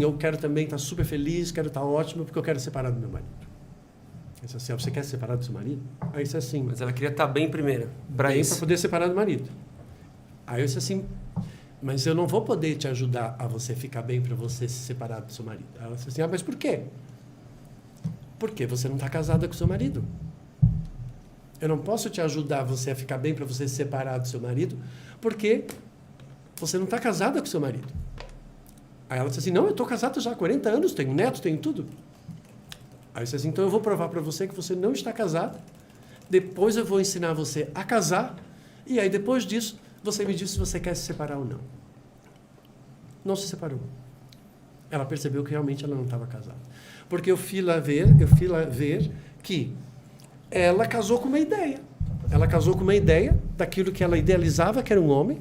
eu quero também estar super feliz, quero estar ótimo, porque eu quero separar do meu marido. Ele disse assim, você quer separar do seu marido? Aí eu disse assim... Mas ela queria estar bem primeiro, para poder separar do marido. Aí eu disse assim, mas eu não vou poder te ajudar a você ficar bem para você se separar do seu marido. Ela disse assim, mas por quê? Porque você não está casada com o seu marido. Eu não posso te ajudar você a ficar bem para você se separar do seu marido, porque você não está casada com o seu marido. Aí ela disse assim, não, eu estou casada já há 40 anos, tenho neto, tenho tudo. Aí eu disse assim, então eu vou provar para você que você não está casada, depois eu vou ensinar você a casar, e aí depois disso, você me diz se você quer se separar ou não. Não se separou. Ela percebeu que realmente ela não estava casada. Porque eu fui lá ver que ela casou com uma ideia. Ela casou com uma ideia daquilo que ela idealizava, que era um homem.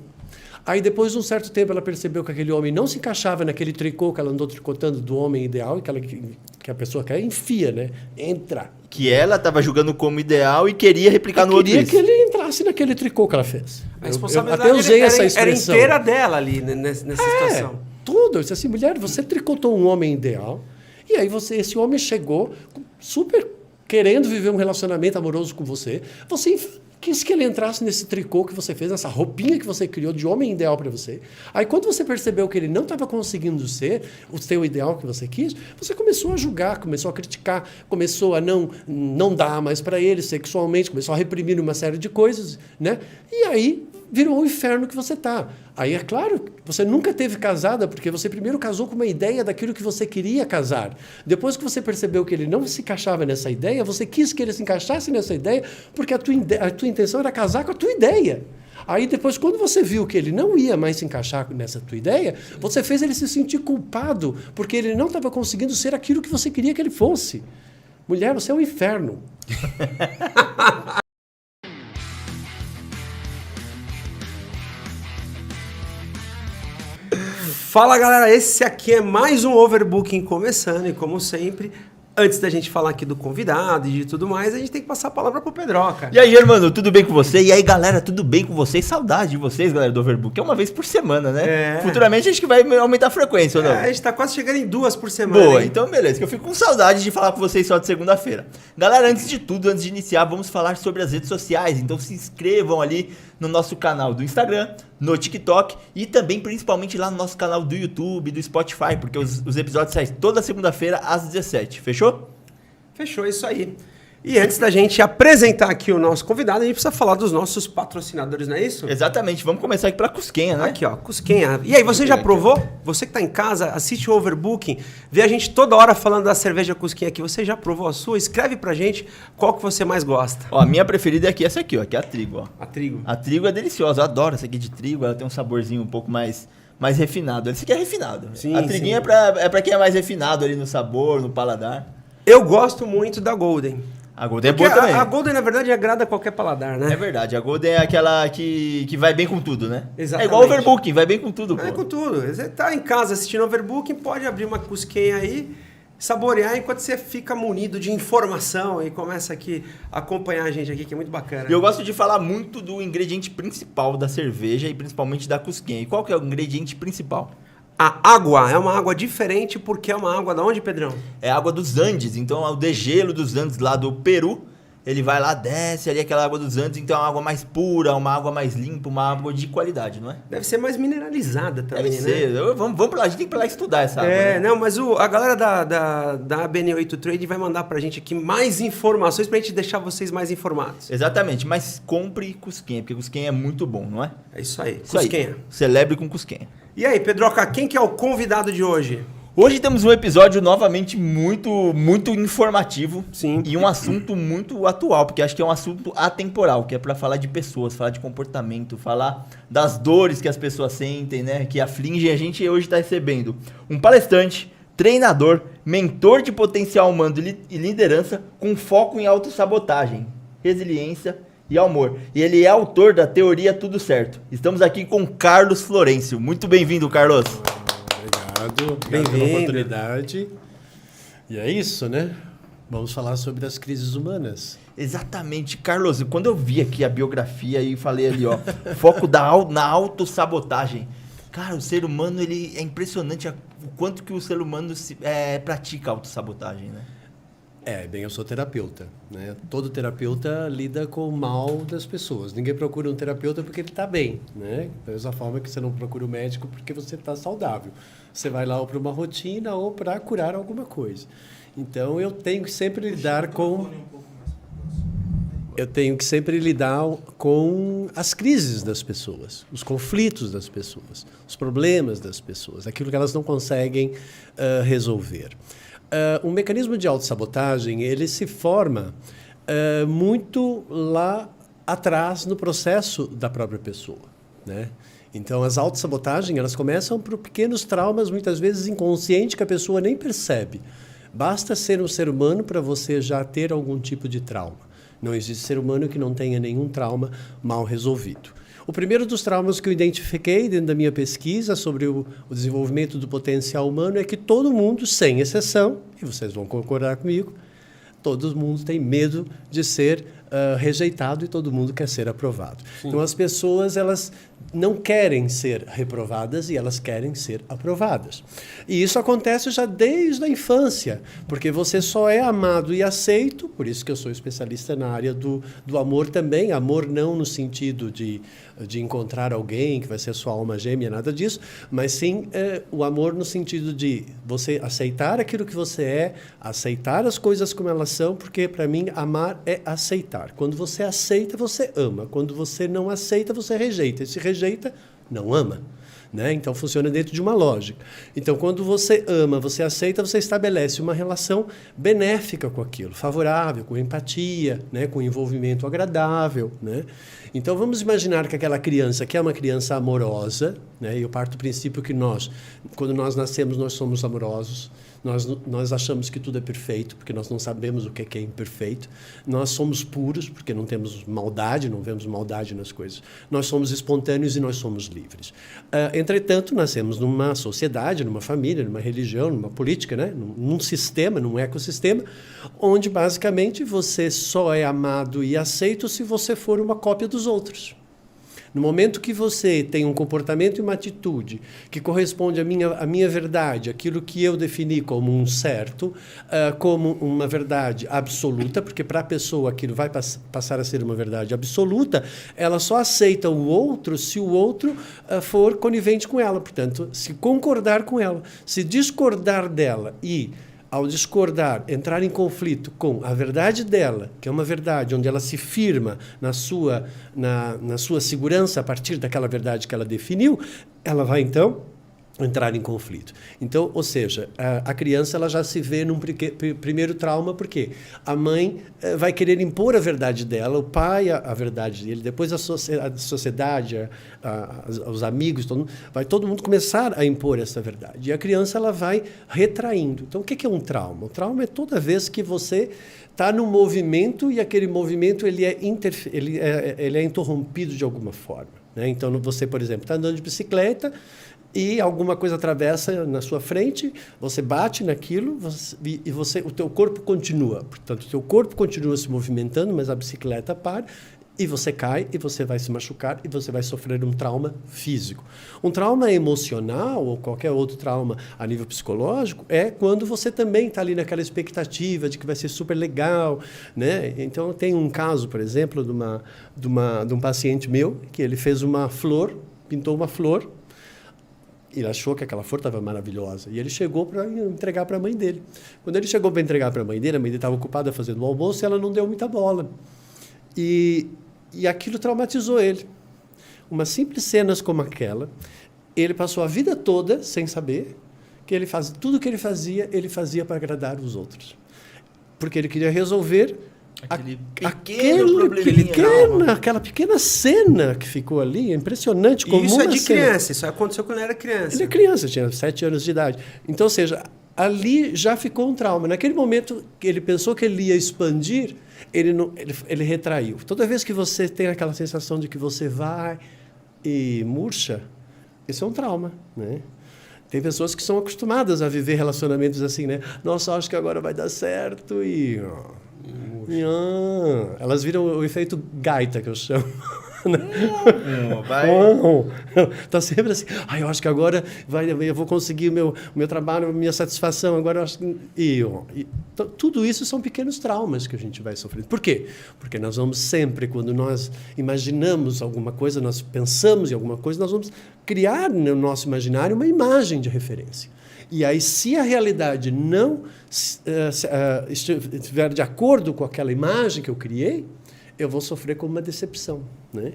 Aí, depois de um certo tempo, ela percebeu que aquele homem não se encaixava naquele tricô que ela andou tricotando do homem ideal, e que a pessoa quer, enfia, né? Entra. Que ela estava julgando como ideal e queria replicar no outro. Queria que ele entrasse naquele tricô que ela fez. A responsabilidade até usei essa expressão. Era inteira dela ali, nessa situação. Tudo. Eu disse assim, mulher, você tricotou um homem ideal, e aí esse homem chegou super querendo viver um relacionamento amoroso com você. Você quis que ele entrasse nesse tricô que você fez, nessa roupinha que você criou de homem ideal para você. Aí, quando você percebeu que ele não estava conseguindo ser o seu ideal que você quis, você começou a julgar, começou a criticar, começou a não dar mais para ele sexualmente, começou a reprimir uma série de coisas, né? E aí virou o inferno que você está. Aí, é claro, você nunca teve casada, porque você primeiro casou com uma ideia daquilo que você queria casar. Depois que você percebeu que ele não se encaixava nessa ideia, você quis que ele se encaixasse nessa ideia, porque a tua intenção era casar com a tua ideia. Aí, depois, quando você viu que ele não ia mais se encaixar nessa tua ideia, você fez ele se sentir culpado, porque ele não estava conseguindo ser aquilo que você queria que ele fosse. Mulher, você é um inferno. Fala, galera, esse aqui é mais um Overbooking começando, e como sempre, antes da gente falar aqui do convidado e de tudo mais, a gente tem que passar a palavra pro Pedroca. E aí, Germano, tudo bem com você? E aí, galera, tudo bem com vocês? Saudade de vocês, galera do Overbook. É uma vez por semana, né? Futuramente a gente vai aumentar a frequência, ou não? A gente tá quase chegando em 2 por semana. Boa, hein? então beleza, que eu fico com saudade de falar com vocês só de segunda-feira. Galera, antes de tudo, antes de iniciar, vamos falar sobre as redes sociais. Então se inscrevam ali no nosso canal do Instagram, no TikTok e também principalmente lá no nosso canal do YouTube, do Spotify, porque os episódios saem toda segunda-feira às 17. Fechou? Fechou, isso aí. E antes da gente apresentar aqui o nosso convidado, a gente precisa falar dos nossos patrocinadores, não é isso? Exatamente, vamos começar aqui pela Cusquenha, né? Aqui, ó, Cusquenha. E aí, você já provou? Você que tá em casa, assiste o Overbooking, vê a gente toda hora falando da cerveja Cusquenha aqui. Você já provou a sua? Escreve pra gente qual que você mais gosta. Ó, a minha preferida é aqui, essa aqui, ó, que é a trigo, ó. A trigo. A trigo é deliciosa, eu adoro essa aqui de trigo, ela tem um saborzinho um pouco mais refinado. Esse aqui é refinado. Sim, a triguinha é pra quem é mais refinado ali no sabor, no paladar. Eu gosto muito da Golden. A Golden é boa também. A Golden, na verdade, agrada qualquer paladar, né? É verdade, a Golden é aquela que vai bem com tudo, né? Exatamente. É igual o Overbooking, vai bem com tudo, pô. É com tudo. Você tá em casa assistindo Overbooking, pode abrir uma Cusquenha aí, saborear enquanto você fica munido de informação e começa aqui a acompanhar a gente aqui, que é muito bacana. E eu gosto de falar muito do ingrediente principal da cerveja e principalmente da Cusquenha. E qual que é o ingrediente principal? A água é uma água diferente porque é uma água da onde, Pedrão? É a água dos Andes, então é o degelo dos Andes lá do Peru. Ele vai lá, desce ali aquela água dos Andes, então é uma água mais pura, uma água mais limpa, uma água de qualidade, não é? Deve ser mais mineralizada também, Deve ser. né? Vamos pra lá, a gente tem que ir pra lá estudar essa água. É, né? não, mas a galera da ABN8 Trade vai mandar pra gente aqui mais informações pra gente deixar vocês mais informados. Exatamente, mas compre Cusquenha, porque Cusquenha é muito bom, não é? É isso aí, Isso aí. Cusquenha. Celebre com Cusquenha. E aí, Pedroca, quem que é o convidado de hoje? Hoje temos um episódio novamente muito informativo. Sim. E um assunto muito atual, porque acho que é um assunto atemporal, que é para falar de pessoas, falar de comportamento, falar das dores que as pessoas sentem, né, que afligem a gente. E hoje está recebendo um palestrante, treinador, mentor de potencial humano e liderança com foco em autossabotagem, resiliência e amor. E ele é autor da teoria Tudo Certo. Estamos aqui com Carlos Florencio. Muito bem-vindo, Carlos. Obrigado pela oportunidade. E é isso, né? Vamos falar sobre as crises humanas. Exatamente. Carlos, quando eu vi aqui a biografia e falei ali, ó, foco na autossabotagem. Cara, o ser humano, ele é impressionante a o quanto que o ser humano pratica autossabotagem, né? Bem, eu sou terapeuta, né? Todo terapeuta lida com o mal das pessoas. Ninguém procura um terapeuta porque ele está bem, né? Da mesma forma que você não procura um médico porque você está saudável. Você vai lá ou para uma rotina ou para curar alguma coisa. Então, eu tenho que sempre lidar com as crises das pessoas, os conflitos das pessoas, os problemas das pessoas, aquilo que elas não conseguem resolver. Um mecanismo de autossabotagem, ele se forma muito lá atrás no processo da própria pessoa, né? Então, as autossabotagens, elas começam por pequenos traumas, muitas vezes inconscientes, que a pessoa nem percebe. Basta ser um ser humano para você já ter algum tipo de trauma. Não existe ser humano que não tenha nenhum trauma mal resolvido. O primeiro dos traumas que eu identifiquei dentro da minha pesquisa sobre o desenvolvimento do potencial humano é que todo mundo, sem exceção, e vocês vão concordar comigo, todo mundo tem medo de ser rejeitado e todo mundo quer ser aprovado. Sim. Então, as pessoas, elas não querem ser reprovadas e elas querem ser aprovadas. E isso acontece já desde a infância, porque você só é amado e aceito, por isso que eu sou especialista na área do amor também, amor não no sentido de encontrar alguém que vai ser sua alma gêmea, nada disso, mas sim o amor no sentido de você aceitar aquilo que você é, aceitar as coisas como elas são, porque para mim amar é aceitar. Quando você aceita, você ama. Quando você não aceita, você rejeita. E se rejeita, não ama. Né? Então, funciona dentro de uma lógica. Então, quando você ama, você aceita, você estabelece uma relação benéfica com aquilo, favorável, com empatia, né? Com envolvimento agradável. Né? Então, vamos imaginar que aquela criança, que é uma criança amorosa, né? E eu parto do princípio que quando nós nascemos, nós somos amorosos. Nós achamos que tudo é perfeito, porque nós não sabemos o que é imperfeito. Nós somos puros, porque não temos maldade, não vemos maldade nas coisas. Nós somos espontâneos e nós somos livres. Entretanto, nascemos numa sociedade, numa família, numa religião, numa política, né? Num sistema, num ecossistema, onde, basicamente, você só é amado e aceito se você for uma cópia dos outros. No momento que você tem um comportamento e uma atitude que corresponde à minha verdade, aquilo que eu defini como um certo, como uma verdade absoluta, porque para a pessoa aquilo vai passar a ser uma verdade absoluta, ela só aceita o outro se o outro for conivente com ela, portanto, se concordar com ela, se discordar dela e ao discordar, entrar em conflito com a verdade dela, que é uma verdade onde ela se firma na sua segurança a partir daquela verdade que ela definiu, ela vai, então, entrar em conflito. Então, ou seja, a criança ela já se vê num primeiro trauma, porque a mãe vai querer impor a verdade dela, o pai a verdade dele, depois a sociedade, os amigos, todo mundo começar a impor essa verdade. E a criança ela vai retraindo. Então, o que é um trauma? O trauma é toda vez que você está num movimento e aquele movimento ele é interrompido de alguma forma. Né? Então, você, por exemplo, está andando de bicicleta e alguma coisa atravessa na sua frente, você bate naquilo o teu corpo continua. Portanto, o teu corpo continua se movimentando, mas a bicicleta para e você cai e você vai se machucar e você vai sofrer um trauma físico. Um trauma emocional ou qualquer outro trauma a nível psicológico é quando você também está ali naquela expectativa de que vai ser super legal. Né? Então, tem um caso, por exemplo, de um paciente meu que ele fez uma flor, pintou uma flor. Ele achou que aquela flor estava maravilhosa. E ele chegou para entregar para a mãe dele. Quando ele chegou para entregar para a mãe dele estava ocupada fazendo o almoço e ela não deu muita bola. E aquilo traumatizou ele. Umas simples cenas como aquela, ele passou a vida toda sem saber que tudo que ele fazia para agradar os outros. Porque ele queria resolver aquela pequena cena que ficou ali, é impressionante. E isso é de criança, isso aconteceu quando ele era criança. Ele é criança, tinha 7 anos de idade. Então, ou seja, ali já ficou um trauma. Naquele momento que ele pensou que ele ia expandir, ele retraiu. Toda vez que você tem aquela sensação de que você vai e murcha, isso é um trauma, né? Tem pessoas que são acostumadas a viver relacionamentos assim, né? Nossa, acho que agora vai dar certo e... elas viram o efeito gaita, que eu chamo. Vai. Tá sempre assim. Eu acho que agora eu vou conseguir o meu trabalho, a minha satisfação. Agora eu acho que... tudo isso são pequenos traumas que a gente vai sofrendo. Por quê? Porque nós vamos sempre, quando nós imaginamos alguma coisa, nós pensamos em alguma coisa, nós vamos criar no nosso imaginário uma imagem de referência. E aí, se a realidade não estiver de acordo com aquela imagem que eu criei, eu vou sofrer com uma decepção, né?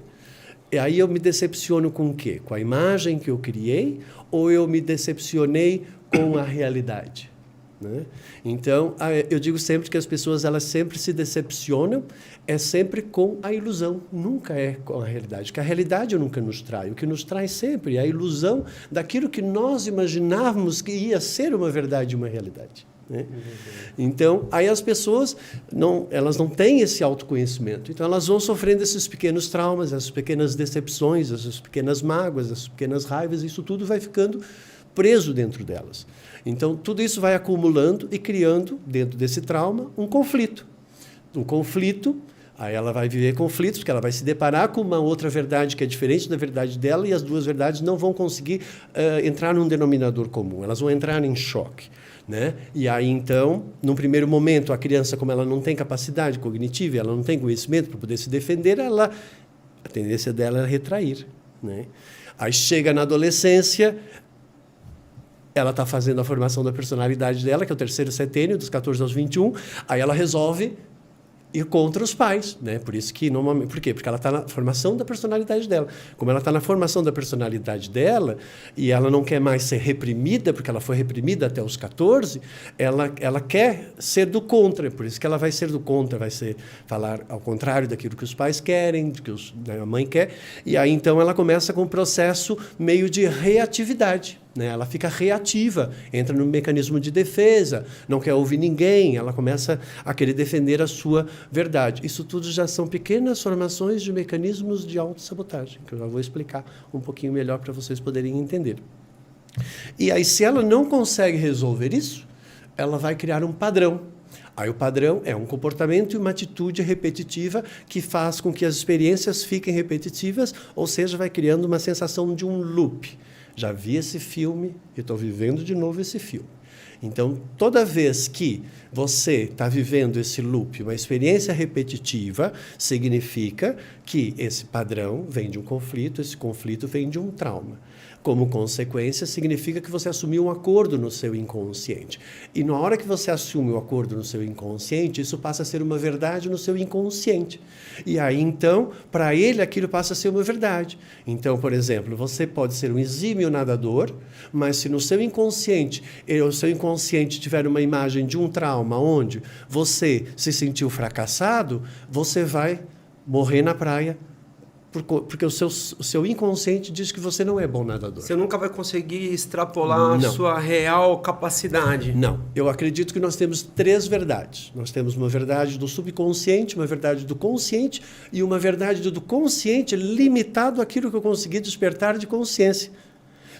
E aí eu me decepciono com o quê? Com a imagem que eu criei ou eu me decepcionei com a realidade? Né? Então, eu digo sempre que as pessoas elas sempre se decepcionam, é sempre com a ilusão, nunca é com a realidade. Porque a realidade nunca nos trai. O que nos traz sempre é a ilusão daquilo que nós imaginávamos que ia ser uma verdade e uma realidade. Né? Então, aí as pessoas elas não têm esse autoconhecimento. Então, elas vão sofrendo esses pequenos traumas, essas pequenas decepções, essas pequenas mágoas, essas pequenas raivas, isso tudo vai ficando preso dentro delas. Então, tudo isso vai acumulando e criando, dentro desse trauma, um conflito. Um conflito, aí ela vai viver conflitos, porque ela vai se deparar com uma outra verdade que é diferente da verdade dela e as duas verdades não vão conseguir entrar num denominador comum, elas vão entrar em choque. Né? E aí, então, num primeiro momento, a criança, como ela não tem capacidade cognitiva, ela não tem conhecimento para poder se defender, a tendência dela é retrair. Né? Aí chega na adolescência, ela está fazendo a formação da personalidade dela, que é o terceiro setênio, dos 14 aos 21, aí ela resolve ir contra os pais, né? Por isso que normalmente, por quê? Porque ela está na formação da personalidade dela. Como ela está na formação da personalidade dela e ela não quer mais ser reprimida, porque ela foi reprimida até os 14, ela quer ser do contra. Por isso que ela vai ser do contra, vai falar ao contrário daquilo que os pais querem, do que a mãe quer. E aí então ela começa com um processo meio de reatividade. Né? Ela fica reativa, entra no mecanismo de defesa, não quer ouvir ninguém, ela começa a querer defender a sua verdade. Isso tudo já são pequenas formações de mecanismos de autossabotagem, que eu já vou explicar um pouquinho melhor para vocês poderem entender. E aí, se ela não consegue resolver isso, ela vai criar um padrão. Aí o padrão é um comportamento e uma atitude repetitiva que faz com que as experiências fiquem repetitivas, ou seja, vai criando uma sensação de um loop. Já vi esse filme e estou vivendo de novo esse filme. Então, toda vez que você está vivendo esse loop, uma experiência repetitiva, significa que esse padrão vem de um conflito, esse conflito vem de um trauma. Como consequência, significa que você assumiu um acordo no seu inconsciente. E na hora que você assume o acordo no seu inconsciente, isso passa a ser uma verdade no seu inconsciente. E aí, então, para ele, aquilo passa a ser uma verdade. Então, por exemplo, você pode ser um exímio nadador, mas se no seu inconsciente, o seu inconsciente tiver uma imagem de um trauma onde você se sentiu fracassado, você vai morrer na praia, porque o seu inconsciente diz que você não é bom nadador. Você nunca vai conseguir extrapolar a sua real capacidade. Não. Eu acredito que nós temos 3 verdades. Nós temos uma verdade do subconsciente, uma verdade do consciente e uma verdade do consciente limitado àquilo que eu consegui despertar de consciência.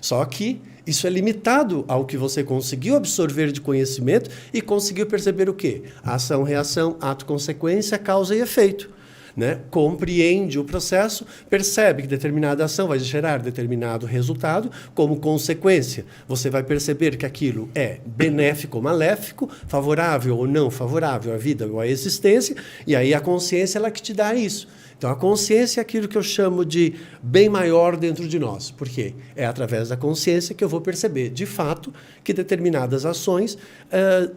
Só que isso é limitado ao que você conseguiu absorver de conhecimento e conseguiu perceber o quê? Ação, reação, ato, consequência, causa e efeito. Né? Compreende o processo, percebe que determinada ação vai gerar determinado resultado, como consequência, você vai perceber que aquilo é benéfico ou maléfico, favorável ou não favorável à vida ou à existência, e aí a consciência ela que te dá isso. Então, a consciência é aquilo que eu chamo de bem maior dentro de nós. Por quê? É através da consciência que eu vou perceber, de fato, que determinadas ações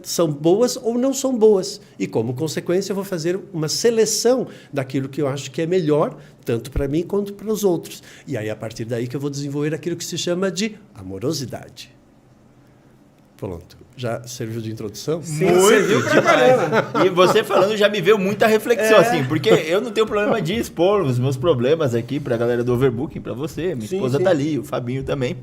são boas ou não são boas. E, como consequência, eu vou fazer uma seleção daquilo que eu acho que é melhor, tanto para mim quanto para os outros. E aí, a partir daí, que eu vou desenvolver aquilo que se chama de amorosidade. Pronto. Já serviu de introdução? Sim, serviu pra caramba. E você falando já me veio muita reflexão, assim, porque eu não tenho problema de expor os meus problemas aqui pra galera do Overbooking, pra você, minha esposa tá ali, o Fabinho também.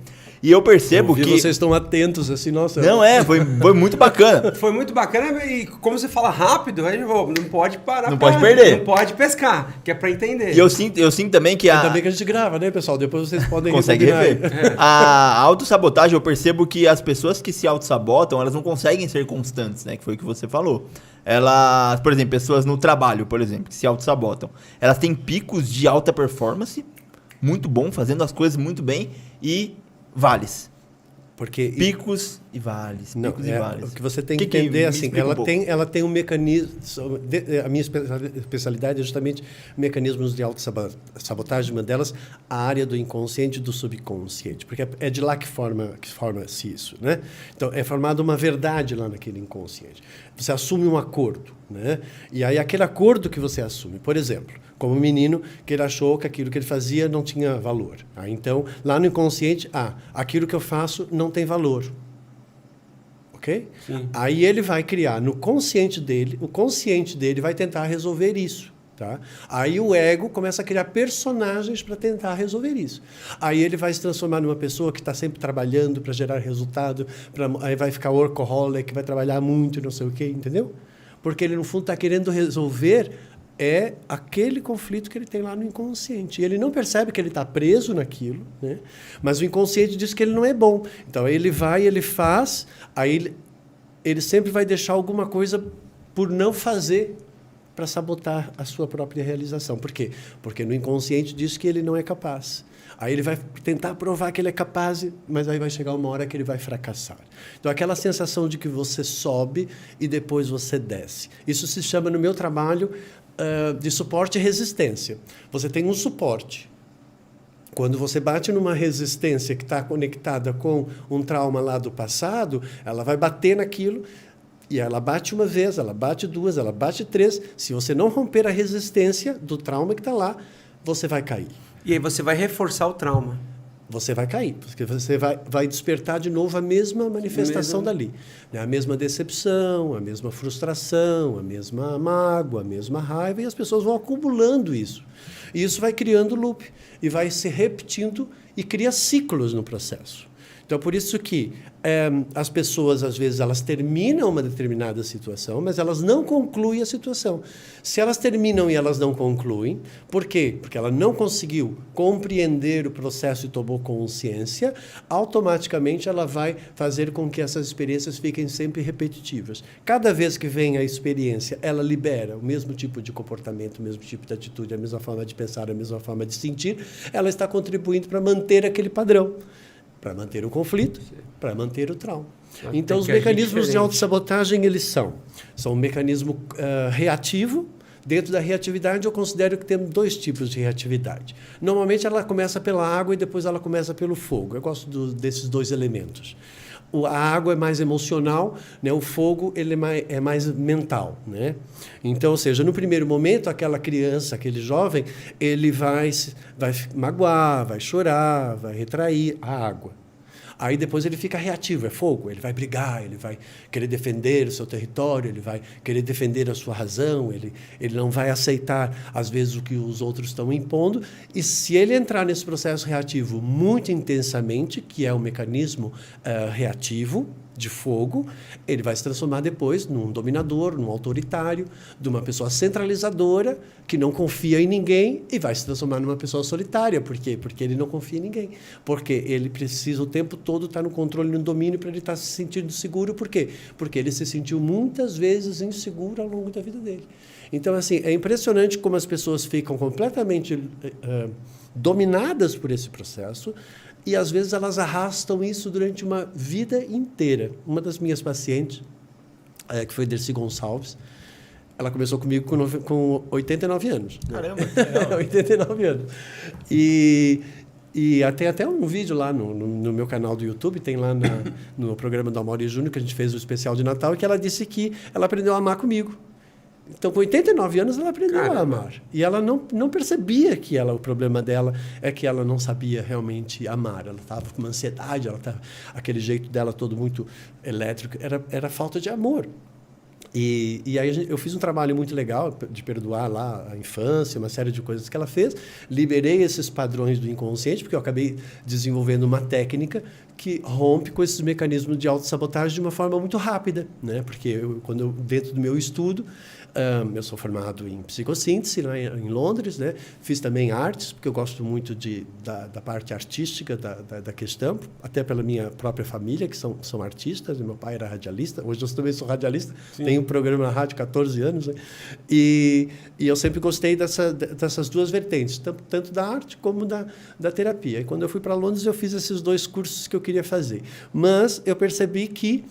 E eu percebo que... vocês estão atentos, assim, nossa... Não, foi muito bacana. Foi muito bacana e como você fala rápido, aí não pode parar. Não pode perder. Não pode pescar, que é pra entender. E eu sinto também que Ainda bem que a gente grava, né, pessoal? Depois vocês podem... Consegue rever. A autossabotagem, eu percebo que as pessoas que se auto-sabotam, elas não conseguem ser constantes, né? Que foi o que você falou. Elas, por exemplo, pessoas no trabalho, por exemplo, que se auto-sabotam, elas têm picos de alta performance, muito bom, fazendo as coisas muito bem, e vales. Porque Picos e vales. não, Picos e vales. o que você tem que entender, assim, ela tem um mecanismo. A minha especialidade é justamente mecanismos de autossabotagem, uma delas, a área do inconsciente e do subconsciente, porque é de lá que forma-se isso, né? Então, é formada uma verdade lá naquele inconsciente. Você assume um acordo, né? E aí, aquele acordo que você assume, por exemplo, como menino, que ele achou que aquilo que ele fazia não tinha valor. Então, lá no inconsciente, aquilo que eu faço não tem valor. Ok? Sim. Aí ele vai criar no consciente dele, o consciente dele vai tentar resolver isso. Tá? Aí o ego começa a criar personagens para tentar resolver isso. Aí ele vai se transformar numa pessoa que está sempre trabalhando para gerar resultado, aí vai ficar workaholic, vai trabalhar muito, não sei o quê, entendeu? Porque ele, no fundo, está querendo resolver aquele conflito que ele tem lá no inconsciente. E ele não percebe que ele está preso naquilo, né? Mas o inconsciente diz que ele não é bom. Então, ele vai, ele faz, aí ele sempre vai deixar alguma coisa por não fazer para sabotar a sua própria realização. Por quê? Porque no inconsciente diz que ele não é capaz. Aí ele vai tentar provar que ele é capaz, mas aí vai chegar uma hora que ele vai fracassar. Então, aquela sensação de que você sobe e depois você desce. Isso se chama, no meu trabalho, de suporte e resistência. Você tem um suporte. Quando você bate numa resistência que está conectada com um trauma lá do passado, ela vai bater naquilo, e ela bate uma vez, ela bate duas, ela bate três. Se você não romper a resistência do trauma que está lá, você vai cair. E aí você vai reforçar o trauma. Você vai cair, porque você vai despertar de novo a mesma manifestação dali. A mesma decepção, a mesma frustração, a mesma mágoa, a mesma raiva, e as pessoas vão acumulando isso. E isso vai criando loop, e vai se repetindo, e cria ciclos no processo. Então, por isso que as pessoas, às vezes, elas terminam uma determinada situação, mas elas não concluem a situação. Se elas terminam e elas não concluem, por quê? Porque ela não conseguiu compreender o processo e tomou consciência, automaticamente ela vai fazer com que essas experiências fiquem sempre repetitivas. Cada vez que vem a experiência, ela libera o mesmo tipo de comportamento, o mesmo tipo de atitude, a mesma forma de pensar, a mesma forma de sentir, ela está contribuindo para manter aquele padrão. Para manter o conflito, para manter o trauma. Então, os mecanismos de autossabotagem, eles são um mecanismo reativo. Dentro da reatividade, eu considero que temos dois tipos de reatividade. Normalmente, ela começa pela água e depois ela começa pelo fogo. Eu gosto desses dois elementos. A água é mais emocional, né? O fogo ele é mais mental. Né? Então, ou seja, no primeiro momento, aquela criança, aquele jovem, ele vai magoar, vai chorar, vai retrair a água. Aí depois ele fica reativo, é fogo, ele vai brigar, ele vai querer defender o seu território, ele vai querer defender a sua razão, ele não vai aceitar, às vezes, o que os outros estão impondo. E se ele entrar nesse processo reativo muito intensamente, que é o mecanismo reativo, de fogo, ele vai se transformar depois num dominador, num autoritário, de uma pessoa centralizadora, que não confia em ninguém, e vai se transformar numa pessoa solitária. Por quê? Porque ele não confia em ninguém. Porque ele precisa o tempo todo estar no controle, no domínio, para ele estar se sentindo seguro. Por quê? Porque ele se sentiu muitas vezes inseguro ao longo da vida dele. Então, assim, é impressionante como as pessoas ficam completamente dominadas por esse processo, e, às vezes, elas arrastam isso durante uma vida inteira. Uma das minhas pacientes, que foi Dercy Gonçalves, ela começou comigo com 89 anos. Caramba, que legal. 89 anos. E tem até um vídeo lá no meu canal do YouTube, tem lá no programa do Amaury Júnior, que a gente fez o especial de Natal, que ela disse que ela aprendeu a amar comigo. Então, com 89 anos, ela aprendeu a amar. E ela não percebia que o problema dela é que ela não sabia realmente amar. Ela estava com uma ansiedade, aquele jeito dela todo muito elétrico. Era falta de amor. E aí eu fiz um trabalho muito legal de perdoar lá a infância, uma série de coisas que ela fez. Liberei esses padrões do inconsciente, porque eu acabei desenvolvendo uma técnica que rompe com esses mecanismos de autossabotagem de uma forma muito rápida, né? Porque dentro do meu estudo, eu sou formado em psicossíntese lá em Londres, né? Fiz também artes, porque eu gosto muito da parte artística da questão, até pela minha própria família, que são artistas. Meu pai era radialista, hoje eu também sou radialista. Sim. Tenho um programa na rádio há 14 anos. Né? E eu sempre gostei dessas duas vertentes, tanto da arte como da terapia. E quando eu fui para Londres, eu fiz esses 2 cursos que eu queria fazer. Mas eu percebi que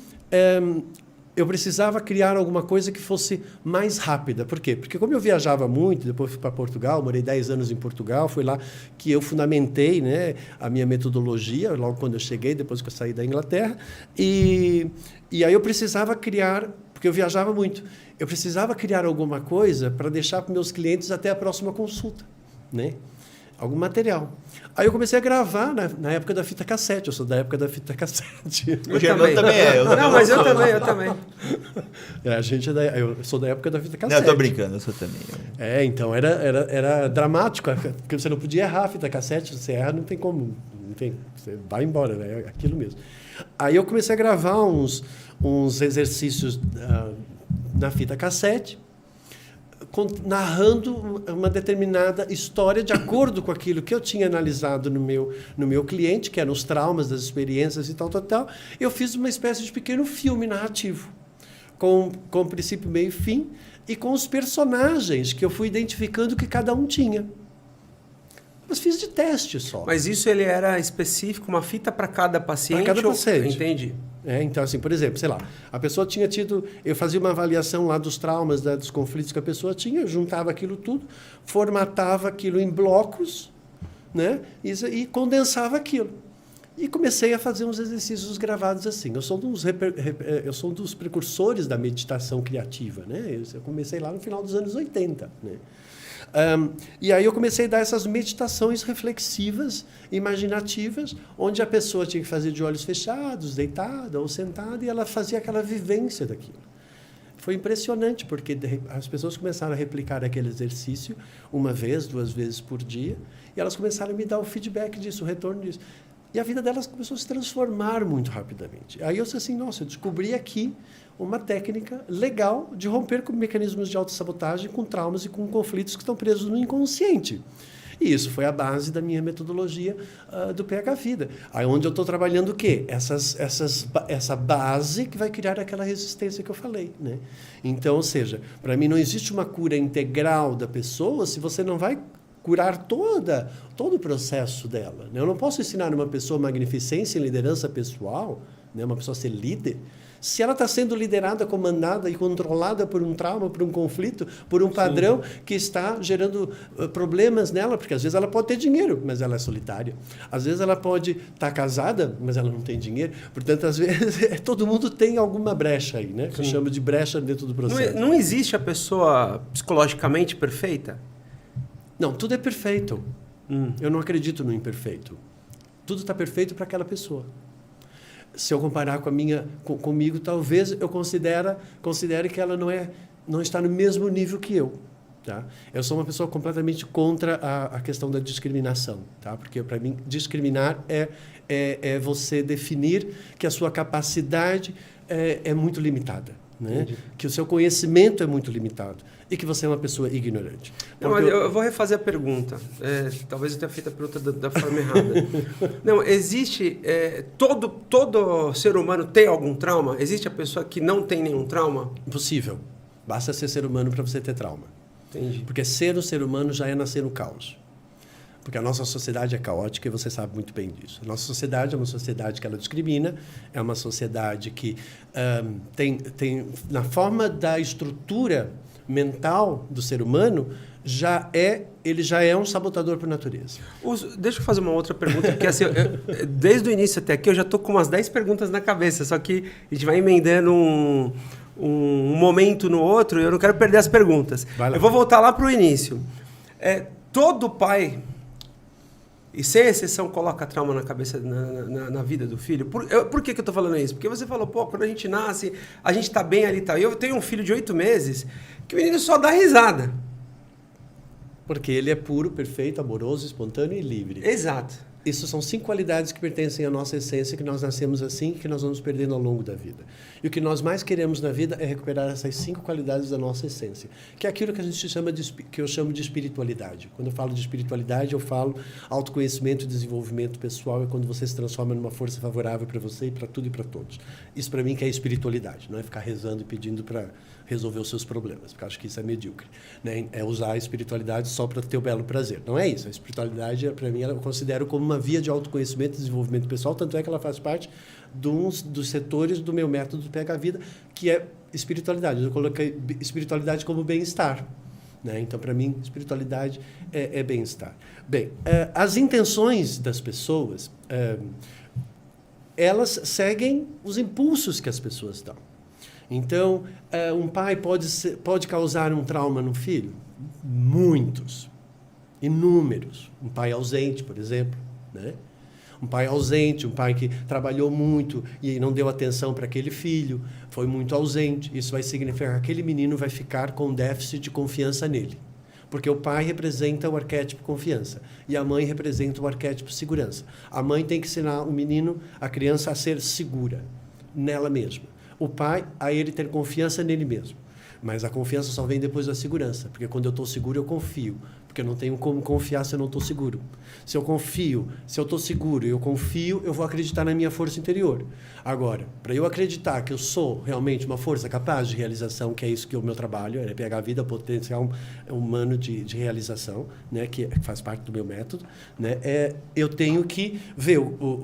eu precisava criar alguma coisa que fosse mais rápida. Por quê? Porque como eu viajava muito, depois fui para Portugal, morei 10 anos em Portugal, foi lá que eu fundamentei, né, a minha metodologia, logo quando eu cheguei, depois que eu saí da Inglaterra. E aí eu precisava criar, porque eu viajava muito, eu precisava criar alguma coisa para deixar para meus clientes até a próxima consulta, né? Algum material. Aí eu comecei a gravar na época da fita cassete. Eu sou da época da fita cassete. O Germano também é. Não, mas eu também. Eu sou da época da fita cassete. Não, eu tô brincando, eu sou também. Então era dramático, porque você não podia errar a fita cassete. Se você erra, não tem como. Você vai embora, né? É aquilo mesmo. Aí eu comecei a gravar uns exercícios na fita cassete, narrando uma determinada história de acordo com aquilo que eu tinha analisado no meu cliente, que eram os traumas, das experiências e tal. Eu fiz uma espécie de pequeno filme narrativo, com princípio, meio e fim, e com os personagens que eu fui identificando que cada um tinha. Mas fiz de teste só. Mas isso ele era específico, uma fita para cada paciente? Para cada paciente. Entendi. Então, assim, por exemplo, sei lá, a pessoa tinha tido... Eu fazia uma avaliação lá dos traumas, dos conflitos que a pessoa tinha, eu juntava aquilo tudo, formatava aquilo em blocos, né? E condensava aquilo. E comecei a fazer uns exercícios gravados assim. Eu sou um dos precursores da meditação criativa, né? Eu comecei lá no final dos anos 80, né? E aí eu comecei a dar essas meditações reflexivas, imaginativas, onde a pessoa tinha que fazer de olhos fechados, deitada ou sentada, e ela fazia aquela vivência daquilo. Foi impressionante, porque as pessoas começaram a replicar aquele exercício 1 vez, 2 vezes por dia, e elas começaram a me dar o feedback disso, o retorno disso. E a vida delas começou a se transformar muito rapidamente. Aí eu disse assim, nossa, eu descobri aqui uma técnica legal de romper com mecanismos de autossabotagem, com traumas e com conflitos que estão presos no inconsciente. E isso foi a base da minha metodologia do PH Vida. Aí onde eu estou trabalhando o quê? Essa base que vai criar aquela resistência que eu falei, né? Então, ou seja, para mim não existe uma cura integral da pessoa se você não vai curar todo o processo dela, né? Eu não posso ensinar uma pessoa magnificência em liderança pessoal, né? Uma pessoa a ser líder, se ela está sendo liderada, comandada e controlada por um trauma, por um conflito, por um padrão que está gerando problemas nela, porque às vezes ela pode ter dinheiro, mas ela é solitária. Às vezes ela pode estar casada, mas ela não tem dinheiro. Portanto, às vezes, todo mundo tem alguma brecha aí, né? Que eu chamo de brecha dentro do processo. Não existe a pessoa psicologicamente perfeita? Não, tudo é perfeito. Eu não acredito no imperfeito. Tudo está perfeito para aquela pessoa. Se eu comparar comigo, talvez eu considere que ela não está no mesmo nível que eu. Tá? Eu sou uma pessoa completamente contra a questão da discriminação. Tá? Porque, para mim, discriminar é você definir que a sua capacidade é muito limitada. Né? Que o seu conhecimento é muito limitado e que você é uma pessoa ignorante. Não, mas eu vou refazer a pergunta. Talvez eu tenha feito a pergunta da forma errada. Não, existe... todo ser humano tem algum trauma? Existe a pessoa que não tem nenhum trauma? Impossível. Basta ser ser humano para você ter trauma. Entendi. Porque ser um ser humano já é nascer no caos. Porque a nossa sociedade é caótica e você sabe muito bem disso. A nossa sociedade é uma sociedade que ela discrimina, é uma sociedade que tem na forma da estrutura mental do ser humano, ele já é um sabotador por natureza. Deixa eu fazer uma outra pergunta, porque assim, desde o início até aqui eu já estou com umas 10 perguntas na cabeça, só que a gente vai emendando um momento no outro e eu não quero perder as perguntas. Eu vou voltar lá para o início. Todo pai... e sem exceção coloca trauma na cabeça, na vida do filho. Por que eu tô falando isso? Porque você falou, pô, quando a gente nasce, a gente tá bem ali e tal. Eu tenho um filho de 8 meses que o menino só dá risada. Porque ele é puro, perfeito, amoroso, espontâneo e livre. Exato. Isso são 5 qualidades que pertencem à nossa essência, que nós nascemos assim, que nós vamos perdendo ao longo da vida. E o que nós mais queremos na vida é recuperar essas 5 qualidades da nossa essência, que é aquilo que a gente chama que eu chamo de espiritualidade. Quando eu falo de espiritualidade, eu falo autoconhecimento e desenvolvimento pessoal, é quando você se transforma numa força favorável para você e para tudo e para todos. Isso para mim que é espiritualidade, não é ficar rezando e pedindo para resolver os seus problemas, porque eu acho que isso é medíocre, né? É usar a espiritualidade só para ter o belo prazer. Não é isso. A espiritualidade, para mim, eu considero como uma via de autoconhecimento e desenvolvimento pessoal, tanto é que ela faz parte dos setores do meu método do PH Vida, que é espiritualidade. Eu coloquei espiritualidade como bem-estar, né? Então, para mim, espiritualidade é bem-estar. Bem, as intenções das pessoas, elas seguem os impulsos que as pessoas dão. Então, um pai pode causar um trauma no filho? Muitos. Inúmeros. Um pai ausente, por exemplo, né? Um pai ausente, um pai que trabalhou muito e não deu atenção para aquele filho, foi muito ausente. Isso vai significar que aquele menino vai ficar com déficit de confiança nele. Porque o pai representa o arquétipo confiança e a mãe representa o arquétipo segurança. A mãe tem que ensinar o menino, a criança, a ser segura nela mesma. O pai, a ele ter confiança nele mesmo. Mas a confiança só vem depois da segurança, porque quando eu estou seguro, eu confio. Porque eu não tenho como confiar se eu não estou seguro. Se eu confio, se eu estou seguro e eu confio, eu vou acreditar na minha força interior. Agora, para eu acreditar que eu sou realmente uma força capaz de realização, que é isso que é o meu trabalho, é pegar a vida, potencial humano de realização, né, que faz parte do meu método, né, eu tenho que ver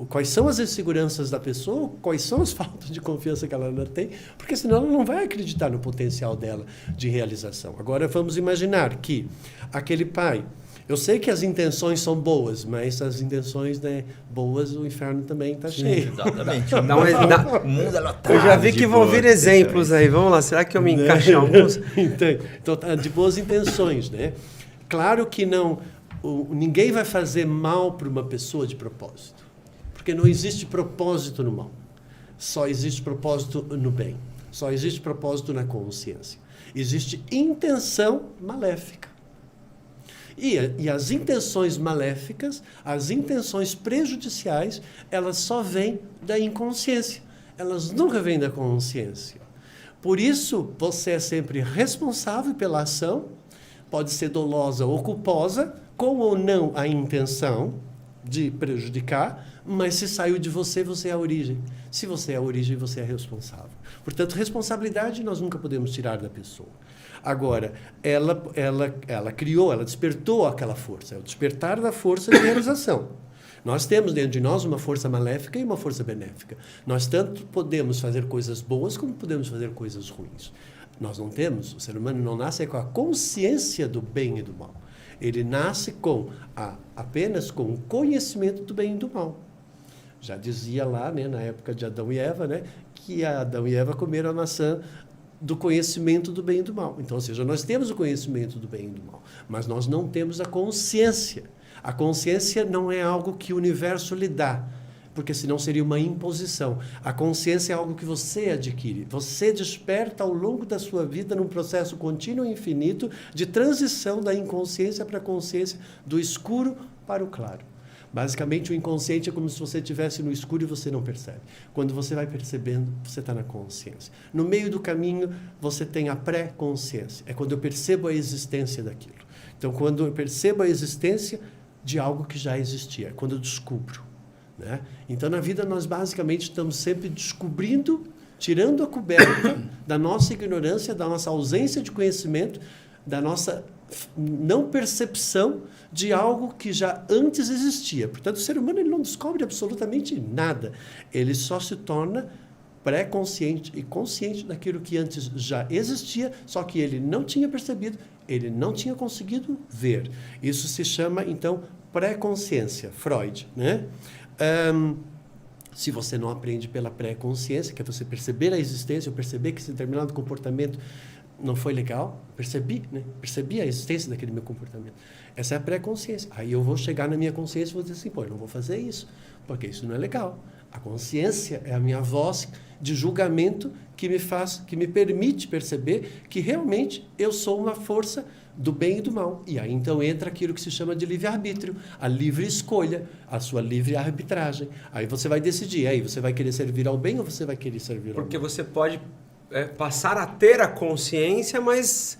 quais são as inseguranças da pessoa, quais são as faltas de confiança que ela não tem, porque senão ela não vai acreditar no potencial dela de realização. Agora, vamos imaginar que aquele pai, eu sei que as intenções são boas, mas as intenções, né, boas, o inferno também está cheio. Exatamente. O mundo é lotado. Eu já vi que vão vir exemplos aí. Vamos lá, será que eu me encaixo em alguns? Então, de boas intenções, né? Claro que ninguém vai fazer mal para uma pessoa de propósito, porque não existe propósito no mal. Só existe propósito no bem. Só existe propósito na consciência. Existe intenção maléfica. E as intenções maléficas, as intenções prejudiciais, elas só vêm da inconsciência. Elas nunca vêm da consciência. Por isso, você é sempre responsável pela ação, pode ser dolosa ou culposa, com ou não a intenção de prejudicar, mas se saiu de você, você é a origem. Se você é a origem, você é responsável. Portanto, responsabilidade nós nunca podemos tirar da pessoa. Agora, ela criou, ela despertou aquela força, é o despertar da força de realização. Nós temos dentro de nós uma força maléfica e uma força benéfica. Nós tanto podemos fazer coisas boas como podemos fazer coisas ruins. Nós não temos, o ser humano não nasce com a consciência do bem e do mal. Ele nasce apenas com o conhecimento do bem e do mal. Já dizia lá, né, na época de Adão e Eva, né, que Adão e Eva comeram a maçã do conhecimento do bem e do mal. Então, ou seja, nós temos o conhecimento do bem e do mal, mas nós não temos a consciência. A consciência não é algo que o universo lhe dá, porque senão seria uma imposição. A consciência é algo que você adquire. Você desperta ao longo da sua vida num processo contínuo e infinito de transição da inconsciência para a consciência, do escuro para o claro. Basicamente, o inconsciente é como se você estivesse no escuro e você não percebe. Quando você vai percebendo, você está na consciência. No meio do caminho, você tem a pré-consciência. É quando eu percebo a existência daquilo. Então, quando eu percebo a existência de algo que já existia, é quando eu descubro, né? Então, na vida, nós basicamente estamos sempre descobrindo, tirando a coberta da nossa ignorância, da nossa ausência de conhecimento, da nossa não percepção de algo que já antes existia. Portanto, o ser humano ele não descobre absolutamente nada. Ele só se torna pré-consciente e consciente daquilo que antes já existia, só que ele não tinha percebido, ele não tinha conseguido ver. Isso se chama, então, pré-consciência, Freud, né? Se você não aprende pela pré-consciência, que é você perceber a existência, ou perceber que esse determinado comportamento não foi legal, percebi a existência daquele meu comportamento. Essa é a pré-consciência. Aí eu vou chegar na minha consciência e vou dizer assim, pô, eu não vou fazer isso, porque isso não é legal. A consciência é a minha voz de julgamento que me permite perceber que realmente eu sou uma força do bem e do mal. E aí então entra aquilo que se chama de livre-arbítrio, a livre escolha, a sua livre arbitragem. Aí você vai decidir, aí você vai querer servir ao bem ou você vai querer servir ao mal? Porque você pode passar a ter a consciência, mas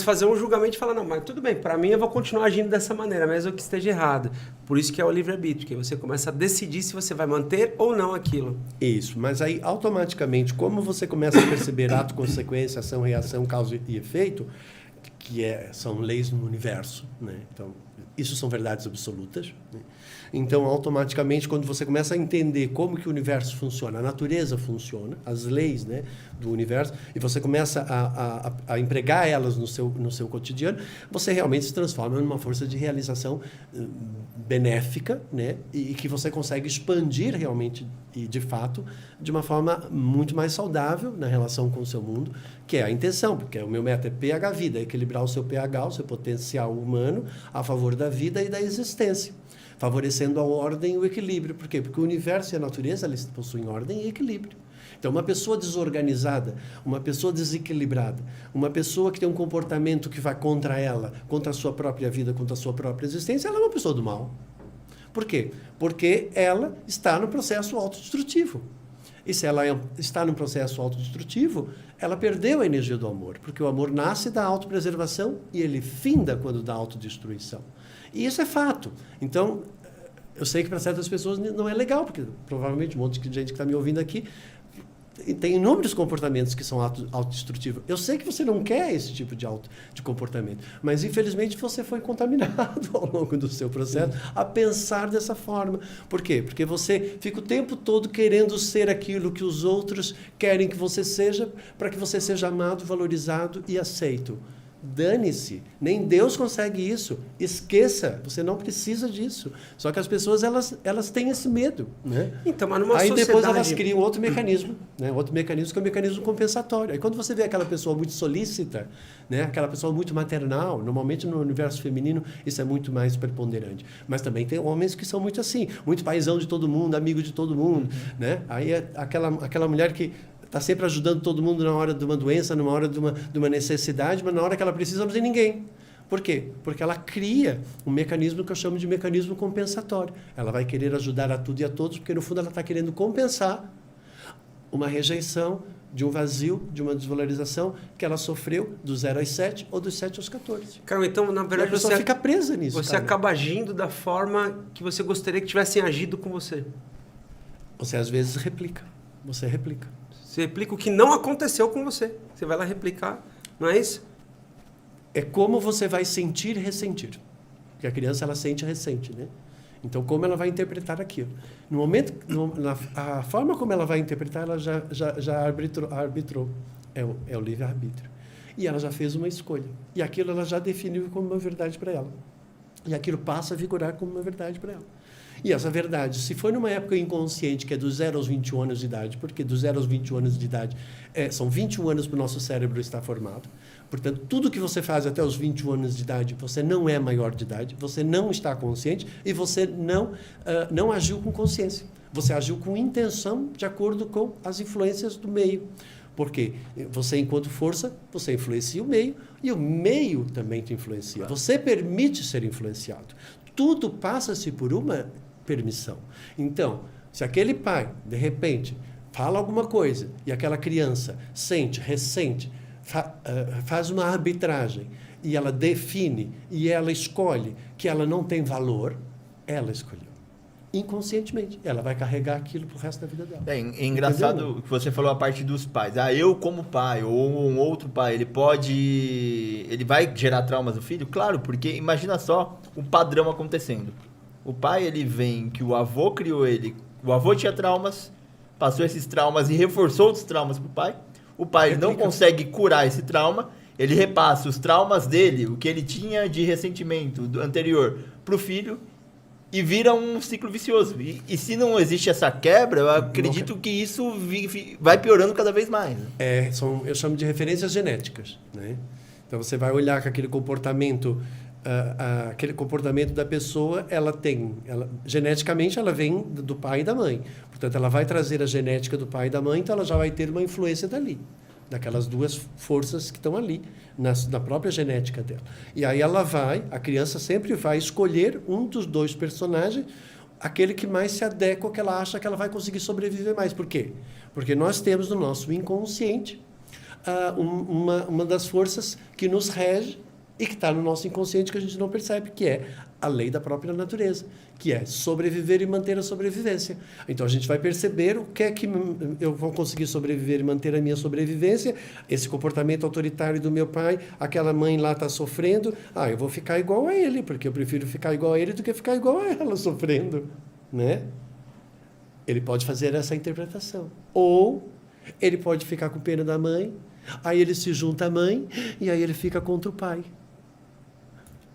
fazer um julgamento e falar, não, mas tudo bem, para mim eu vou continuar agindo dessa maneira, mesmo que esteja errado. Por isso que é o livre-arbítrio, que você começa a decidir se você vai manter ou não aquilo. Isso, mas aí automaticamente, como você começa a perceber ato, consequência, ação, reação, causa e efeito, são leis no universo, né? Então, isso são verdades absolutas, né? Então, automaticamente, quando você começa a entender como que o universo funciona, a natureza funciona, as leis, né, do universo, e você começa a empregar elas no seu cotidiano, você realmente se transforma numa força de realização benéfica, né, e que você consegue expandir realmente e, de fato, de uma forma muito mais saudável na relação com o seu mundo, que é a intenção, porque o meu método é pH vida, equilibrar o seu pH, o seu potencial humano a favor da vida e da existência, favorecendo a ordem e o equilíbrio. Por quê? Porque o universo e a natureza eles possuem ordem e equilíbrio. Então, uma pessoa desorganizada, uma pessoa desequilibrada, uma pessoa que tem um comportamento que vai contra ela, contra a sua própria vida, contra a sua própria existência, ela é uma pessoa do mal. Por quê? Porque ela está no processo autodestrutivo. E se ela está no processo autodestrutivo, ela perdeu a energia do amor, porque o amor nasce da autopreservação e ele finda quando dá autodestruição. E isso é fato. Então, eu sei que para certas pessoas não é legal, porque provavelmente um monte de gente que está me ouvindo aqui tem inúmeros comportamentos que são autodestrutivos. Eu sei que você não quer esse tipo de comportamento, mas infelizmente você foi contaminado ao longo do seu processo a pensar dessa forma. Por quê? Porque você fica o tempo todo querendo ser aquilo que os outros querem que você seja, para que você seja amado, valorizado e aceito. Dane-se, nem Deus consegue isso, esqueça, você não precisa disso. Só que as pessoas elas têm esse medo, né? Então, mas numa aí sociedade... depois elas criam outro mecanismo, né? Outro mecanismo que é o mecanismo compensatório. Aí quando você vê aquela pessoa muito solícita, né? Aquela pessoa muito maternal, normalmente no universo feminino isso é muito mais preponderante. Mas também tem homens que são muito assim, muito paizão de todo mundo, amigo de todo mundo, né? Aí é aquela mulher que está sempre ajudando todo mundo na hora de uma doença, na hora de uma necessidade, mas na hora que ela precisa não tem ninguém. Por quê? Porque ela cria um mecanismo que eu chamo de mecanismo compensatório. Ela vai querer ajudar a tudo e a todos, porque no fundo ela está querendo compensar uma rejeição, de um vazio, de uma desvalorização que ela sofreu do 0 aos 7 ou dos 7 aos 14. Cara, então, na verdade, você fica presa nisso. Você acaba agindo da forma que você gostaria que tivessem agido com você. Você às vezes replica. Você replica. Você replica o que não aconteceu com você. Você vai lá replicar, não é isso? É como você vai sentir e ressentir. Porque a criança, ela sente e ressente, né? Então, como ela vai interpretar aquilo? No momento, a forma como ela vai interpretar, ela já arbitrou. É o livre-arbítrio. E ela já fez uma escolha. E aquilo ela já definiu como uma verdade para ela. E aquilo passa a vigorar como uma verdade para ela. E essa verdade, se for numa época inconsciente, que é dos 0 aos 21 anos de idade, porque dos 0 aos 21 anos de idade são 21 anos para o nosso cérebro estar formado. Portanto, tudo que você faz até os 21 anos de idade, você não é maior de idade, você não está consciente e você não agiu com consciência. Você agiu com intenção de acordo com as influências do meio. Porque você, enquanto força, você influencia o meio e o meio também te influencia. Você permite ser influenciado. Tudo passa-se por uma permissão. Então, se aquele pai, de repente, fala alguma coisa e aquela criança sente, ressente, faz uma arbitragem e ela define e ela escolhe que ela não tem valor, ela escolheu. Inconscientemente. Ela vai carregar aquilo pro resto da vida dela. É engraçado. Entendeu? Que você falou a parte dos pais. Eu como pai ou um outro pai, ele vai gerar traumas no filho? Claro, porque imagina só um padrão acontecendo. O pai, ele vem que o avô criou ele, o avô tinha traumas, passou esses traumas e reforçou outros traumas pro pai. O pai não consegue curar esse trauma, ele repassa os traumas dele, o que ele tinha de ressentimento do anterior, pro filho. e vira um ciclo vicioso. E se não existe essa quebra, eu acredito que isso vai piorando cada vez mais. Eu chamo de referências genéticas, né? Então você vai olhar que aquele comportamento da pessoa, geneticamente ela vem do pai e da mãe. Portanto, ela vai trazer a genética do pai e da mãe, então ela já vai ter uma influência dali, daquelas duas forças que estão ali, na própria genética dela. E aí a criança sempre vai escolher um dos dois personagens, aquele que mais se adequa, que ela acha que ela vai conseguir sobreviver mais. Por quê? Porque nós temos no nosso inconsciente uma das forças que nos rege e que está no nosso inconsciente que a gente não percebe, que é a lei da própria natureza, que é sobreviver e manter a sobrevivência. Então, a gente vai perceber o que é que eu vou conseguir sobreviver e manter a minha sobrevivência, esse comportamento autoritário do meu pai, aquela mãe lá está sofrendo, eu vou ficar igual a ele, porque eu prefiro ficar igual a ele do que ficar igual a ela sofrendo, né? Ele pode fazer essa interpretação. Ou ele pode ficar com pena da mãe, aí ele se junta à mãe e aí ele fica contra o pai.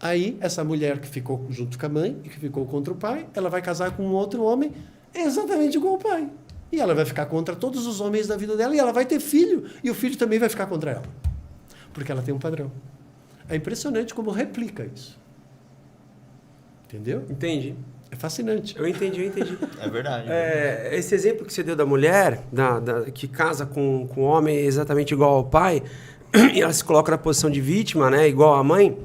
Aí, essa mulher que ficou junto com a mãe e que ficou contra o pai, ela vai casar com um outro homem exatamente igual ao pai. E ela vai ficar contra todos os homens da vida dela e ela vai ter filho. E o filho também vai ficar contra ela. Porque ela tem um padrão. É impressionante como replica isso. Entendeu? Entendi. É fascinante. Eu entendi. É verdade. Esse exemplo que você deu da mulher, que casa com um homem exatamente igual ao pai, e ela se coloca na posição de vítima, né, igual à mãe.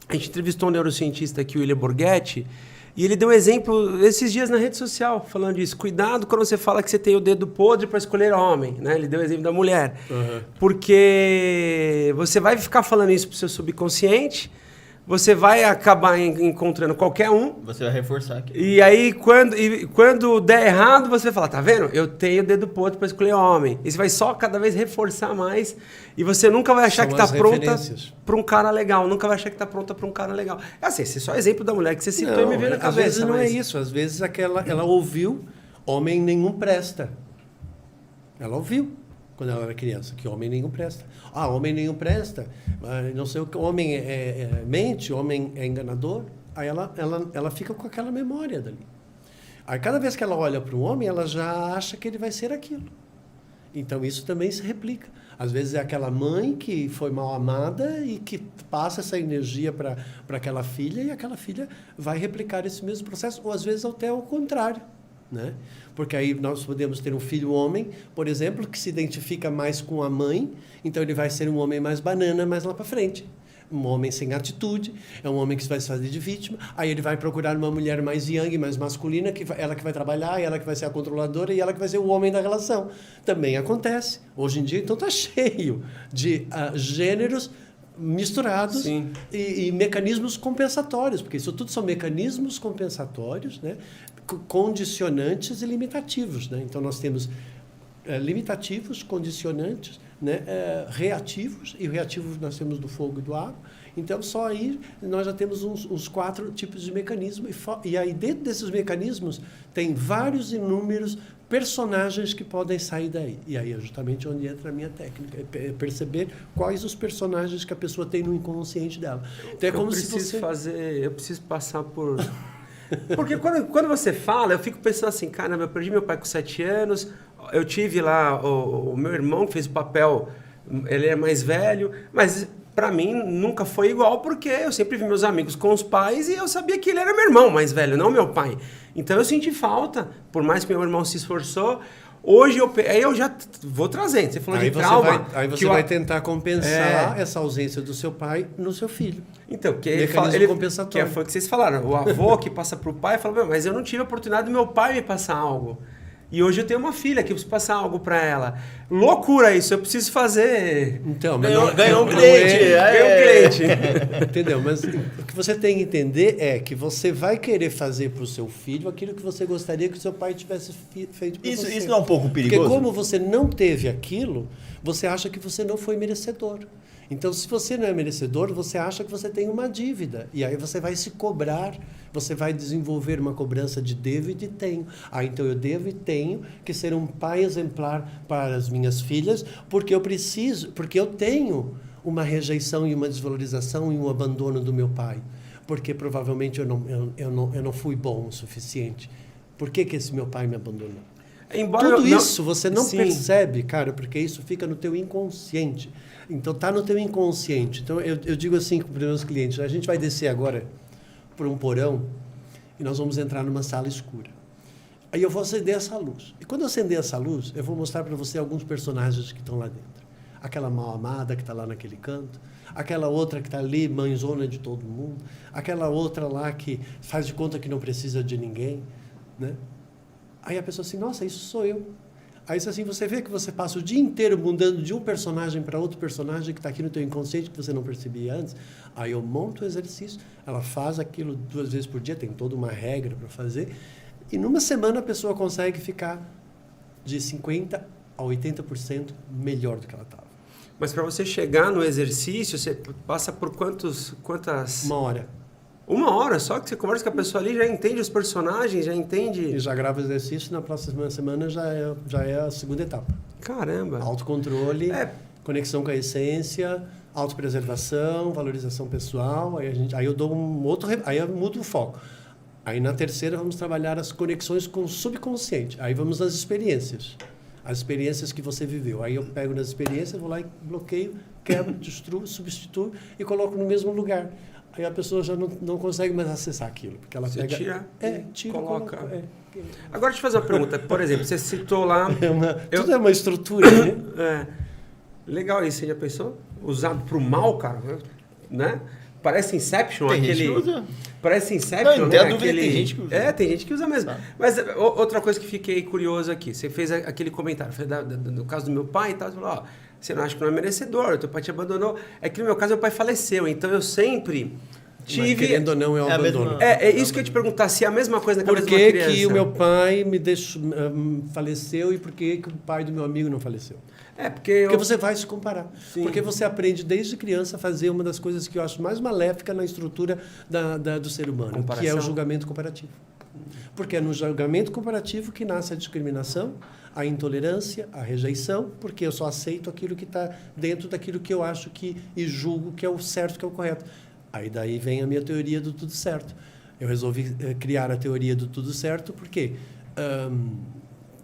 A gente entrevistou um neurocientista aqui, o William Borghetti, e ele deu um exemplo esses dias na rede social, falando disso. Cuidado quando você fala que você tem o dedo podre para escolher homem, né? Ele deu o exemplo da mulher. Uhum. Porque você vai ficar falando isso pro seu subconsciente, você vai acabar encontrando qualquer um. Você vai reforçar aqui. E aí, quando der errado, você vai falar, tá vendo? Eu tenho o dedo podre para escolher homem. E você vai só cada vez reforçar mais. E você nunca vai achar que tá pronta para um cara legal. Nunca vai achar que tá pronta para um cara legal. É assim, esse é só exemplo da mulher que você citou e me veio na cabeça. Às vezes não é isso. Às vezes ela ouviu homem nenhum presta. Ela ouviu. Quando ela era criança, que homem nenhum presta. Homem nenhum presta, não sei o que, homem mente, homem é enganador. Aí ela fica com aquela memória dali. Aí cada vez que ela olha para um homem, ela já acha que ele vai ser aquilo. Então isso também se replica. Às vezes é aquela mãe que foi mal amada e que passa essa energia para aquela filha e aquela filha vai replicar esse mesmo processo, ou às vezes até o contrário. Né? Porque aí nós podemos ter um filho homem, por exemplo, que se identifica mais com a mãe, então ele vai ser um homem mais banana mais lá para frente. Um homem sem atitude, é um homem que vai se fazer de vítima, aí ele vai procurar uma mulher mais yang, mais masculina, ela que vai trabalhar, ela que vai ser a controladora e ela que vai ser o homem da relação. Também acontece. Hoje em dia, então, está cheio de gêneros misturados e mecanismos compensatórios, porque isso tudo são mecanismos compensatórios, né? Condicionantes e limitativos, né? Então nós temos limitativos, condicionantes, né? Reativos, e reativos nós temos do fogo e do água. Então só aí nós já temos uns 4 tipos de mecanismos, e aí dentro desses mecanismos tem vários inúmeros personagens que podem sair daí. E aí é justamente onde entra a minha técnica, é perceber quais os personagens que a pessoa tem no inconsciente dela. Então é como eu preciso passar por... Porque quando você fala, eu fico pensando assim, caramba, eu perdi meu pai com 7 anos, eu tive lá o meu irmão que fez o papel, ele é mais velho, mas para mim nunca foi igual, porque eu sempre vi meus amigos com os pais e eu sabia que ele era meu irmão mais velho, não meu pai. Então eu senti falta, por mais que meu irmão se esforçou. Hoje eu já vou trazendo. Você falou de trauma. Aí você vai tentar compensar essa ausência do seu pai no seu filho. Então, compensatório. Que foi o que vocês falaram. O avô que passa para o pai fala, mas eu não tive a oportunidade do meu pai me passar algo. E hoje eu tenho uma filha que eu preciso passar algo para ela. Loucura isso, eu preciso fazer... Então, ganhou um cliente. Ganhou um cliente. Entendeu? Mas o que você tem que entender é que você vai querer fazer para o seu filho aquilo que você gostaria que o seu pai tivesse feito para você. Isso não é um pouco perigoso? Porque como você não teve aquilo, você acha que você não foi merecedor. Então, se você não é merecedor, você acha que você tem uma dívida. E aí você vai se cobrar, você vai desenvolver uma cobrança de devo e de tenho. Então eu devo e tenho que ser um pai exemplar para as minhas filhas, porque eu tenho uma rejeição e uma desvalorização e um abandono do meu pai. Porque provavelmente eu não fui bom o suficiente. Por que esse meu pai me abandonou? Embora Tudo isso você não Sim. percebe, cara, porque isso fica no teu inconsciente. Então, tá no teu inconsciente. Então, eu digo assim para os meus clientes, a gente vai descer agora por um porão e nós vamos entrar numa sala escura. Aí eu vou acender essa luz. E quando eu acender essa luz, eu vou mostrar para você alguns personagens que estão lá dentro. Aquela mal amada que está lá naquele canto, aquela outra que está ali, mãezona de todo mundo, aquela outra lá que faz de conta que não precisa de ninguém, né? Aí a pessoa assim, nossa, isso sou eu. Aí assim, você vê que você passa o dia inteiro mudando de um personagem para outro personagem que está aqui no teu inconsciente que você não percebia antes. Aí eu monto o exercício, ela faz aquilo 2 vezes por dia, tem toda uma regra para fazer, e numa semana a pessoa consegue ficar de 50% a 80% melhor do que ela estava. Mas para você chegar no exercício, você passa por quantas... 1 hora. 1 hora só que você conversa com a pessoa ali, já entende os personagens, já entende... E já grava o exercício, na próxima semana já é a segunda etapa. Caramba! Autocontrole, conexão com a essência, autopreservação, valorização pessoal, aí eu dou um outro... Aí eu mudo o foco. Aí na terceira vamos trabalhar as conexões com o subconsciente. Aí vamos às experiências. As experiências que você viveu. Aí eu pego nas experiências, vou lá e bloqueio, quebro, destruo, substituo e coloco no mesmo lugar. Aí a pessoa já não consegue mais acessar aquilo. Porque ela Você pega... tira e coloca. Coloca. Agora, deixa eu fazer uma pergunta. Por exemplo, você citou lá... Tudo é uma estrutura, né? Legal isso. Você já pensou? Usado pro mal, cara? Né? Parece Inception, Tem aquele... gente que usa. Parece Inception, Não né? tem dúvida, tem gente que usa. Tem gente que usa mesmo. Tá. Mas outra coisa que fiquei curioso aqui. Você fez aquele comentário. Foi no caso do meu pai e tal. Você falou, ó, você não acha que não é merecedor, o teu pai te abandonou. É que no meu caso, meu pai faleceu. Então, eu sempre tive... Mas, querendo ou não, é um É a mesma- abandono. É isso que eu ia te perguntar. Se é a mesma coisa na Por cabeça de uma que, criança. que o meu pai me deixou, faleceu e por que, que o pai do meu amigo não faleceu? Porque Porque você vai se comparar. Sim. Porque você aprende desde criança a fazer uma das coisas que eu acho mais maléfica na estrutura do ser humano, que é Comparação. o julgamento comparativo. Porque é no julgamento comparativo que nasce a discriminação, a intolerância, a rejeição, porque eu só aceito aquilo que está dentro daquilo que eu acho e julgo que é o certo, que é o correto. Aí daí vem a minha teoria do tudo certo. Eu resolvi criar a teoria do tudo certo porque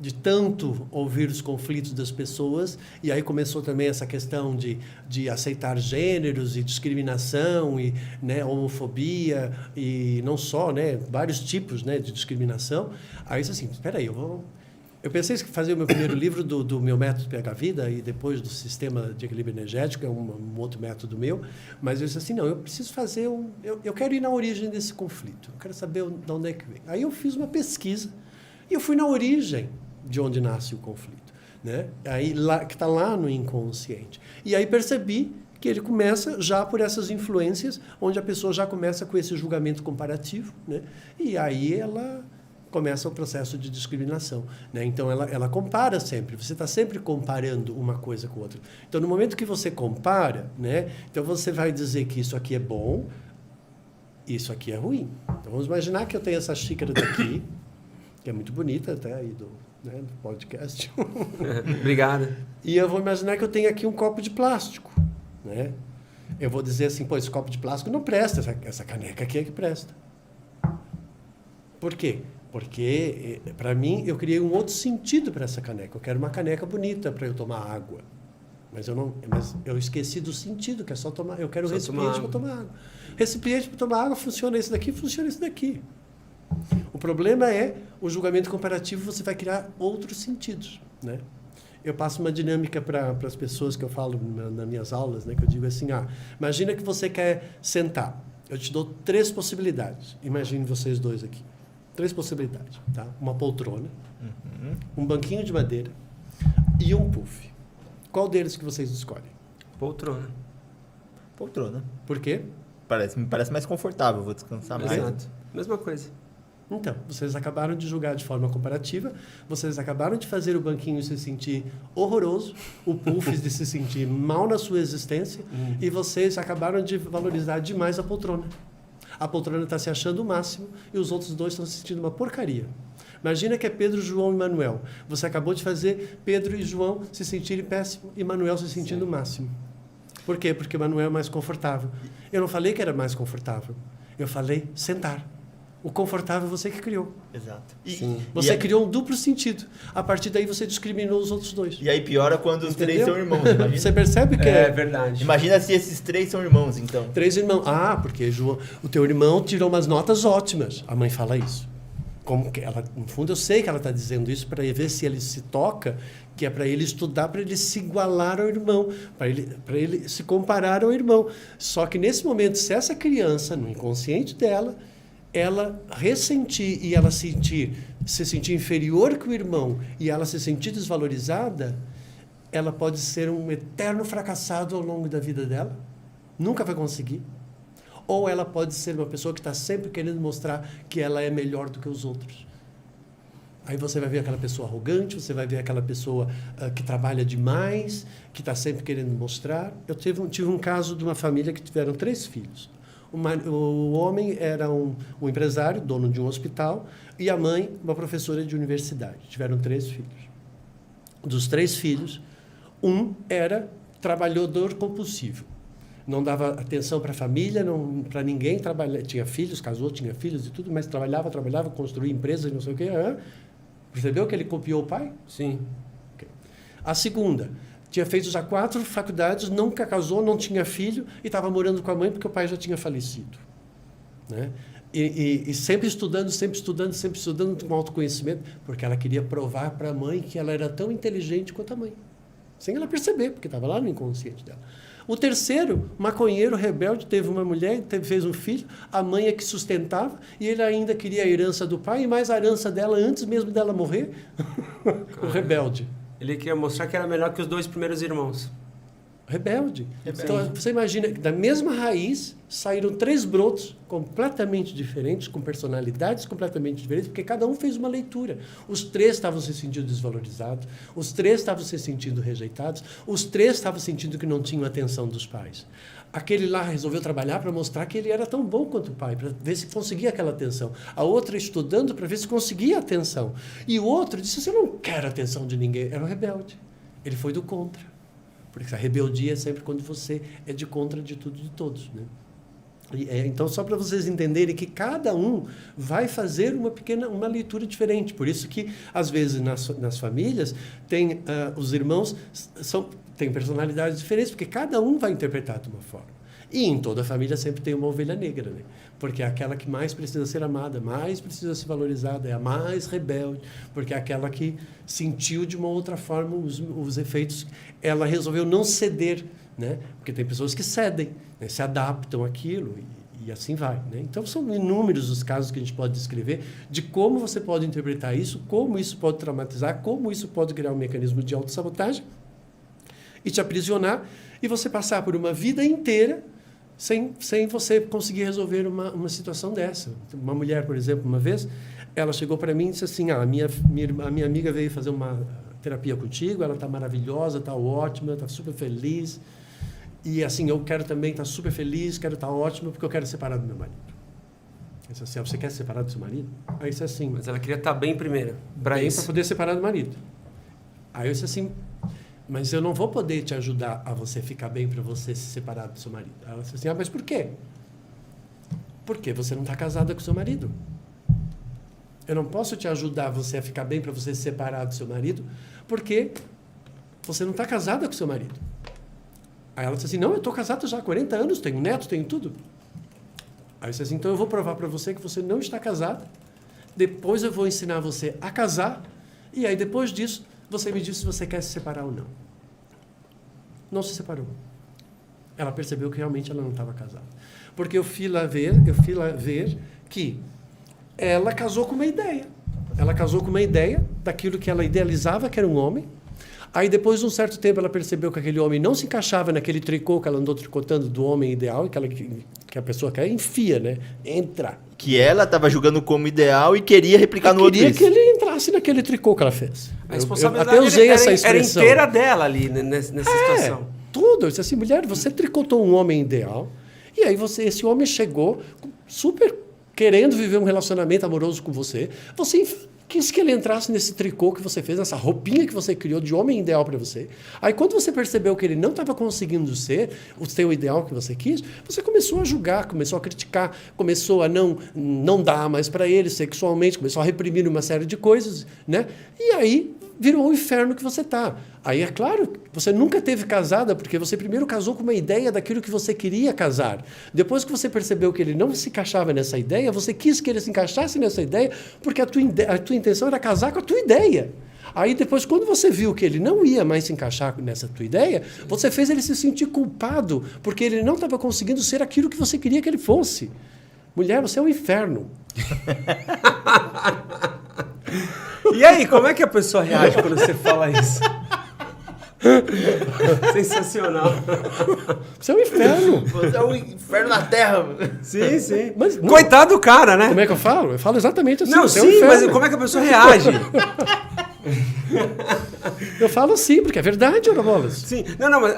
de tanto ouvir os conflitos das pessoas, e aí começou também essa questão de aceitar gêneros e discriminação e, né, homofobia e não só, né, vários tipos, né, de discriminação. Aí eu disse assim, espera aí, eu pensei em fazer o meu primeiro livro do meu método PH Vida e depois do sistema de equilíbrio energético, é um outro método meu, mas eu disse assim, não, eu preciso fazer eu quero ir na origem desse conflito, eu quero saber de onde é que vem. Aí eu fiz uma pesquisa e eu fui na origem de onde nasce o conflito, né? Aí lá, que está lá no inconsciente. E aí percebi que ele começa já por essas influências, onde a pessoa já começa com esse julgamento comparativo, né? E aí ela começa o processo de discriminação, né? Então ela compara sempre, você está sempre comparando uma coisa com outra. Então no momento que você compara, né? Então você vai dizer que isso aqui é bom, isso aqui é ruim. Então vamos imaginar que eu tenho essa xícara daqui, que é muito bonita até aí do podcast. Obrigado. E eu vou imaginar que eu tenho aqui um copo de plástico, né? Eu vou dizer assim, pô, esse copo de plástico não presta, essa caneca aqui é que presta. Por quê? Porque, para mim, eu criei um outro sentido para essa caneca. Eu quero uma caneca bonita para eu tomar água. Mas eu esqueci do sentido, que é só tomar. Eu quero Só recipiente para tomar água. Recipiente para tomar água funciona esse daqui, funciona esse daqui. O problema é o julgamento comparativo, você vai criar outros sentidos, né? Eu passo uma dinâmica para as pessoas que eu falo nas minhas aulas, né? Que eu digo assim, imagina que você quer sentar. Eu te dou 3 possibilidades. Imagine vocês dois aqui. 3 possibilidades, tá? Uma poltrona, um banquinho de madeira e um puff. Qual deles que vocês escolhem? Poltrona. Poltrona. Por quê? Me parece mais confortável, vou descansar mais. Exato. Mesma coisa. Então, vocês acabaram de julgar de forma comparativa, vocês acabaram de fazer o banquinho se sentir horroroso, o puff de se sentir mal na sua existência, e vocês acabaram de valorizar demais a poltrona. A poltrona está se achando o máximo e os outros 2 estão se sentindo uma porcaria. Imagina que é Pedro, João e Manuel. Você acabou de fazer Pedro e João se sentirem péssimo e Manuel se sentindo o máximo. Por quê? Porque Manuel é mais confortável. Eu não falei que era mais confortável. Eu falei sentar. O confortável você que criou. Exato. Você criou um duplo sentido. A partir daí você discriminou os outros dois. E aí piora quando os três são irmãos, imagina. Você percebe que É verdade. Imagina se esses três são irmãos, então. 3 irmãos. Ah, porque João, o teu irmão tirou umas notas ótimas. A mãe fala isso. Como que ela, no fundo, eu sei que ela está dizendo isso para ver se ele se toca, que é para ele estudar, para ele se igualar ao irmão, para ele se comparar ao irmão. Só que nesse momento, se essa criança, no inconsciente dela, ela ressentir e ela se sentir inferior que o irmão e ela se sentir desvalorizada, ela pode ser um eterno fracassado ao longo da vida dela, nunca vai conseguir. Ou ela pode ser uma pessoa que está sempre querendo mostrar que ela é melhor do que os outros. Aí você vai ver aquela pessoa arrogante, você vai ver aquela pessoa que trabalha demais, que está sempre querendo mostrar. Eu tive um caso de uma família que tiveram 3 filhos. O homem era um empresário, dono de um hospital, e a mãe, uma professora de universidade. Tiveram 3 filhos. Dos 3 filhos, um era trabalhador compulsivo. Não dava atenção para a família, para ninguém. Tinha filhos, casou, tinha filhos e tudo, mas trabalhava, construía empresas, não sei o quê. Percebeu que ele copiou o pai? Sim. Okay. A segunda, tinha feito já 4 faculdades, nunca casou, não tinha filho e estava morando com a mãe porque o pai já tinha falecido. Né? E sempre estudando com autoconhecimento, porque ela queria provar para a mãe que ela era tão inteligente quanto a mãe. Sem ela perceber, porque estava lá no inconsciente dela. O terceiro, maconheiro, rebelde, teve uma mulher, fez um filho, a mãe é que sustentava, e ele ainda queria a herança do pai, e mais a herança dela antes mesmo dela morrer. O rebelde. Ele queria mostrar que era melhor que os 2 primeiros irmãos. Rebelde. Então, você imagina que da mesma raiz saíram 3 brotos completamente diferentes, com personalidades completamente diferentes, porque cada um fez uma leitura. Os 3 estavam se sentindo desvalorizados, os 3 estavam se sentindo rejeitados, os 3 estavam sentindo que não tinham atenção dos pais. Aquele lá resolveu trabalhar para mostrar que ele era tão bom quanto o pai, para ver se conseguia aquela atenção. A outra estudando para ver se conseguia atenção. E o outro disse, eu não quero atenção de ninguém. Era um rebelde. Ele foi do contra. Porque a rebeldia é sempre quando você é de contra de tudo e de todos. Né? Então, só para vocês entenderem que cada um vai fazer uma leitura diferente. Por isso que, às vezes, nas famílias, os irmãos têm personalidades diferentes, porque cada um vai interpretar de uma forma. E em toda família sempre tem uma ovelha negra, né? Porque é aquela que mais precisa ser amada, mais precisa ser valorizada, é a mais rebelde, porque é aquela que sentiu de uma outra forma os efeitos. Ela resolveu não ceder, né? Porque tem pessoas que cedem, né? Se adaptam àquilo e assim vai. Né? Então, são inúmeros os casos que a gente pode descrever de como você pode interpretar isso, como isso pode traumatizar, como isso pode criar um mecanismo de autossabotagem e te aprisionar e você passar por uma vida inteira sem você conseguir resolver uma situação dessa. Uma mulher, por exemplo, uma vez, ela chegou para mim e disse assim, a minha amiga veio fazer uma terapia contigo, ela está maravilhosa, está ótima, está super feliz, e assim, eu quero também estar super feliz, quero estar ótima, porque eu quero separar do meu marido. Eu disse assim, você quer separar do seu marido? Aí eu disse assim... Mas ela queria estar bem primeiro, para isso. Para poder separar do marido. Aí eu disse assim... Mas eu não vou poder te ajudar a você ficar bem para você se separar do seu marido. Ela disse assim, mas por quê? Porque você não está casada com o seu marido. Eu não posso te ajudar você a ficar bem para você se separar do seu marido, porque você não está casada com o seu marido. Aí ela disse assim, não, eu estou casada já há 40 anos, tenho neto, tenho tudo. Aí eu disse assim, então eu vou provar para você que você não está casada, depois eu vou ensinar você a casar, e aí depois disso, você me diz se você quer se separar ou não. Não se separou. Ela percebeu que realmente ela não estava casada. Porque eu fui lá ver que ela casou com uma ideia. Ela casou com uma ideia daquilo que ela idealizava, que era um homem. Aí, depois de um certo tempo, ela percebeu que aquele homem não se encaixava naquele tricô que ela andou tricotando do homem ideal, que a pessoa quer, enfia, né? Entra. Que ela estava julgando como ideal e queria replicar no outro. Queria que ele entrasse naquele tricô que ela fez. A responsabilidade até usei essa expressão. Era inteira dela ali, nessa situação. Tudo. Eu disse assim, mulher, você tricotou um homem ideal, e aí esse homem chegou super querendo viver um relacionamento amoroso com você, você quis que ele entrasse nesse tricô que você fez, nessa roupinha que você criou de homem ideal para você. Aí quando você percebeu que ele não estava conseguindo ser o seu ideal que você quis, você começou a julgar, começou a criticar, começou a não dar mais para ele sexualmente, começou a reprimir uma série de coisas, né? E aí virou o inferno que você está. Aí é claro, você nunca teve casada porque você primeiro casou com uma ideia daquilo que você queria casar. Depois que você percebeu que ele não se encaixava nessa ideia, você quis que ele se encaixasse nessa ideia porque a tua intenção era casar com a tua ideia. Aí depois, quando você viu que ele não ia mais se encaixar nessa tua ideia, você fez ele se sentir culpado porque ele não estava conseguindo ser aquilo que você queria que ele fosse. Mulher, você é um inferno. E aí, como é que a pessoa reage quando você fala isso? Sensacional. Você é um inferno. Você é um inferno na terra. Sim, sim. Mas, coitado do cara, né? Como é que eu falo? Eu falo exatamente assim. Não, você é um sim, inferno. mas como é que a pessoa reage? Eu falo assim, porque é verdade, Ora Bolas. Sim. Não, mas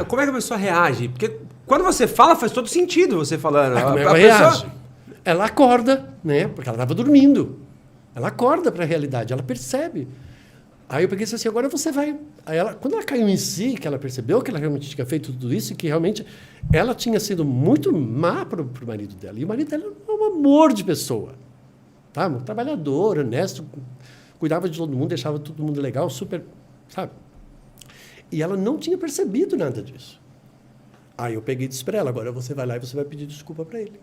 como é que a pessoa reage? Porque quando você fala, faz todo sentido você falando. Como é que ela reage? Ela acorda, né? Porque ela estava dormindo. Ela acorda para a realidade, ela percebe. Aí eu peguei e disse assim, agora você vai... Aí quando ela caiu em si, que ela percebeu que ela realmente tinha feito tudo isso e que realmente ela tinha sido muito má para o marido dela. E o marido dela era um amor de pessoa. Tá? Um trabalhador, honesto, cuidava de todo mundo, deixava todo mundo legal, super... Sabe? E ela não tinha percebido nada disso. Aí eu peguei e disse para ela, agora você vai lá e você vai pedir desculpa para ele.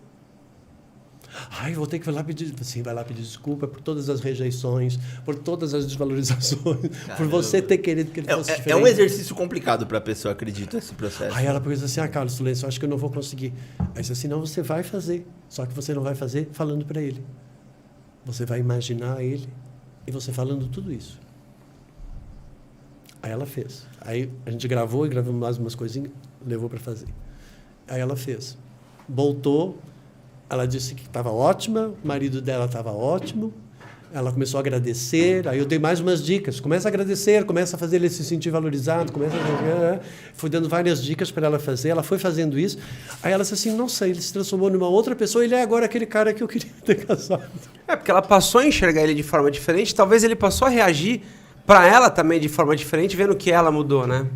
Ai, vou ter que ir lá pedir... Sim, vai lá pedir desculpa por todas as rejeições, por todas as desvalorizações, por você ter querido que ele fosse diferente. É um exercício complicado para a pessoa, acredito, esse processo. Aí ela perguntou assim, Carlos Lourenço, eu acho que eu não vou conseguir. Aí disse assim, não, você vai fazer, só que você não vai fazer falando para ele. Você vai imaginar ele e você falando tudo isso. Aí ela fez. Aí a gente gravou e gravamos mais umas coisinhas, levou para fazer. Aí ela fez. Voltou... Ela disse que estava ótima, o marido dela estava ótimo. Ela começou a agradecer. Aí eu dei mais umas dicas. Começa a agradecer, começa a fazer ele se sentir valorizado. Fui dando várias dicas para ela fazer. Ela foi fazendo isso. Aí ela disse assim, nossa, ele se transformou numa outra pessoa. Ele é agora aquele cara que eu queria ter casado. Porque ela passou a enxergar ele de forma diferente. Talvez ele passou a reagir para ela também de forma diferente, vendo que ela mudou, né?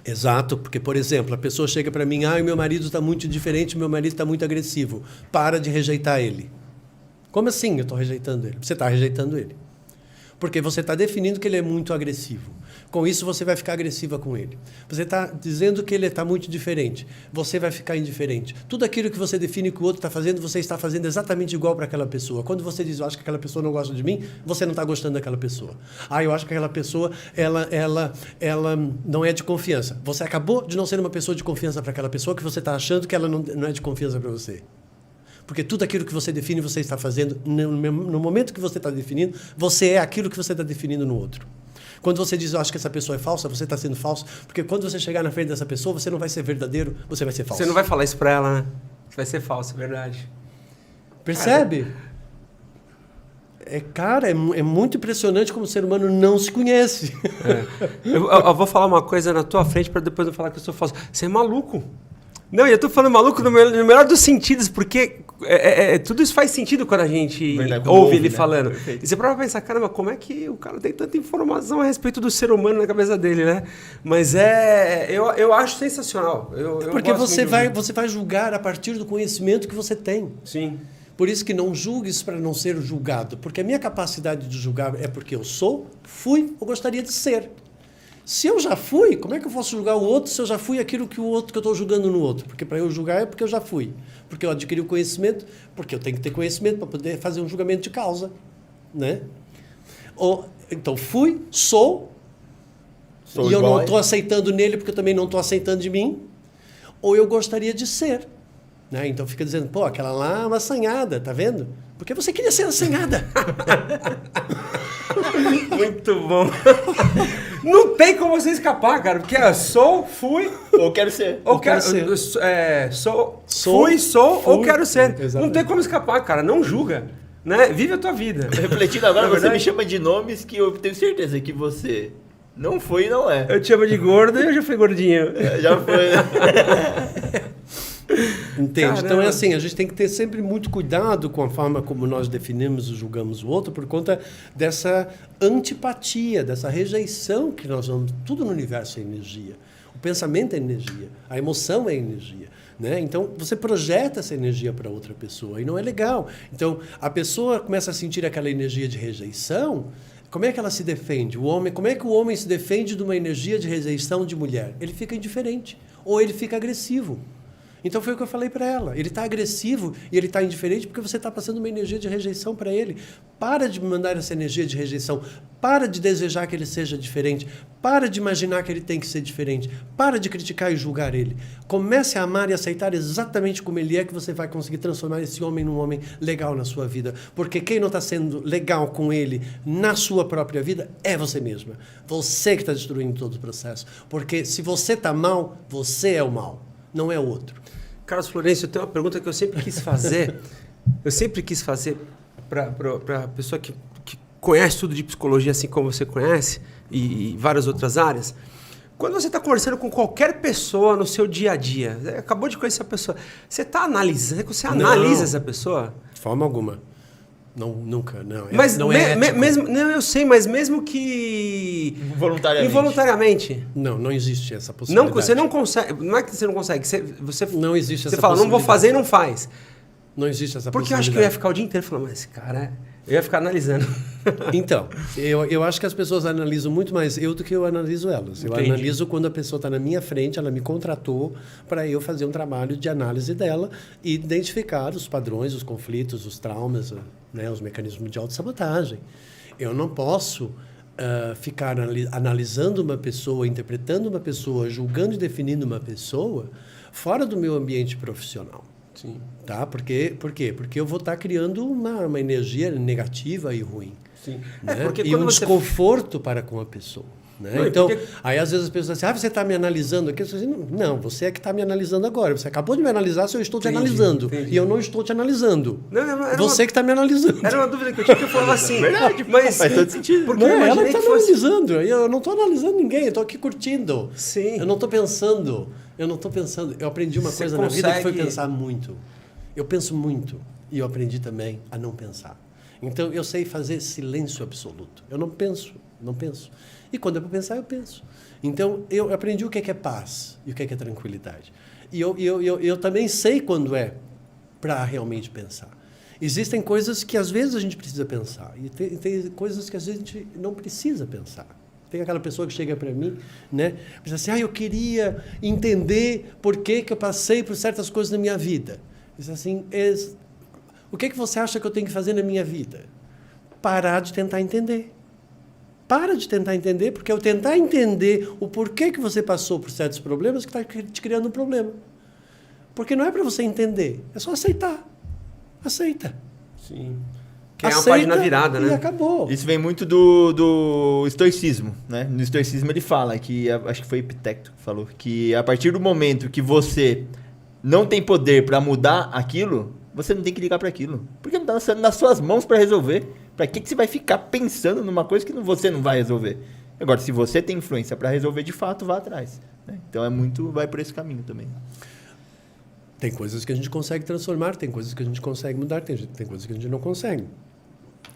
Exato, porque, por exemplo, a pessoa chega para mim, o meu marido está muito diferente, meu marido está muito agressivo. Para de rejeitar ele. Como assim eu estou rejeitando ele? Você está rejeitando ele. Porque você está definindo que ele é muito agressivo. Com isso, você vai ficar agressiva com ele. Você está dizendo que ele está muito diferente. Você vai ficar indiferente. Tudo aquilo que você define que o outro está fazendo, você está fazendo exatamente igual para aquela pessoa. Quando você diz, eu acho que aquela pessoa não gosta de mim, você não está gostando daquela pessoa. Eu acho que aquela pessoa, ela não é de confiança. Você acabou de não ser uma pessoa de confiança para aquela pessoa que você está achando que ela não é de confiança para você. Porque tudo aquilo que você define, você está fazendo, no momento que você está definindo, você é aquilo que você está definindo no outro. Quando você diz, eu acho que essa pessoa é falsa, você está sendo falso, porque quando você chegar na frente dessa pessoa, você não vai ser verdadeiro, você vai ser falso. Você não vai falar isso para ela, né? Vai ser falso, é verdade. Percebe? É muito impressionante como o ser humano não se conhece. Eu vou falar uma coisa na tua frente para depois não falar que eu sou falso. Você é maluco. Não, eu tô falando maluco no melhor dos sentidos, porque tudo isso faz sentido quando a gente ouve ele, né? Falando. Perfeito. E você prova pensar, caramba, como é que o cara tem tanta informação a respeito do ser humano na cabeça dele, né? Mas eu acho sensacional. Porque você vai julgar a partir do conhecimento que você tem. Sim. Por isso que não julgues para não ser julgado. Porque a minha capacidade de julgar é porque eu sou, fui ou gostaria de ser. Se eu já fui, como é que eu posso julgar o outro se eu já fui aquilo que eu estou julgando no outro? Porque para eu julgar é porque eu já fui. Porque eu adquiri o conhecimento, porque eu tenho que ter conhecimento para poder fazer um julgamento de causa. Né? Então, fui, sou e eu não estou aceitando nele porque eu também não estou aceitando de mim. Ou eu gostaria de ser. Né? Então fica dizendo, aquela lá é uma assanhada, tá vendo? Porque você queria ser assanhada. Muito bom. Não tem como você escapar, cara. Porque sou, fui... Ou quero ser. Ou quero ser. Fui, ou quero ser. Exatamente. Não tem como escapar, cara. Não julga. Né? Vive a tua vida. Refletindo agora, você me chama de nomes que eu tenho certeza que você não foi e não é. Eu te chamo de gordo e eu já fui gordinho. Já foi, né? Entende? Caramba. Então é assim, a gente tem que ter sempre muito cuidado com a forma como nós definimos e julgamos o outro por conta dessa antipatia, dessa rejeição que nós vamos... Tudo no universo é energia. O pensamento é energia, a emoção é energia. Né? Então, você projeta essa energia para outra pessoa e não é legal. Então, a pessoa começa a sentir aquela energia de rejeição. Como é que ela se defende? Como é que o homem se defende de uma energia de rejeição de mulher? Ele fica indiferente ou ele fica agressivo. Então foi o que eu falei para ela. Ele está agressivo e ele está indiferente porque você está passando uma energia de rejeição para ele. Para de mandar essa energia de rejeição. Para de desejar que ele seja diferente. Para de imaginar que ele tem que ser diferente. Para de criticar e julgar ele. Comece a amar e aceitar exatamente como ele é, que você vai conseguir transformar esse homem num homem legal na sua vida. Porque quem não está sendo legal com ele na sua própria vida é você mesma. Você que está destruindo todo o processo. Porque se você está mal, você é o mal. Não é o outro. Carlos Florencio, eu tenho uma pergunta que eu sempre quis fazer. Para a pessoa que conhece tudo de psicologia, assim como você conhece, e várias outras áreas. Quando você está conversando com qualquer pessoa no seu dia a dia, acabou de conhecer a pessoa, você está analisando, você analisa essa pessoa? De forma alguma. Não, nunca, não. Mas não é mesmo, não, eu sei, mas mesmo que... Involuntariamente. Não existe essa possibilidade. Não, você não consegue, não é que você não consegue, você não existe essa você fala, não vou fazer e não faz. Não existe essa Porque eu acho que eu ia ficar o dia inteiro falando, mas esse cara... Eu ia ficar analisando. Então, eu acho que as pessoas analisam muito mais eu do que eu analiso elas. Eu Entendi. analiso quando a pessoa está na minha frente, ela me contratou para eu fazer um trabalho de análise dela e identificar os padrões, os conflitos, os traumas, né, os mecanismos de autossabotagem. Eu não posso ficar analisando uma pessoa, interpretando uma pessoa, julgando e definindo uma pessoa fora do meu ambiente profissional. Sim. Tá? Por quê? Porque eu vou estar criando uma energia negativa e ruim. Sim. Né? Porque e um desconforto para com a pessoa. Né? Não, então, porque... aí às vezes as pessoas dizem, você está me analisando aqui? Eu digo assim, não, você é que está me analisando agora. Você acabou de me analisar se eu estou te analisando. Entendi. E eu não estou te analisando. Não, você que está me analisando. Era uma dúvida que eu tinha, que eu falava assim. Verdade, mas faz todo sentido. Porque não, eu ela imaginei está que fosse... analisando. Eu não estou analisando ninguém, eu estou aqui curtindo. Sim. Eu não estou pensando. Eu aprendi uma coisa na vida que foi pensar muito. Eu penso muito e eu aprendi também a não pensar. Então, eu sei fazer silêncio absoluto. Eu não penso. E quando é para pensar, eu penso. Então, eu aprendi o que é paz e o que é tranquilidade. E eu também sei quando é para realmente pensar. Existem coisas que às vezes a gente precisa pensar e tem coisas que às vezes a gente não precisa pensar. Tem aquela pessoa que chega para mim, né, diz assim, eu queria entender por que eu passei por certas coisas na minha vida. Diz assim, o que você acha que eu tenho que fazer na minha vida? Parar de tentar entender. Para de tentar entender, porque ao tentar entender o porquê que você passou por certos problemas que está te criando um problema. Porque não é para você entender, é só aceitar. Aceita. Sim. Que é uma página virada, né? E acabou. Isso vem muito do estoicismo, né? No estoicismo ele fala, acho que foi Epicteto que falou, que a partir do momento que você não tem poder para mudar aquilo, você não tem que ligar para aquilo. Porque não está nas suas mãos para resolver. Para que você vai ficar pensando numa coisa que você não vai resolver? Agora, se você tem influência para resolver de fato, vá atrás. Né? Então, vai por esse caminho também. Tem coisas que a gente consegue transformar, tem coisas que a gente consegue mudar, tem coisas que a gente não consegue.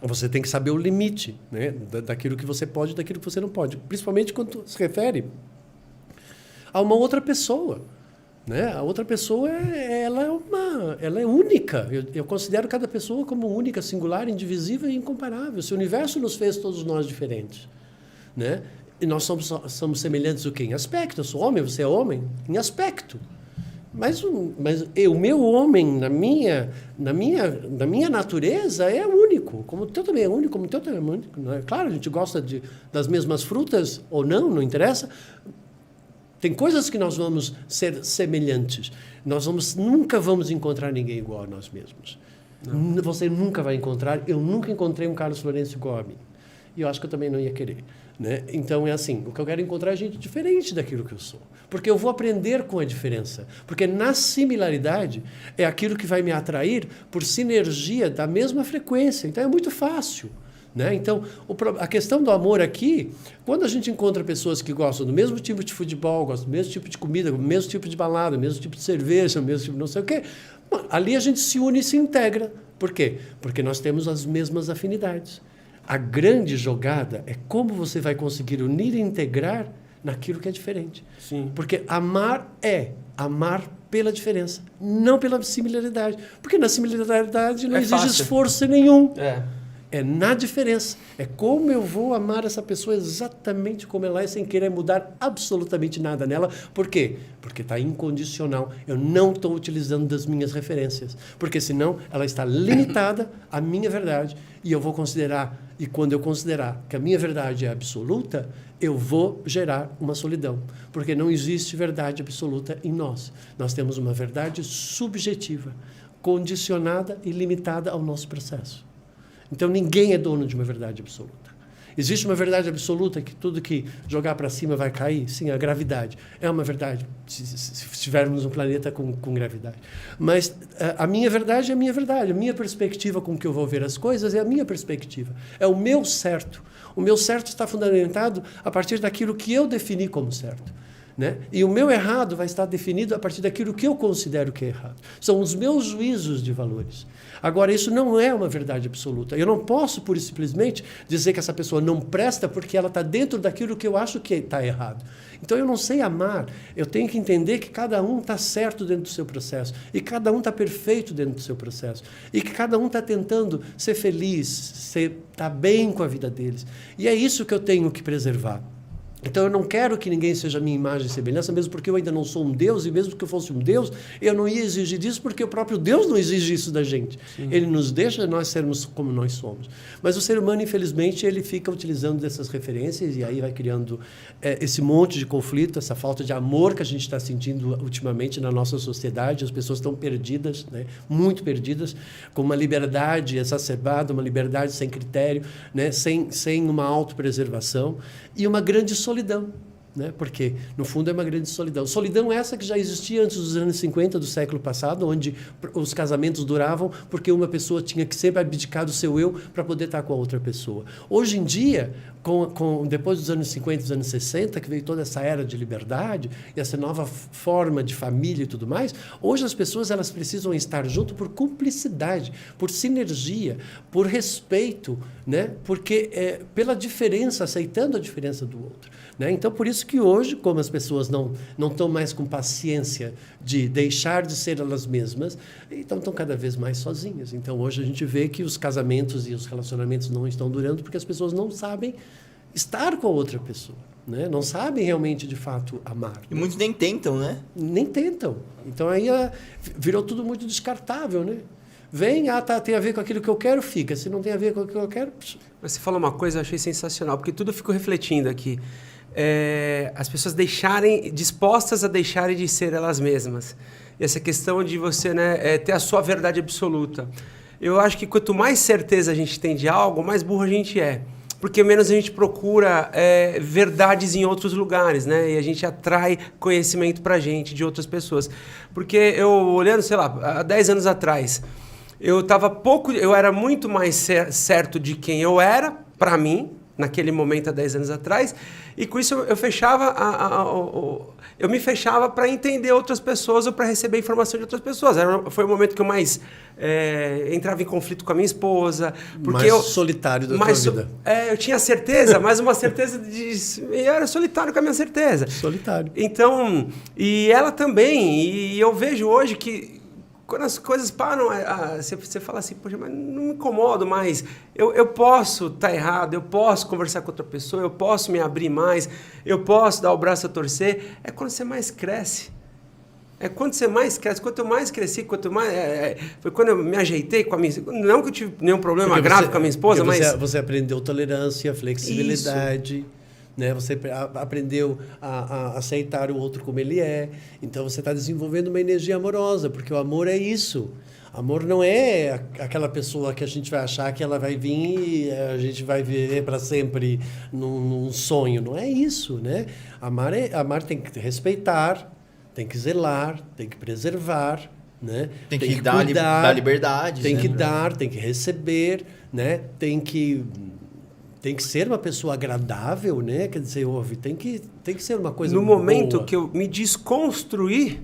Você tem que saber o limite, né, daquilo que você pode e daquilo que você não pode. Principalmente quando se refere a uma outra pessoa. Né? A outra pessoa ela é única. Eu considero cada pessoa como única, singular, indivisível e incomparável. Se o universo nos fez todos nós diferentes, né? E nós somos semelhantes o quê? Em aspecto. Eu sou homem, você é homem, em aspecto. Mas o meu homem, na minha natureza, é único. Como o teu também é único, como o teu também é único. Né? Claro, a gente gosta das mesmas frutas ou não interessa. Tem coisas que nós vamos ser semelhantes. Nunca vamos encontrar ninguém igual a nós mesmos. Não. Você nunca vai encontrar. Eu nunca encontrei um Carlos Florencio igual a mim. E eu acho que eu também não ia querer. Né? Então, é assim, o que eu quero encontrar é gente diferente daquilo que eu sou. Porque eu vou aprender com a diferença. Porque na similaridade é aquilo que vai me atrair por sinergia da mesma frequência. Então, é muito fácil. Né? Então, a questão do amor aqui, quando a gente encontra pessoas que gostam do mesmo tipo de futebol, gostam do mesmo tipo de comida, do mesmo tipo de balada, do mesmo tipo de cerveja, do mesmo tipo de não sei o quê, ali a gente se une e se integra. Por quê? Porque nós temos as mesmas afinidades. A grande jogada é como você vai conseguir unir e integrar naquilo que é diferente. Sim. Porque amar é amar pela diferença, não pela similaridade. Porque na similaridade não exige fácil. esforço nenhum. É. É na diferença. É como eu vou amar essa pessoa exatamente como ela é, sem querer mudar absolutamente nada nela. Por quê? Porque está incondicional. Eu não estou utilizando das minhas referências. Porque senão ela está limitada à minha verdade. E eu vou considerar, e quando eu considerar que a minha verdade é absoluta, eu vou gerar uma solidão. Porque não existe verdade absoluta em nós. Nós temos uma verdade subjetiva, condicionada e limitada ao nosso processo. Então, ninguém é dono de uma verdade absoluta. Existe uma verdade absoluta que tudo que jogar para cima vai cair? Sim, a gravidade. É uma verdade, se estivermos num planeta com gravidade. Mas a minha verdade é a minha verdade. A minha perspectiva com que eu vou ver as coisas é a minha perspectiva. É o meu certo. O meu certo está fundamentado a partir daquilo que eu defini como certo. Né? E o meu errado vai estar definido a partir daquilo que eu considero que é errado. São os meus juízos de valores. Agora, isso não é uma verdade absoluta. Eu não posso, pura e simplesmente, dizer que essa pessoa não presta porque ela está dentro daquilo que eu acho que está errado. Então, eu não sei amar. Eu tenho que entender que cada um está certo dentro do seu processo. E cada um está perfeito dentro do seu processo. E que cada um está tentando ser feliz, estar bem com a vida deles. E é isso que eu tenho que preservar. Então, eu não quero que ninguém seja minha imagem e semelhança, mesmo porque eu ainda não sou um Deus, e mesmo que eu fosse um Deus, eu não ia exigir disso, porque o próprio Deus não exige isso da gente. Sim. Ele nos deixa nós sermos como nós somos. Mas o ser humano, infelizmente, ele fica utilizando dessas referências, e aí vai criando esse monte de conflito, essa falta de amor que a gente está sentindo ultimamente na nossa sociedade. As pessoas estão perdidas, né? Muito perdidas, com uma liberdade exacerbada, uma liberdade sem critério, né? sem uma autopreservação, e uma grande solidão, né? Porque, no fundo, é uma grande solidão. Solidão essa que já existia antes dos anos 50 do século passado, onde os casamentos duravam porque uma pessoa tinha que sempre abdicar do seu eu para poder estar com a outra pessoa. Hoje em dia, depois dos anos 50 e dos anos 60, que veio toda essa era de liberdade e essa nova forma de família e tudo mais, hoje as pessoas elas precisam estar junto por cumplicidade, por sinergia, por respeito, né? Porque pela diferença, aceitando a diferença do outro. Né? Então, por isso que hoje, como as pessoas não estão mais com paciência de deixar de ser elas mesmas, então estão cada vez mais sozinhas. Então, hoje a gente vê que os casamentos e os relacionamentos não estão durando porque as pessoas não sabem estar com a outra pessoa. Né? Não sabem realmente, de fato, amar. E muitos nem tentam, né? Nem tentam. Então, aí virou tudo muito descartável, né? Vem, tem a ver com aquilo que eu quero, fica. Se não tem a ver com aquilo que eu quero... Mas você falou uma coisa, eu achei sensacional, porque tudo eu fico refletindo aqui. As pessoas dispostas a deixarem de ser elas mesmas. E essa questão de você, né, ter a sua verdade absoluta. Eu acho que quanto mais certeza a gente tem de algo, mais burro a gente é. Porque menos a gente procura verdades em outros lugares, né? E a gente atrai conhecimento pra gente de outras pessoas. Porque eu, olhando, sei lá, há 10 anos atrás, eu era muito mais certo de quem eu era, pra mim, naquele momento, há 10 anos atrás, e com isso eu fechava eu me fechava para entender outras pessoas ou para receber informação de outras pessoas. Foi o momento que eu mais entrava em conflito com a minha esposa. Porque mais solitário da tua vida. Eu tinha certeza, mas uma certeza eu era solitário com a minha certeza. Solitário. Então, e ela também, e eu vejo hoje que quando as coisas param, você fala assim, poxa, mas não me incomodo mais. Eu posso estar errado, eu posso conversar com outra pessoa, eu posso me abrir mais, eu posso dar o braço a torcer. É quando você mais cresce. É quando você mais cresce. Quanto eu mais cresci, foi quando eu me ajeitei com a minha... Não que eu tive nenhum problema grave com a minha esposa, mas... Você aprendeu tolerância, flexibilidade... Isso. Né? Você aprendeu a aceitar o outro como ele é. Então, você está desenvolvendo uma energia amorosa, porque o amor é isso. Amor não é aquela pessoa que a gente vai achar que ela vai vir e a gente vai viver para sempre num sonho. Não é isso, né? Amar tem que respeitar, tem que zelar, tem que preservar, né? Tem que dar liberdade. Tem que dar, tem que receber, né? Tem que Tem que ser uma pessoa agradável, né? Quer dizer, tem que ser uma coisa No momento boa. que eu me desconstruir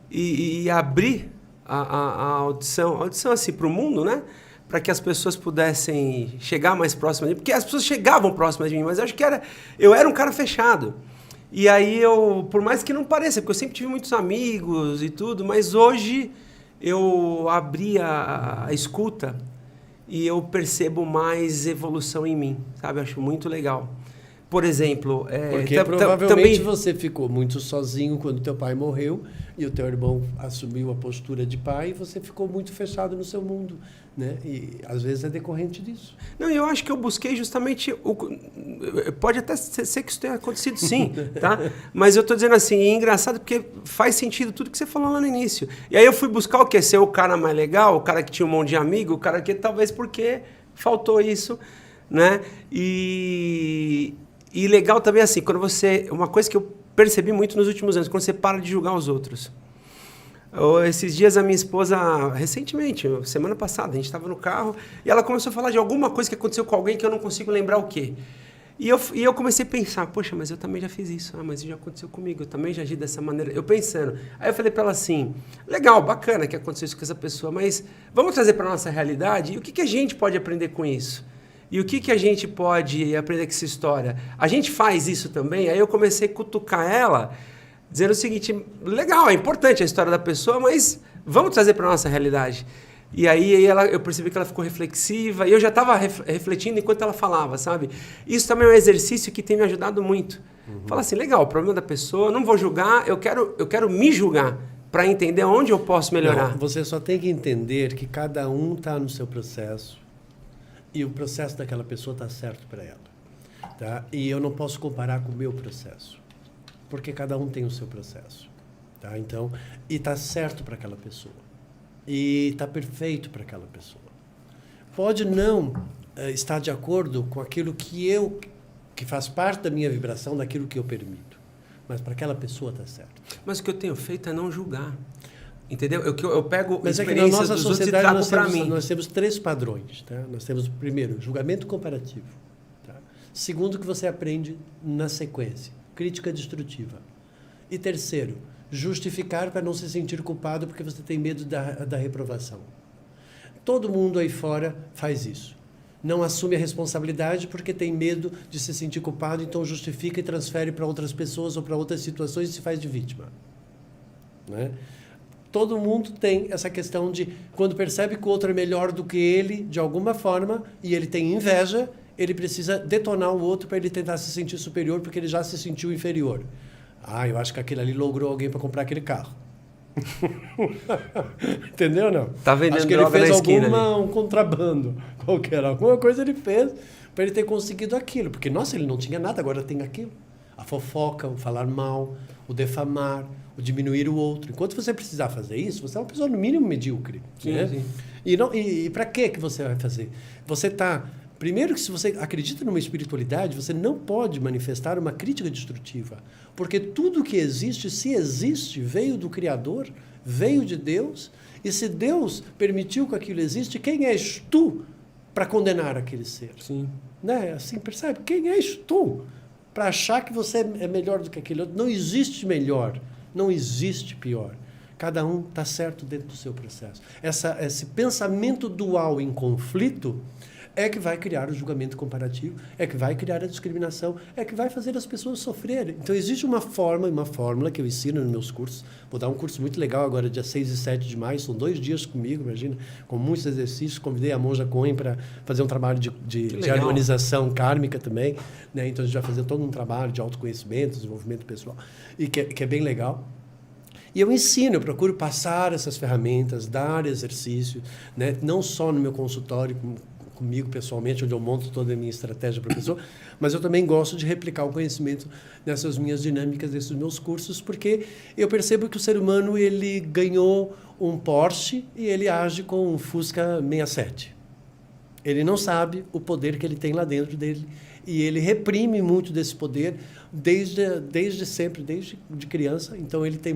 e abrir a audição assim para o mundo, né? Para que as pessoas pudessem chegar mais próximas de mim, porque as pessoas chegavam próximas de mim, mas eu acho que eu era um cara fechado. E aí por mais que não pareça, porque eu sempre tive muitos amigos e tudo, mas hoje eu abri a escuta e eu percebo mais evolução em mim, sabe? Eu acho muito legal. Por exemplo... Porque provavelmente você ficou muito sozinho quando teu pai morreu e o teu irmão assumiu a postura de pai e você ficou muito fechado no seu mundo, né? E às vezes é decorrente disso. Não, eu acho que eu busquei justamente... Pode até ser que isso tenha acontecido sim, tá? Mas eu estou dizendo assim, é engraçado porque faz sentido tudo que você falou lá no início. E aí eu fui buscar o quê? Ser o cara mais legal, o cara que tinha um monte de amigo, o cara que talvez porque faltou isso, né? E legal também assim, quando você... Uma coisa que eu percebi muito nos últimos anos, quando você para de julgar os outros. Esses dias a minha esposa, recentemente, semana passada, a gente estava no carro e ela começou a falar de alguma coisa que aconteceu com alguém que eu não consigo lembrar o quê. E eu comecei a pensar, poxa, mas eu também já fiz isso. Mas isso já aconteceu comigo, eu também já agi dessa maneira. Eu pensando. Aí eu falei para ela assim, legal, bacana que aconteceu isso com essa pessoa, mas vamos trazer para a nossa realidade e o que a gente pode aprender com isso? E o que a gente pode aprender com essa história? A gente faz isso também? Aí eu comecei a cutucar ela, dizendo o seguinte, legal, é importante a história da pessoa, mas vamos trazer para a nossa realidade. E aí eu percebi que ela ficou reflexiva, e eu já estava refletindo enquanto ela falava, sabe? Isso também é um exercício que tem me ajudado muito. Fala assim, legal, o problema da pessoa, não vou julgar, eu quero me julgar, para entender onde eu posso melhorar. Não, você só tem que entender que cada um está no seu processo, e o processo daquela pessoa está certo para ela. Tá? E eu não posso comparar com o meu processo, porque cada um tem o seu processo. Tá? Então, e está certo para aquela pessoa. E está perfeito para aquela pessoa. Pode não estar de acordo com aquilo que faz parte da minha vibração, daquilo que eu permito. Mas para aquela pessoa está certo. Mas o que eu tenho feito é não julgar. Entendeu? Eu pego mas experiências é que na nossa dos outros e sociedade trago para mim. Nós temos 3 padrões. Tá? Nós temos, primeiro, julgamento comparativo. Tá? Segundo, que você aprende na sequência, crítica destrutiva. E terceiro, justificar para não se sentir culpado porque você tem medo da reprovação. Todo mundo aí fora faz isso. Não assume a responsabilidade porque tem medo de se sentir culpado, então justifica e transfere para outras pessoas ou para outras situações e se faz de vítima. Né? Todo mundo tem essa questão de, quando percebe que o outro é melhor do que ele, de alguma forma, e ele tem inveja, ele precisa detonar o outro para ele tentar se sentir superior porque ele já se sentiu inferior. Eu acho que aquele ali logrou alguém para comprar aquele carro. Entendeu, não? Tá vendendo acho que ele droga fez na esquina um contrabando qualquer. Alguma coisa ele fez para ele ter conseguido aquilo. Porque, nossa, ele não tinha nada, agora tem aquilo. A fofoca, o falar mal, o defamar, o diminuir o outro. Enquanto você precisar fazer isso, você é uma pessoa, no mínimo, medíocre. Sim, né? sim. E para que você vai fazer? Você está... Primeiro que se você acredita numa espiritualidade, você não pode manifestar uma crítica destrutiva. Porque tudo que existe, se existe, veio do Criador, veio de Deus. E se Deus permitiu que aquilo existe, quem és tu para condenar aquele ser? Sim. Né? Assim, percebe? Quem és tu para achar que você é melhor do que aquele outro? Não existe melhor, não existe pior. Cada um está certo dentro do seu processo. Esse pensamento dual em conflito é que vai criar o julgamento comparativo, é que vai criar a discriminação, é que vai fazer as pessoas sofrerem. Então, existe uma fórmula que eu ensino nos meus cursos. Vou dar um curso muito legal agora, dia 6 e 7 de maio, são 2 dias comigo, imagina, com muitos exercícios. Convidei a Monja Coen para fazer um trabalho de harmonização kármica também. Né? Então, a gente vai fazer todo um trabalho de autoconhecimento, desenvolvimento pessoal, e que é bem legal. E eu ensino, eu procuro passar essas ferramentas, dar exercício, né? Não só no meu consultório, comigo pessoalmente, onde eu monto toda a minha estratégia para a pessoa, mas eu também gosto de replicar o conhecimento nessas minhas dinâmicas, desses meus cursos, porque eu percebo que o ser humano ele ganhou um Porsche e ele age com um Fusca 67. Ele não sabe o poder que ele tem lá dentro dele. E ele reprime muito desse poder desde sempre, desde de criança. Então ele tem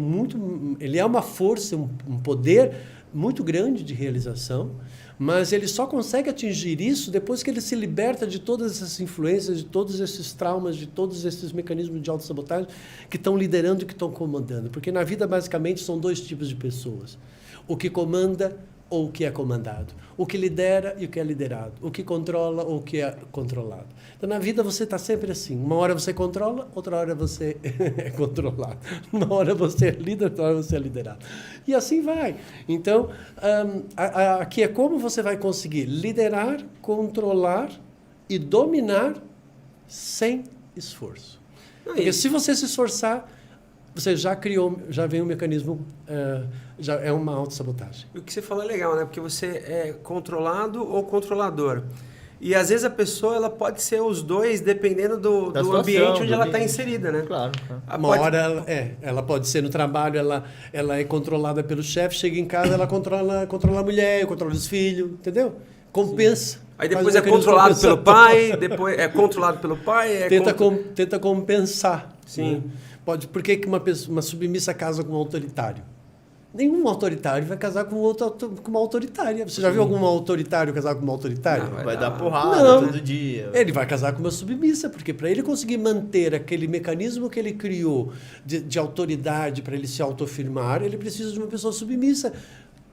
ele é uma força, um poder muito grande de realização, mas ele só consegue atingir isso depois que ele se liberta de todas essas influências, de todos esses traumas, de todos esses mecanismos de autossabotagem que estão liderando e que estão comandando. Porque na vida, basicamente, são dois tipos de pessoas. O que comanda ou o que é comandado. O que lidera e o que é liderado. O que controla ou o que é controlado. Então, na vida, você está sempre assim. Uma hora você controla, outra hora você é controlado. Uma hora você é líder, outra hora você é liderado. E assim vai. Então, aqui é como você vai conseguir liderar, controlar e dominar sem esforço. Porque se você se esforçar, você já vem um mecanismo, já é uma autossabotagem. E o que você falou é legal, né? Porque você é controlado ou controlador. E às vezes a pessoa ela pode ser os dois, dependendo do ambiente onde ela está inserida, né? Claro. Uma hora ela pode ser no trabalho, ela é controlada pelo chefe, chega em casa, ela controla a mulher, controla os filhos, entendeu? Compensa. Sim. Aí depois é controlado pelo pai, depois é controlado pelo pai. Tenta compensar. Sim. Né? Por que uma submissa casa com um autoritário? Nenhum autoritário vai casar com uma autoritária. Você já viu algum autoritário casar com uma autoritária? Não, vai dar porrada todo dia. Ele vai casar com uma submissa, porque para ele conseguir manter aquele mecanismo que ele criou de autoridade, para ele se autoafirmar, ele precisa de uma pessoa submissa.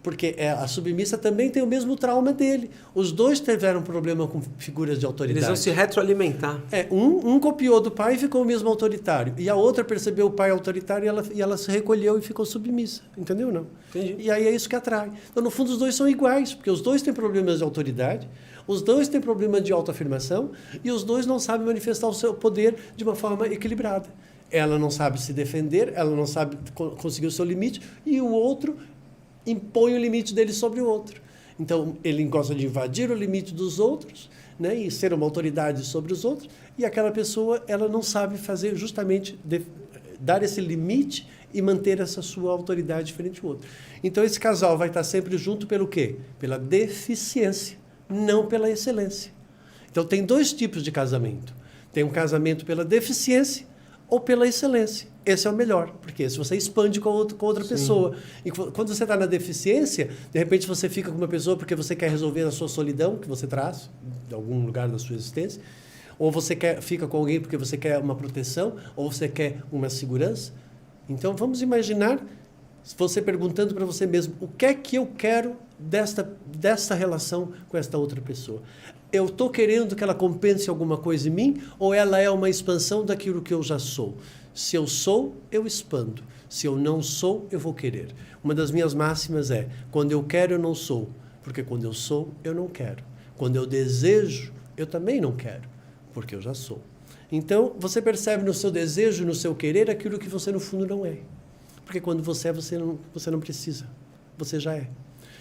Porque a submissa também tem o mesmo trauma dele. Os dois tiveram problema com figuras de autoridade. Eles vão se retroalimentar. Um copiou do pai e ficou o mesmo autoritário. E a outra percebeu o pai autoritário e ela se recolheu e ficou submissa. Entendeu, não? Entendi. E aí é isso que atrai. Então, no fundo, os dois são iguais, porque os dois têm problemas de autoridade, os dois têm problema de autoafirmação e os dois não sabem manifestar o seu poder de uma forma equilibrada. Ela não sabe se defender, ela não sabe conseguir o seu limite, e o outro impõe o limite dele sobre o outro. Então, ele gosta de invadir o limite dos outros, né, e ser uma autoridade sobre os outros, e aquela pessoa ela não sabe fazer justamente dar esse limite e manter essa sua autoridade frente ao outro. Então, esse casal vai estar sempre junto pelo quê? Pela deficiência, não pela excelência. Então, tem dois tipos de casamento. Tem um casamento pela deficiência ou pela excelência. Esse é o melhor, porque se você expande com outra pessoa. E quando você está na deficiência, de repente você fica com uma pessoa porque você quer resolver a sua solidão, que você traz de algum lugar da sua existência, ou você fica com alguém porque você quer uma proteção, ou você quer uma segurança. Então, vamos imaginar você perguntando para você mesmo, o que é que eu quero desta relação com esta outra pessoa? Eu estou querendo que ela compense alguma coisa em mim, ou ela é uma expansão daquilo que eu já sou? Se eu sou, eu expando. Se eu não sou, eu vou querer. Uma das minhas máximas é, quando eu quero, eu não sou. Porque quando eu sou, eu não quero. Quando eu desejo, eu também não quero. Porque eu já sou. Então, você percebe no seu desejo, no seu querer, aquilo que você, no fundo, não é. Porque quando você é, você não precisa. Você já é.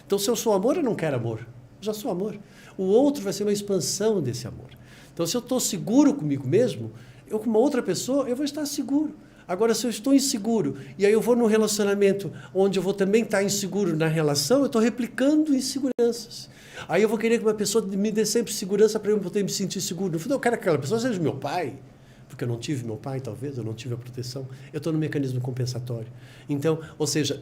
Então, se eu sou amor, eu não quero amor. Eu já sou amor. O outro vai ser uma expansão desse amor. Então, se eu estou seguro comigo mesmo, eu com uma outra pessoa, eu vou estar seguro. Agora, se eu estou inseguro, e aí eu vou num relacionamento onde eu vou também estar inseguro na relação, eu estou replicando inseguranças. Aí eu vou querer que uma pessoa me dê sempre segurança para eu poder me sentir seguro. No fundo, eu quero que aquela pessoa seja meu pai, porque eu não tive meu pai, talvez, eu não tive a proteção. Eu estou no mecanismo compensatório. Então, ou seja,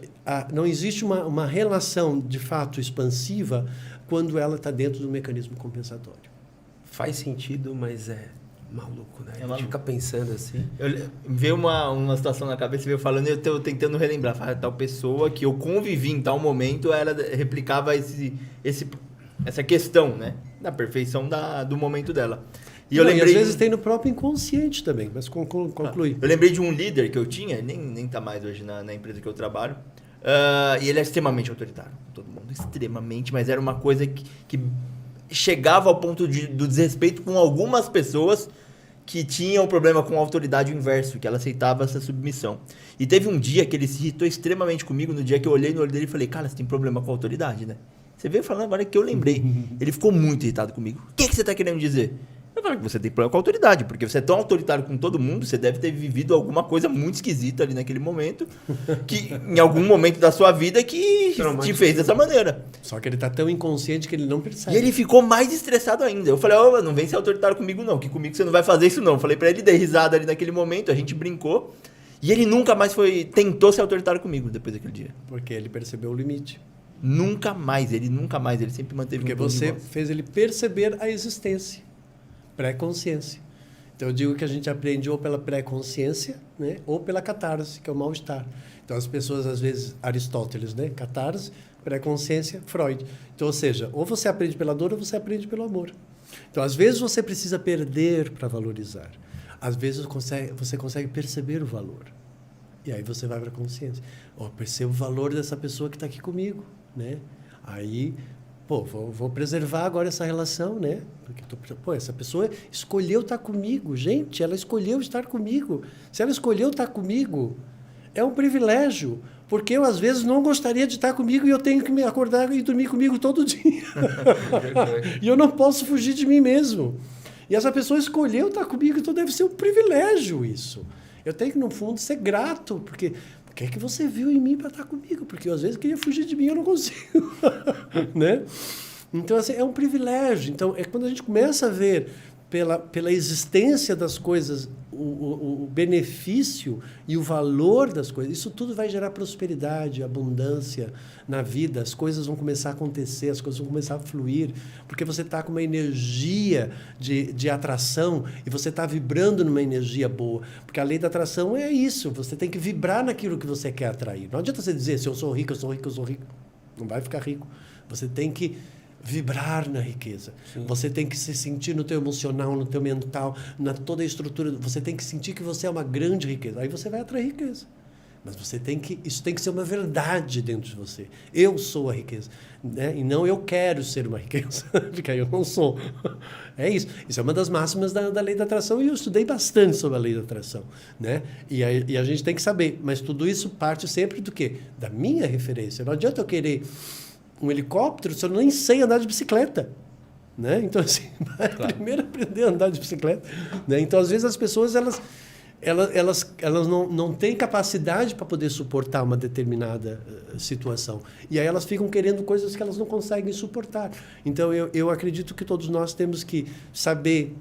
não existe uma relação, de fato, expansiva quando ela está dentro do mecanismo compensatório. Faz sentido, mas é maluco, né? A gente fica pensando assim. Veio uma situação na cabeça, veio falando, e eu estou tentando relembrar. Tal pessoa que eu convivi em tal momento, ela replicava essa questão, né? Da perfeição do momento dela. E eu lembrei, às vezes tem no próprio inconsciente também, mas conclui. Eu lembrei de um líder que eu tinha, nem tá mais hoje na empresa que eu trabalho, e ele é extremamente autoritário. Todo mundo extremamente, mas era uma coisa que chegava ao ponto do desrespeito com algumas pessoas que tinham problema com a autoridade inverso, que ela aceitava essa submissão. E teve um dia que ele se irritou extremamente comigo, no dia que eu olhei no olho dele e falei, cara, você tem problema com a autoridade, né? Você veio falando agora que eu lembrei. Ele ficou muito irritado comigo. O que você tá querendo dizer? Eu Eu falei que você tem problema com a autoridade, porque você é tão autoritário com todo mundo, você deve ter vivido alguma coisa muito esquisita ali naquele momento, que em algum momento da sua vida que te fez dessa maneira. Só que ele tá tão inconsciente que ele não percebe. E ele ficou mais estressado ainda. Eu falei, não vem ser autoritário comigo não, que comigo você não vai fazer isso não. Eu falei pra ele, dei risada ali naquele momento, a gente brincou, e ele nunca mais tentou ser autoritário comigo depois daquele dia. Porque ele percebeu o limite. Nunca mais, ele sempre manteve Porque um tom de você voz. fez ele perceber a existência. Pré-consciência. Então eu digo que a gente aprende ou pela pré-consciência, né, ou pela catarse, que é o mal-estar. Então as pessoas, às vezes, Aristóteles, né, catarse, pré-consciência, Freud. Então, ou seja, ou você aprende pela dor ou você aprende pelo amor. Então, às vezes você precisa perder para valorizar. Às vezes você consegue perceber o valor. E aí você vai para a consciência. Percebo o valor dessa pessoa que está aqui comigo, né? Aí, vou preservar agora essa relação, né? Porque essa pessoa escolheu estar comigo. Gente, ela escolheu estar comigo. Se ela escolheu estar comigo, é um privilégio. Porque eu, às vezes, não gostaria de estar comigo e eu tenho que me acordar e dormir comigo todo dia. E eu não posso fugir de mim mesmo. E essa pessoa escolheu estar comigo, então deve ser um privilégio isso. Eu tenho que, no fundo, ser grato, porque o que é que você viu em mim para estar comigo? Porque eu, às vezes, queria fugir de mim e eu não consigo. Né? Então, assim, é um privilégio. Então, é quando a gente começa a ver pela existência das coisas o benefício e o valor das coisas, isso tudo vai gerar prosperidade, abundância na vida, as coisas vão começar a acontecer, as coisas vão começar a fluir, porque você está com uma energia de atração e você está vibrando numa energia boa, porque a lei da atração é isso, você tem que vibrar naquilo que você quer atrair. Não adianta você dizer, se eu sou rico, eu sou rico, eu sou rico. Não vai ficar rico. Você tem que vibrar na riqueza. Sim. Você tem que se sentir no teu emocional, no teu mental, na toda a estrutura. Você tem que sentir que você é uma grande riqueza. Aí você vai atrair riqueza. Mas isso tem que ser uma verdade dentro de você. Eu sou a riqueza. Né? E não eu quero ser uma riqueza. Porque aí eu não sou. É isso. Isso é uma das máximas da lei da atração e eu estudei bastante sobre a lei da atração. Né? E a gente tem que saber. Mas tudo isso parte sempre do quê? Da minha referência. Não adianta eu querer um helicóptero se eu nem sei andar de bicicleta. Né? Então, assim, vai primeiro aprender a andar de bicicleta. Né? Então, às vezes, as pessoas elas não têm capacidade para poder suportar uma determinada situação. E aí elas ficam querendo coisas que elas não conseguem suportar. Então, eu acredito que todos nós temos que saber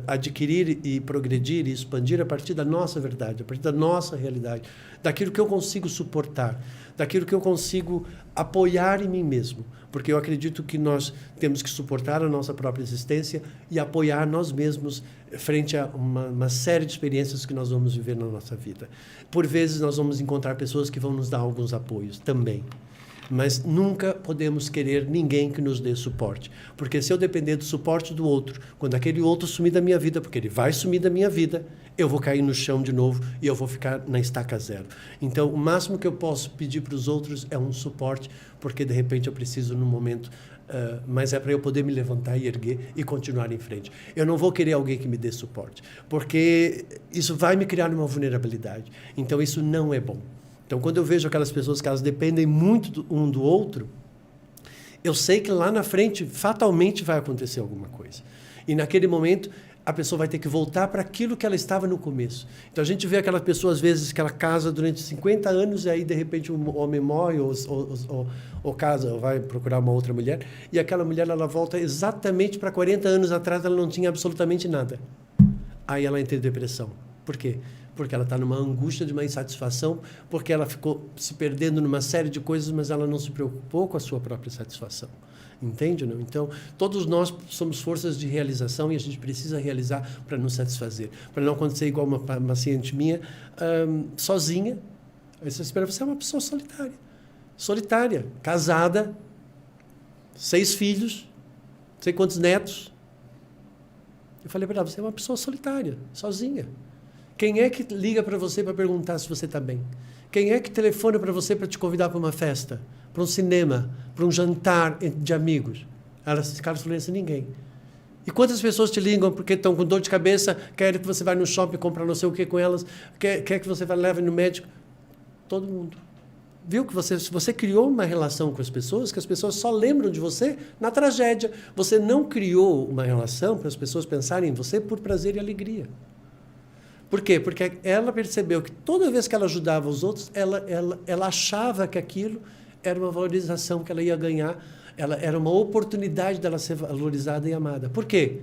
adquirir e progredir e expandir a partir da nossa verdade, a partir da nossa realidade, daquilo que eu consigo suportar, daquilo que eu consigo apoiar em mim mesmo. Porque eu acredito que nós temos que suportar a nossa própria existência e apoiar nós mesmos frente a uma série de experiências que nós vamos viver na nossa vida. Por vezes, nós vamos encontrar pessoas que vão nos dar alguns apoios também. Mas nunca podemos querer ninguém que nos dê suporte. Porque se eu depender do suporte do outro, quando aquele outro sumir da minha vida, porque ele vai sumir da minha vida, eu vou cair no chão de novo e eu vou ficar na estaca zero. Então, o máximo que eu posso pedir para os outros é um suporte, porque de repente eu preciso num momento, mas é para eu poder me levantar e erguer e continuar em frente. Eu não vou querer alguém que me dê suporte, porque isso vai me criar uma vulnerabilidade. Então, isso não é bom. Então, quando eu vejo aquelas pessoas que elas dependem muito um do outro, eu sei que lá na frente, fatalmente, vai acontecer alguma coisa. E naquele momento, a pessoa vai ter que voltar para aquilo que ela estava no começo. Então, a gente vê aquela pessoa, às vezes, que ela casa durante 50 anos e aí, de repente, um homem morre ou casa, ou vai procurar uma outra mulher, e aquela mulher, ela volta exatamente para 40 anos atrás, ela não tinha absolutamente nada. Aí ela entra em depressão. Por quê? Porque ela está numa angústia de uma insatisfação, porque ela ficou se perdendo numa série de coisas, mas ela não se preocupou com a sua própria satisfação. Entende, não? Então, todos nós somos forças de realização e a gente precisa realizar para nos satisfazer. Para não acontecer igual uma paciente minha, sozinha. Aí você espera, você é uma pessoa solitária. Solitária, casada, 6 filhos, não sei quantos netos. Eu falei para ela, você é uma pessoa solitária, sozinha. Quem é que liga para você para perguntar se você está bem? Quem é que telefona para você para te convidar para uma festa, para um cinema, para um jantar de amigos? Carlos falou assim, ninguém. E quantas pessoas te ligam porque estão com dor de cabeça, querem que você vá no shopping comprar não sei o que com elas, quer que você leve no médico? Todo mundo. viu que você criou uma relação com as pessoas, que as pessoas só lembram de você na tragédia. Você não criou uma relação para as pessoas pensarem em você por prazer e alegria. Por quê? Porque ela percebeu que toda vez que ela ajudava os outros, ela achava que aquilo era uma valorização que ela ia ganhar, era uma oportunidade dela ser valorizada e amada. Por quê?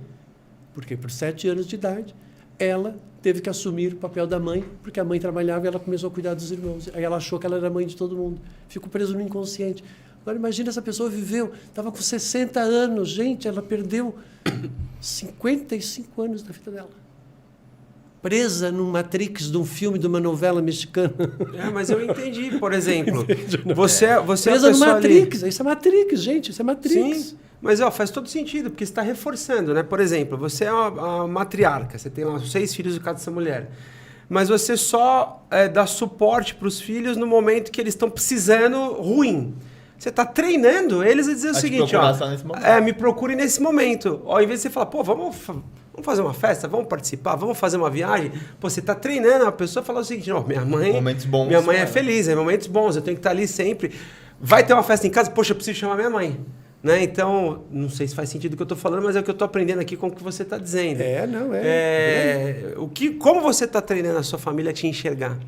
Porque por 7 anos de idade, ela teve que assumir o papel da mãe, porque a mãe trabalhava e ela começou a cuidar dos irmãos. Aí ela achou que ela era mãe de todo mundo. Ficou preso no inconsciente. Agora imagina, essa pessoa viveu, estava com 60 anos, gente, ela perdeu 55 anos da vida dela. Presa num Matrix de um filme, de uma novela mexicana. Mas eu entendi, por exemplo. Você é presa no Matrix. Isso é Matrix, gente, isso é Matrix. Sim, mas faz todo sentido, porque você está reforçando, né? Por exemplo, você é a matriarca, você tem lá 6 filhos de cada essa mulher. Mas você só dá suporte para os filhos no momento que eles estão precisando ruim. Você está treinando eles a dizer o seguinte, me procure nesse momento. Ó, em vez de você falar, pô, vamos fazer uma festa, vamos participar, vamos fazer uma viagem. Pô, você está treinando a pessoa a falar o seguinte, não, minha mãe é feliz, é momentos bons, eu tenho que estar ali sempre. Vai ter uma festa em casa, poxa, eu preciso chamar minha mãe. Né? Então, não sei se faz sentido o que eu estou falando, mas é o que eu estou aprendendo aqui com o que você está dizendo. Como você está treinando a sua família a te enxergar?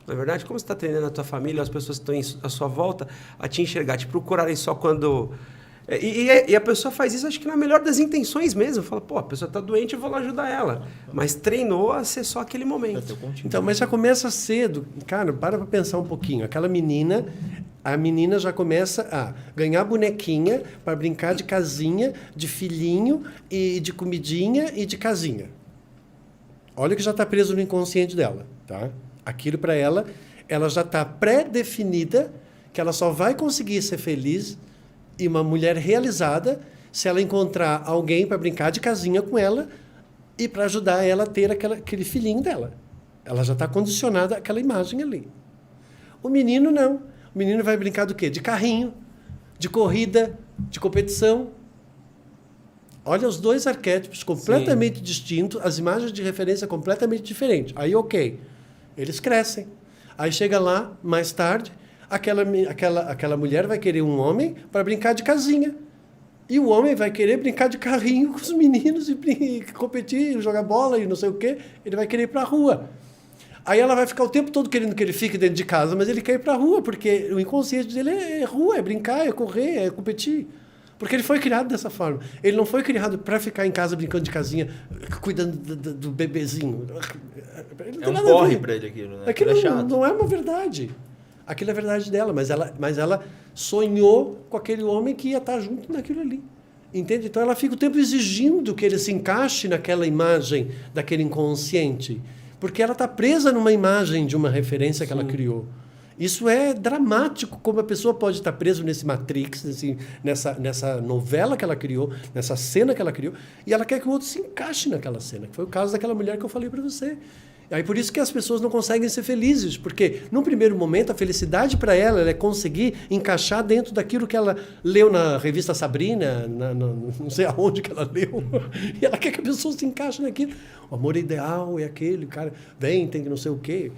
Na verdade, como você está treinando a tua família, as pessoas que estão à sua volta, a te enxergar, te procurarem só quando... E a pessoa faz isso, acho que na melhor das intenções mesmo. Fala, pô, a pessoa está doente, eu vou lá ajudar ela. Mas treinou a ser só aquele momento. Então, mas já começa cedo. Cara, para pensar um pouquinho. Aquela menina... A menina já começa a ganhar bonequinha para brincar de casinha, de filhinho, e de comidinha e de casinha. Olha que já está preso no inconsciente dela. Tá? Aquilo para ela já está pré-definida que ela só vai conseguir ser feliz e uma mulher realizada se ela encontrar alguém para brincar de casinha com ela e para ajudar ela a ter aquele filhinho dela. Ela já está condicionada àquela imagem ali. O menino não. O menino vai brincar do quê? De carrinho, de corrida, de competição. Olha os 2 arquétipos completamente distintos, as imagens de referência completamente diferentes. Aí, ok, eles crescem. Aí chega lá, mais tarde, aquela mulher vai querer um homem para brincar de casinha. E o homem vai querer brincar de carrinho com os meninos e competir, jogar bola e não sei o quê. Ele vai querer ir para a rua. Aí ela vai ficar o tempo todo querendo que ele fique dentro de casa, mas ele quer ir para a rua, porque o inconsciente dele é rua, é brincar, é correr, é competir. Porque ele foi criado dessa forma. Ele não foi criado para ficar em casa brincando de casinha, cuidando do bebezinho. É um porre para ele aquilo, né? Aquilo não é uma verdade. Aquilo é a verdade dela, mas ela sonhou com aquele homem que ia estar junto naquilo ali. Entende? Então ela fica o tempo exigindo que ele se encaixe naquela imagem daquele inconsciente. Porque ela está presa numa imagem de uma referência que ela criou. Isso é dramático, como a pessoa pode estar presa nesse Matrix, nessa novela que ela criou, nessa cena que ela criou, e ela quer que o outro se encaixe naquela cena, que foi o caso daquela mulher que eu falei para você. Aí por isso que as pessoas não conseguem ser felizes, porque num primeiro momento a felicidade para ela é conseguir encaixar dentro daquilo que ela leu na revista Sabrina, não sei aonde que ela leu, e ela quer que a pessoa se encaixe naquilo. O amor ideal é aquele, o cara vem, tem que não sei o quê.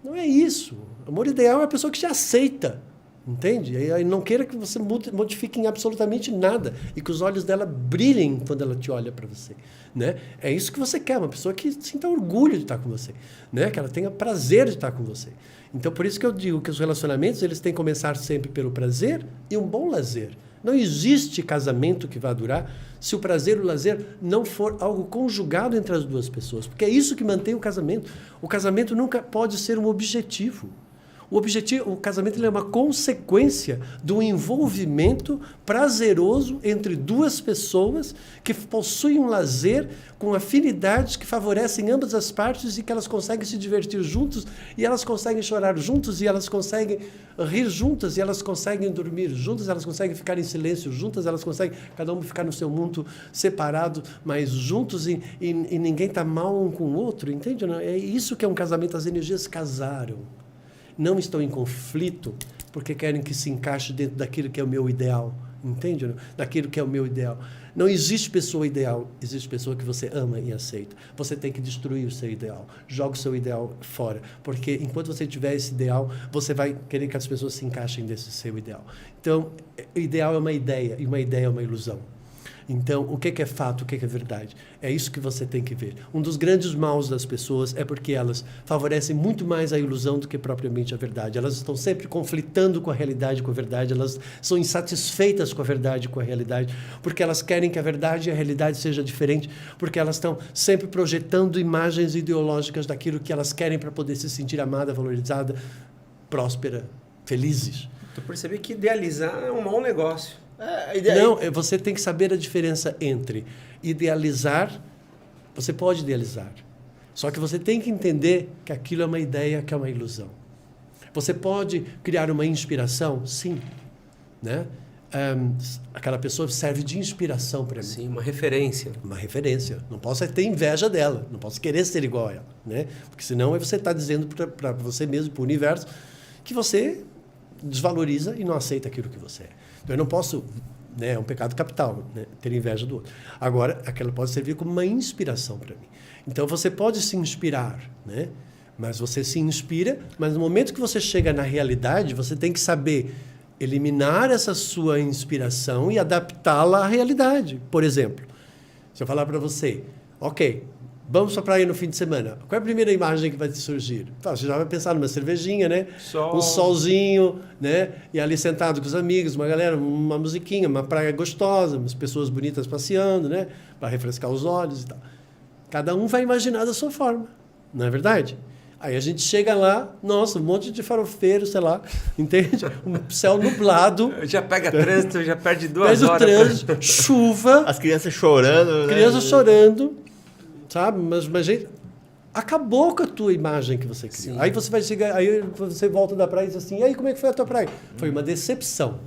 Não é isso. O amor ideal é a pessoa que te aceita, entende? E aí não queira que você modifique em absolutamente nada e que os olhos dela brilhem quando ela te olha para você. Né? É isso que você quer, uma pessoa que sinta orgulho de estar com você, né? Que ela tenha prazer de estar com você. Então, por isso que eu digo que os relacionamentos eles têm que começar sempre pelo prazer e um bom lazer. Não existe casamento que vá durar se o prazer e o lazer não for algo conjugado entre as duas pessoas, porque é isso que mantém o casamento. O casamento nunca pode ser um objetivo. O casamento ele é uma consequência do envolvimento prazeroso entre duas pessoas que possuem um lazer com afinidades que favorecem ambas as partes e que elas conseguem se divertir juntos e elas conseguem chorar juntos e elas conseguem rir juntas e elas conseguem dormir juntas, elas conseguem ficar em silêncio juntas, elas conseguem cada um ficar no seu mundo separado, mas juntos e ninguém está mal um com o outro, entende? É isso que é um casamento, as energias casaram. Não estão em conflito porque querem que se encaixe dentro daquilo que é o meu ideal, entende? Daquilo que é o meu ideal. Não existe pessoa ideal, existe pessoa que você ama e aceita. Você tem que destruir o seu ideal. Joga o seu ideal fora. Porque enquanto você tiver esse ideal, você vai querer que as pessoas se encaixem nesse seu ideal. Então, o ideal é uma ideia, e uma ideia é uma ilusão. Então, o que é fato, o que é verdade? É isso que você tem que ver. Um dos grandes maus das pessoas é porque elas favorecem muito mais a ilusão do que propriamente a verdade. Elas estão sempre conflitando com a realidade, com a verdade. Elas são insatisfeitas com a verdade, com a realidade, porque elas querem que a verdade e a realidade seja diferente, porque elas estão sempre projetando imagens ideológicas daquilo que elas querem para poder se sentir amada, valorizada, próspera, felizes. Tu percebi que idealizar é um mau negócio. Não, você tem que saber a diferença entre idealizar, você pode idealizar, só que você tem que entender que aquilo é uma ideia, que é uma ilusão. Você pode criar uma inspiração? Sim. Né? Aquela pessoa serve de inspiração para mim. Sim, uma referência. Uma referência. Não posso ter inveja dela, não posso querer ser igual a ela. Né? Porque senão você está dizendo para você mesmo, para o universo, que você desvaloriza e não aceita aquilo que você é. Então, eu não posso, né, é um pecado capital, né, ter inveja do outro. Agora, aquela pode servir como uma inspiração para mim. Então, você pode se inspirar, né, mas você se inspira, mas no momento que você chega na realidade, você tem que saber eliminar essa sua inspiração e adaptá-la à realidade. Por exemplo, se eu falar para você, ok, vamos para a praia no fim de semana. Qual é a primeira imagem que vai te surgir? Você já vai pensar numa cervejinha, né? Um solzinho, né? E ali sentado com os amigos, uma galera, uma musiquinha, uma praia gostosa, umas pessoas bonitas passeando, né? Para refrescar os olhos e tal. Cada um vai imaginar da sua forma, não é verdade? Aí a gente chega lá, nossa, um monte de farofeiro, sei lá, entende? Um céu nublado. Já pega trânsito, já perde 2 horas. Perde o trânsito, chuva. As crianças chorando, né? Crianças chorando. Sabe? Mas gente, acabou com a tua imagem que você criou. Sim. Aí você vai chegar, aí você volta da praia e diz assim, e aí, como é que foi a tua praia? Foi uma decepção.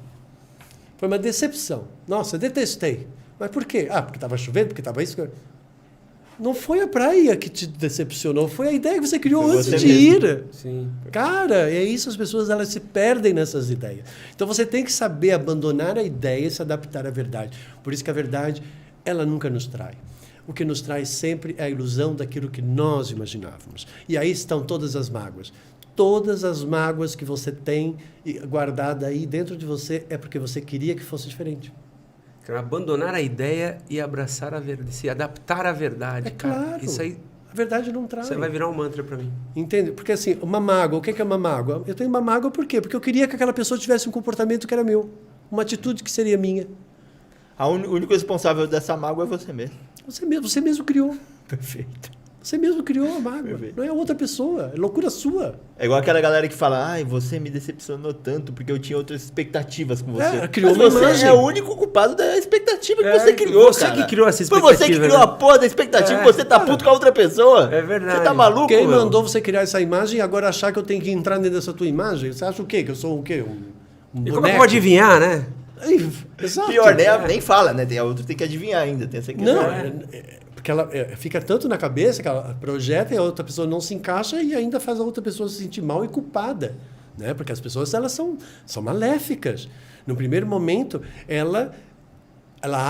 Foi uma decepção. Nossa, eu detestei. Mas por quê? Porque estava chovendo, porque estava isso. Não foi a praia que te decepcionou, foi a ideia que você criou antes de ir. Sim. Cara, é isso, as pessoas elas se perdem nessas ideias. Então você tem que saber abandonar a ideia e se adaptar à verdade. Por isso que a verdade, ela nunca nos trai. O que nos traz sempre é a ilusão daquilo que nós imaginávamos. E aí estão todas as mágoas. Todas as mágoas que você tem guardada aí dentro de você é porque você queria que fosse diferente. Abandonar a ideia e abraçar a verdade, se adaptar à verdade. É claro. Isso aí, a verdade não traz. Isso aí vai virar um mantra para mim. Entende? Porque assim, uma mágoa, o que é uma mágoa? Eu tenho uma mágoa por quê? Porque eu queria que aquela pessoa tivesse um comportamento que era meu. Uma atitude que seria minha. O único responsável dessa mágoa é você mesmo. Você mesmo criou. Perfeito. Você mesmo criou a mágoa. Perfeito. Não é outra pessoa. É loucura sua. É igual aquela galera que fala, ai, você me decepcionou tanto porque eu tinha outras expectativas com você. Criou mas uma você imagem. é o único culpado da expectativa que você criou, você cara. que criou essa expectativa. Foi você que criou a porra da expectativa, você tá puto com a outra pessoa. É verdade. Você tá maluco, Quem meu? mandou você criar essa imagem e agora achar que eu tenho que entrar dentro dessa tua imagem? Você acha o quê? Que eu sou o quê? Um e como é que eu vou adivinhar, né? Exato. Pior, nem fala, né? A outra tem que adivinhar ainda. Tem essa questão. Não, porque ela fica tanto na cabeça que ela projeta e a outra pessoa não se encaixa e ainda faz a outra pessoa se sentir mal e culpada. Né? Porque as pessoas elas são maléficas. No primeiro momento, ela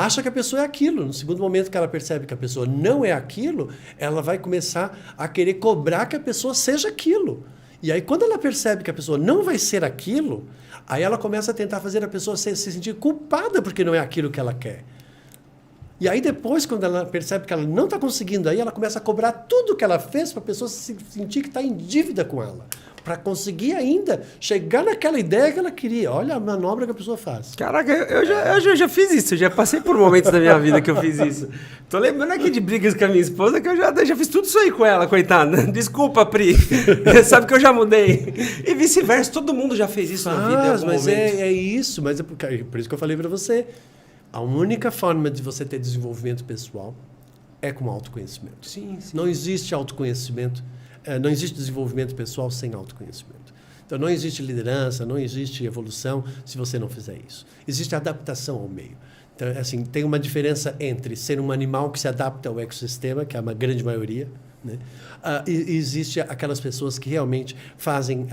acha que a pessoa é aquilo. No segundo momento que ela percebe que a pessoa não é aquilo, ela vai começar a querer cobrar que a pessoa seja aquilo. E aí, quando ela percebe que a pessoa não vai ser aquilo, aí ela começa a tentar fazer a pessoa se sentir culpada porque não é aquilo que ela quer. E aí depois, quando ela percebe que ela não está conseguindo, aí ela começa a cobrar tudo que ela fez para a pessoa se sentir que está em dívida com ela. Para conseguir ainda chegar naquela ideia que ela queria. Olha a manobra que a pessoa faz. Caraca, eu já fiz isso. Eu já passei por momentos da minha vida que eu fiz isso. Tô lembrando aqui de brigas com a minha esposa que eu já fiz tudo isso aí com ela, coitada. Desculpa, Pri. Sabe que eu já mudei. E vice-versa, todo mundo já fez isso na vida em algum mas momento. é isso. Mas é por isso que eu falei para você. A única forma de você ter desenvolvimento pessoal é com autoconhecimento. Sim. Não existe autoconhecimento, não existe desenvolvimento pessoal sem autoconhecimento. Então, não existe liderança, não existe evolução se você não fizer isso. Existe adaptação ao meio. Então, assim, tem uma diferença entre ser um animal que se adapta ao ecossistema, que é uma grande maioria, né? E existe aquelas pessoas que realmente fazem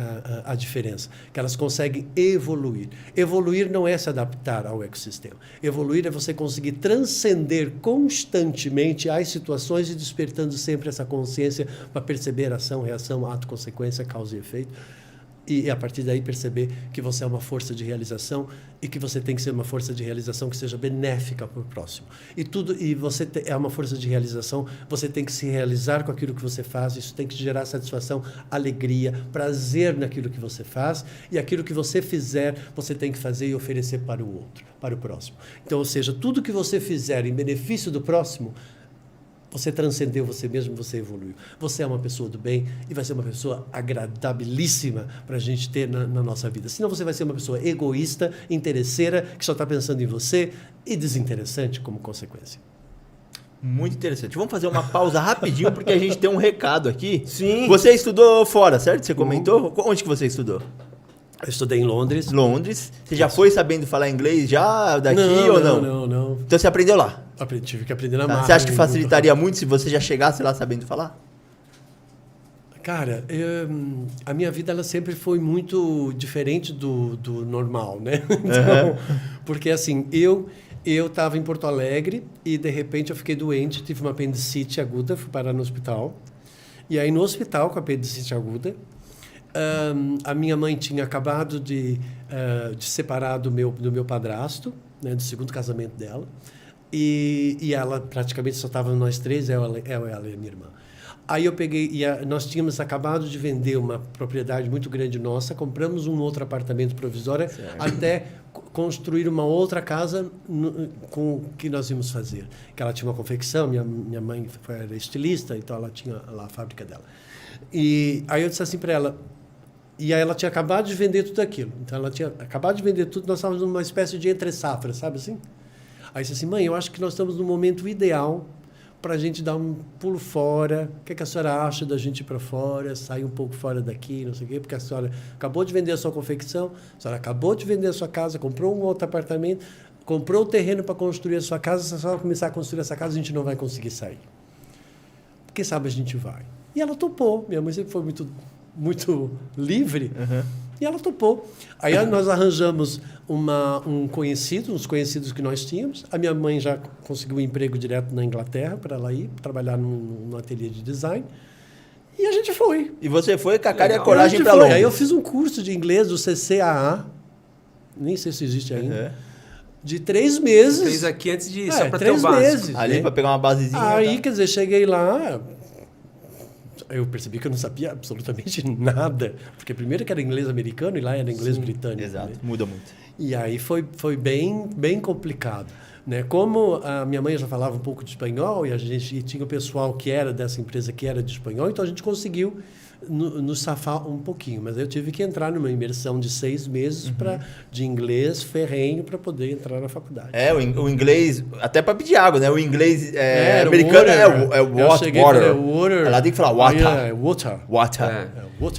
a diferença, que elas conseguem evoluir. Evoluir não é se adaptar ao ecossistema. Evoluir é você conseguir transcender constantemente as situações e despertando sempre essa consciência para perceber ação, reação, ato, consequência, causa e efeito. E a partir daí perceber que você é uma força de realização e que você tem que ser uma força de realização que seja benéfica para o próximo. E você é uma força de realização, você tem que se realizar com aquilo que você faz, isso tem que gerar satisfação, alegria, prazer naquilo que você faz, e aquilo que você fizer, você tem que fazer e oferecer para o outro, para o próximo. Então, ou seja, tudo que você fizer em benefício do próximo, você transcendeu você mesmo, você evoluiu. Você é uma pessoa do bem e vai ser uma pessoa agradabilíssima para a gente ter na nossa vida. Senão você vai ser uma pessoa egoísta, interesseira, que só está pensando em você e desinteressante como consequência. Muito interessante. Vamos fazer uma pausa rapidinho porque a gente tem um recado aqui. Sim. Você estudou fora, certo? Você comentou? Onde que você estudou? Eu estudei em Londres. Londres. Você já foi sabendo falar inglês já daqui ou não? Não. Então você aprendeu lá? Tive que aprender na Tá. marra. Você acha que facilitaria muito se você já chegasse lá sabendo falar? Cara, a minha vida ela sempre foi muito diferente do normal, né? Então, porque assim, eu estava em Porto Alegre e de repente eu fiquei doente, tive uma apendicite aguda, fui parar no hospital. E aí no hospital com a apendicite aguda, a minha mãe tinha acabado de separar do meu padrasto, né, do segundo casamento dela. E ela praticamente só estava nós três, ela e a minha irmã. Aí eu peguei, nós tínhamos acabado de vender uma propriedade muito grande nossa, compramos um outro apartamento provisório até construir uma outra casa com que nós íamos fazer. Que ela tinha uma confecção, minha mãe era estilista, então ela tinha lá a fábrica dela. E aí eu disse assim para ela, e aí ela tinha acabado de vender tudo aquilo. Então ela tinha acabado de vender tudo, nós estávamos numa espécie de entre-safra, sabe assim? Aí eu disse assim, mãe, eu acho que nós estamos no momento ideal para a gente dar um pulo fora. O que a senhora acha da gente ir para fora, sair um pouco fora daqui, não sei o quê, porque a senhora acabou de vender a sua confecção, a senhora acabou de vender a sua casa, comprou um outro apartamento, comprou o terreno para construir a sua casa, se a senhora começar a construir essa casa, a gente não vai conseguir sair. Quem sabe a gente vai. E ela topou. Minha mãe sempre foi muito livre. E ela topou. Aí nós arranjamos uns conhecidos que nós tínhamos. A minha mãe já conseguiu um emprego direto na Inglaterra para ela ir trabalhar num ateliê de design. E a gente foi. E você foi com a cara e a coragem para Londres. Aí eu fiz um curso de inglês do CCAA, nem sei se existe ainda, de 3 meses. Fez aqui antes de ir, só para ter 3 o básico. meses. Ali para pegar uma basezinha. Aí, quer dizer, cheguei lá... Eu percebi que eu não sabia absolutamente nada. Porque primeiro que era inglês americano e lá era inglês britânico. Exato, né? muda muito. E aí foi bem complicado. Né? Como a minha mãe já falava um pouco de espanhol e tinha o pessoal que era dessa empresa que era de espanhol, então a gente conseguiu nos safar um pouquinho. Mas eu tive que entrar numa imersão de 6 meses de inglês ferrenho para poder entrar na faculdade. O inglês, até para pedir água, né? O inglês americano water. Ela tem que falar water. Water.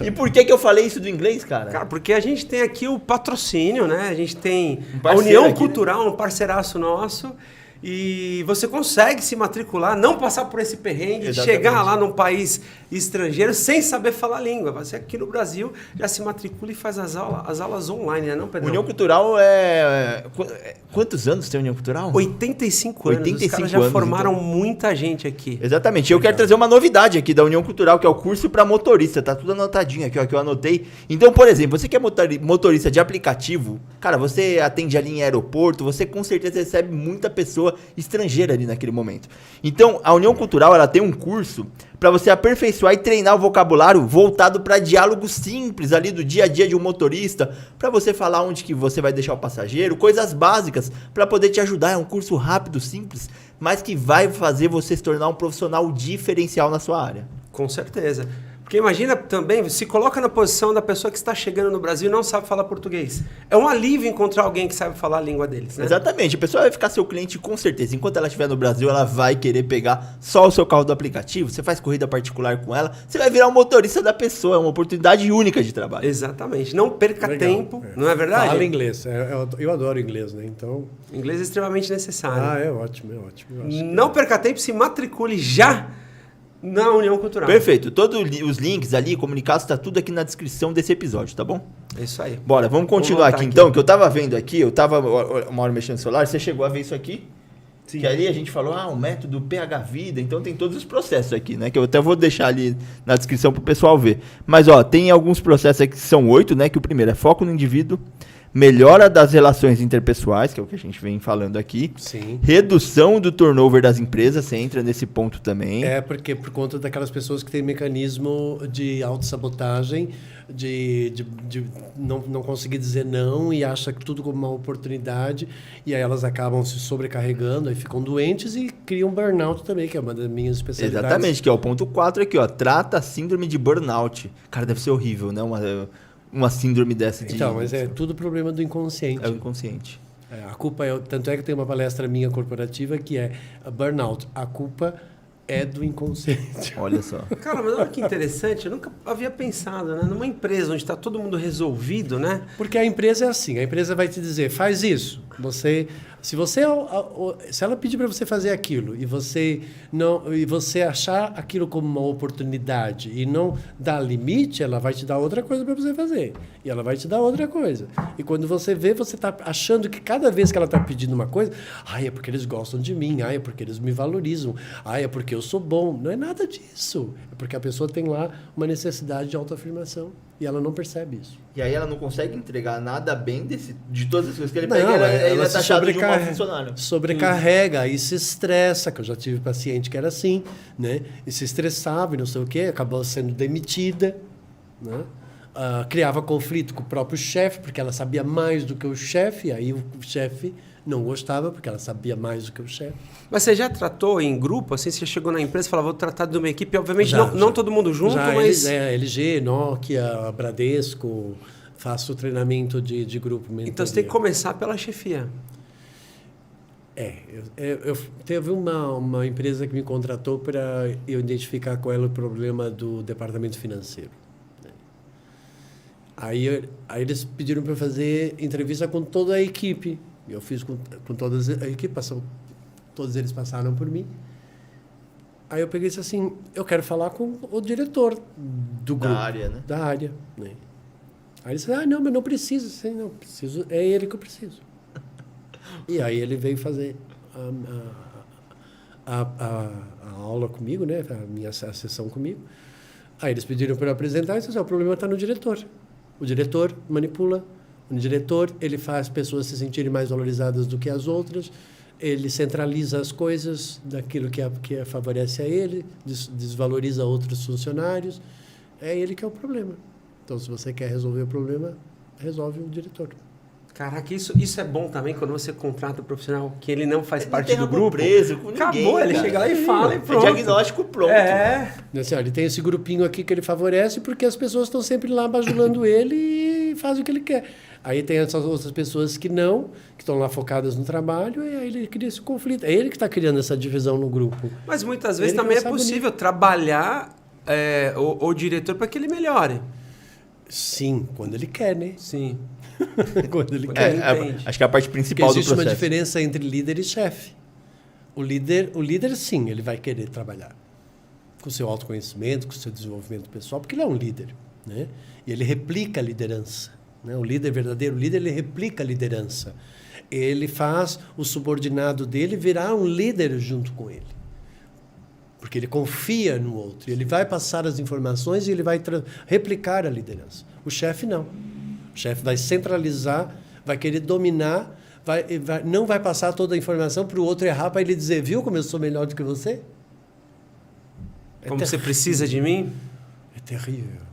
E por que eu falei isso do inglês, cara? Cara, porque a gente tem aqui o patrocínio, né? A gente tem a parceiro União aqui, Cultural, um parceiraço nosso. E você consegue se matricular, não passar por esse perrengue, chegar lá num país estrangeiro sem saber falar a língua. Você aqui no Brasil já se matricula e faz as aulas online, né, não, Pedro? União Cultural é... Quantos anos tem a União Cultural? 85 anos. 85 Os caras já anos, formaram então. muita gente aqui. Exatamente. Eu quero trazer uma novidade aqui da União Cultural, que é o curso para motorista. Tá tudo anotadinho aqui, ó, que eu anotei. Então, por exemplo, você que é motorista de aplicativo, cara, você atende ali em aeroporto, você com certeza recebe muita pessoa estrangeira ali naquele momento. Então, a União Cultural, ela tem um curso para você aperfeiçoar e treinar o vocabulário voltado para diálogos simples ali do dia a dia de um motorista, para você falar onde que você vai deixar o passageiro, coisas básicas para poder te ajudar. É um curso rápido, simples, mas que vai fazer você se tornar um profissional diferencial na sua área. Com certeza. Porque imagina também, se coloca na posição da pessoa que está chegando no Brasil e não sabe falar português. É um alívio encontrar alguém que sabe falar a língua deles, né? Exatamente. A pessoa vai ficar seu cliente com certeza. Enquanto ela estiver no Brasil, ela vai querer pegar só o seu carro do aplicativo. Você faz corrida particular com ela, você vai virar um motorista da pessoa. É uma oportunidade única de trabalho. Exatamente. Não perca tempo, não é verdade? Fala inglês. Eu adoro inglês, né? Então... Inglês é extremamente necessário. É ótimo. Não perca tempo, se matricule já na União Cultural. Perfeito. Todos os links ali, comunicados, tá tudo aqui na descrição desse episódio, tá bom? É isso aí. Bora, vamos continuar aqui então, que eu tava vendo aqui, eu tava uma hora mexendo no celular, você chegou a ver isso aqui? Sim. Que ali a gente falou, o método PH Vida, então tem todos os processos aqui, né? Que eu até vou deixar ali na descrição pro pessoal ver. Mas, ó, tem alguns processos aqui que são 8, né? Que o primeiro é foco no indivíduo, melhora das relações interpessoais, que é o que a gente vem falando aqui. Sim. Redução do turnover das empresas, você entra nesse ponto também. É, porque por conta daquelas pessoas que têm mecanismo de autossabotagem, de não conseguir dizer não e acha que tudo como uma oportunidade, e aí elas acabam se sobrecarregando, aí ficam doentes e criam burnout também, que é uma das minhas especialidades. Exatamente, que é o ponto 4 aqui, ó. Trata a síndrome de burnout. Cara, deve ser horrível, né? Uma síndrome dessa de... Então, mas é tudo problema do inconsciente. É o inconsciente. A culpa é... Tanto é que tem uma palestra minha corporativa que é burnout. A culpa é do inconsciente. Olha só. Cara, mas olha que interessante, eu nunca havia pensado, né? Numa empresa onde está todo mundo resolvido, né? Porque a empresa é assim, a empresa vai te dizer, faz isso. Se ela pedir para você fazer aquilo e você achar aquilo como uma oportunidade e não dar limite, ela vai te dar outra coisa para você fazer. E ela vai te dar outra coisa. E quando você vê, você está achando que cada vez que ela está pedindo uma coisa, é porque eles gostam de mim, é porque eles me valorizam, é porque eu sou bom. Não é nada disso. É porque a pessoa tem lá uma necessidade de autoafirmação e ela não percebe isso. E aí ela não consegue entregar nada bem de todas as coisas que ele Não, pega, ele é se taxado de um mau funcionário. sobrecarrega e se estressa, que eu já tive paciente que era assim, né? E se estressava e não sei o quê, acabou sendo demitida, né? Criava conflito com o próprio chefe, porque ela sabia mais do que o chefe, aí o chefe não gostava, porque ela sabia mais do que o chefe. Mas você já tratou em grupo, assim, você chegou na empresa e falou, vou tratar de uma equipe, obviamente Já. não todo mundo junto, Já, mas... LG, Nokia, Bradesco, faço treinamento de grupo. Então você tem que começar pela chefia. Teve uma empresa que me contratou para eu identificar qual era o problema do departamento financeiro. Aí eles pediram para eu fazer entrevista com toda a equipe. Eu fiz com toda a equipe, todos eles passaram por mim. Aí eu peguei e disse assim, eu quero falar com o diretor do grupo. Da área, né? Da área, né? Aí ele disse, não, mas não preciso. Eu disse, não, preciso, é ele que eu preciso. E aí ele veio fazer a aula comigo, né? A sessão comigo. Aí eles pediram para eu apresentar e disse, o problema está no diretor. O diretor manipula. O diretor, ele faz as pessoas se sentirem mais valorizadas do que as outras. Ele centraliza as coisas daquilo que favorece a ele, desvaloriza outros funcionários. É ele que é o problema. Então, se você quer resolver o problema, resolve o diretor. Caraca, isso é bom também quando você contrata um profissional que ele não faz parte do grupo. Preso com ninguém, acabou, ele cara. chega lá e fala e pronto. É diagnóstico pronto. Assim, ele tem esse grupinho aqui que ele favorece porque as pessoas estão sempre lá bajulando ele e fazem o que ele quer. Aí tem essas outras pessoas que estão lá focadas no trabalho, e aí ele cria esse conflito. É ele que está criando essa divisão no grupo. Mas muitas vezes também é possível trabalhar o diretor para que ele melhore. Sim, quando ele quer, né? Sim. Quando ele quer. Acho que é a parte principal do processo. Existe uma diferença entre líder e chefe. O líder, sim, ele vai querer trabalhar com o seu autoconhecimento, com o seu desenvolvimento pessoal, porque ele é um líder, né? E ele replica a liderança. Né? O líder verdadeiro, ele replica a liderança. Ele faz o subordinado dele virar um líder junto com ele. Porque ele confia no outro. Ele vai passar as informações e ele vai replicar a liderança. O chefe não. O chefe vai centralizar, vai querer dominar, não vai passar toda a informação para o outro errar, para ele dizer, viu como eu sou melhor do que você? Como você precisa de mim? É terrível.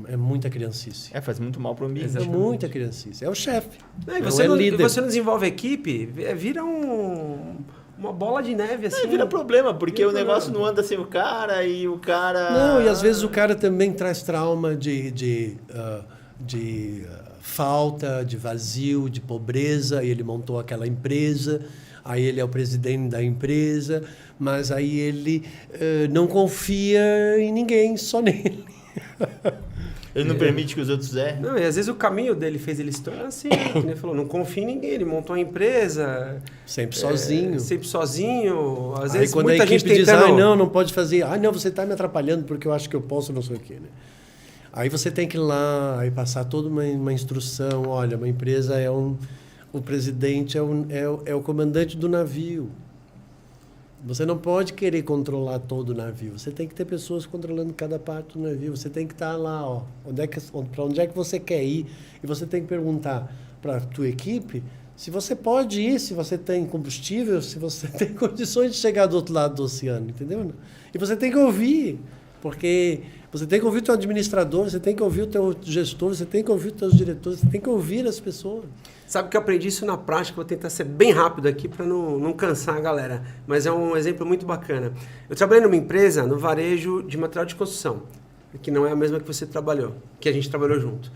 É muita criancice. Faz muito mal para o ambiente. É muita criancice. É o chefe. Você não desenvolve equipe, vira uma bola de neve assim. Vira problema, porque o negócio não anda sem o cara e o cara... Não, e às vezes o cara também traz trauma de falta, de vazio, de pobreza, e ele montou aquela empresa, aí ele é o presidente da empresa, mas aí ele não confia em ninguém, só nele. Ele não permite que os outros errem. Não, e às vezes o caminho dele fez ele se tornar assim, né? Como ele falou, não confia em ninguém, ele montou uma empresa... Sempre sozinho. Sempre sozinho. Às Aí vezes quando muita a equipe gente diz, tentando... não pode fazer. Não, você está me atrapalhando porque eu acho que eu posso, não sei o quê, né? Aí você tem que ir lá e passar toda uma instrução. Olha, uma empresa o presidente é o comandante do navio. Você não pode querer controlar todo o navio. Você tem que ter pessoas controlando cada parte do navio. Você tem que estar lá, ó, para onde é que você quer ir. E você tem que perguntar para a tua equipe se você pode ir, se você tem combustível, se você tem condições de chegar do outro lado do oceano, entendeu? E você tem que ouvir, porque você tem que ouvir o teu administrador, você tem que ouvir o teu gestor, você tem que ouvir os teus diretores, você tem que ouvir as pessoas. Sabe que eu aprendi isso na prática, vou tentar ser bem rápido aqui para não cansar a galera, mas é um exemplo muito bacana. Eu trabalhei numa empresa no varejo de material de construção, que não é a mesma que você trabalhou, que a gente trabalhou junto.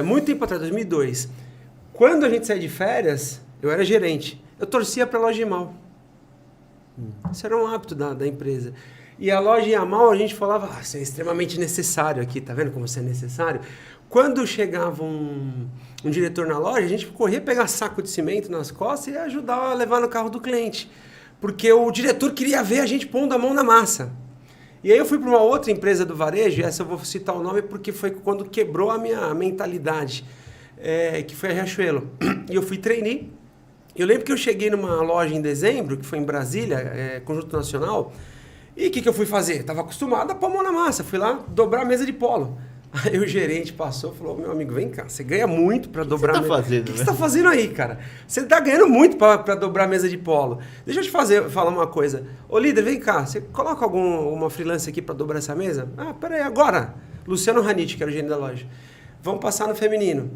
Muito tempo atrás, 2002, quando a gente saía de férias, eu era gerente, eu torcia para a loja ir mal. Isso era um hábito da empresa. E a loja ia mal, a gente falava, isso é extremamente necessário aqui, tá vendo como isso é necessário? Quando chegava um diretor na loja, a gente corria pegar saco de cimento nas costas e ajudar a levar no carro do cliente. Porque o diretor queria ver a gente pondo a mão na massa. E aí eu fui para uma outra empresa do varejo, e essa eu vou citar o nome porque foi quando quebrou a minha mentalidade, que foi a Riachuelo. E eu fui trainee. Eu lembro que eu cheguei numa loja em dezembro, que foi em Brasília, Conjunto Nacional, e o que eu fui fazer? Estava acostumado a pôr a mão na massa, fui lá dobrar a mesa de polo. Aí o gerente passou e falou, meu amigo, vem cá, você ganha muito para dobrar a mesa. O que você está fazendo aí, cara? Você está ganhando muito para dobrar a mesa de polo. Deixa eu te falar uma coisa. Ô líder, vem cá, você coloca uma freelance aqui para dobrar essa mesa? Peraí, agora. Luciano Ranit, que era o gerente da loja. Vamos passar no feminino.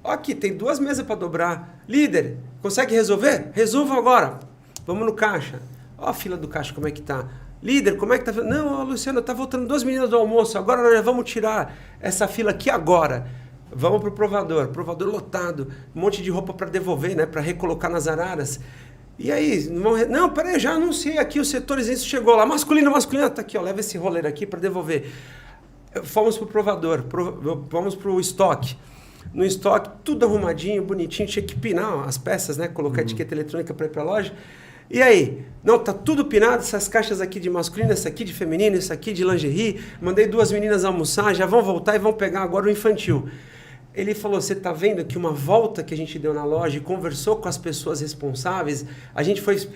Aqui, tem 2 mesas para dobrar. Líder, consegue resolver? Resolva agora. Vamos no caixa. Ó a fila do caixa, como é que tá. Líder, como é que tá? Não, Luciano, tá voltando 2 meninas do almoço. Agora nós vamos tirar essa fila aqui agora. Vamos pro provador lotado, um monte de roupa para devolver, né, para recolocar nas araras. E aí, não, peraí, já anunciei aqui os setores, isso chegou lá, masculino, tá aqui, ó, leva esse roleiro aqui para devolver. Fomos pro provador, vamos pro estoque. No estoque, tudo arrumadinho, bonitinho, tinha que pinar as peças, né, colocar etiqueta eletrônica para ir para a loja. E aí? Não, tá tudo pinado, essas caixas aqui de masculino, essa aqui de feminino, essa aqui de lingerie. Mandei 2 meninas almoçar, já vão voltar e vão pegar agora o infantil. Ele falou, você tá vendo que uma volta que a gente deu na loja e conversou com as pessoas responsáveis, a gente foi...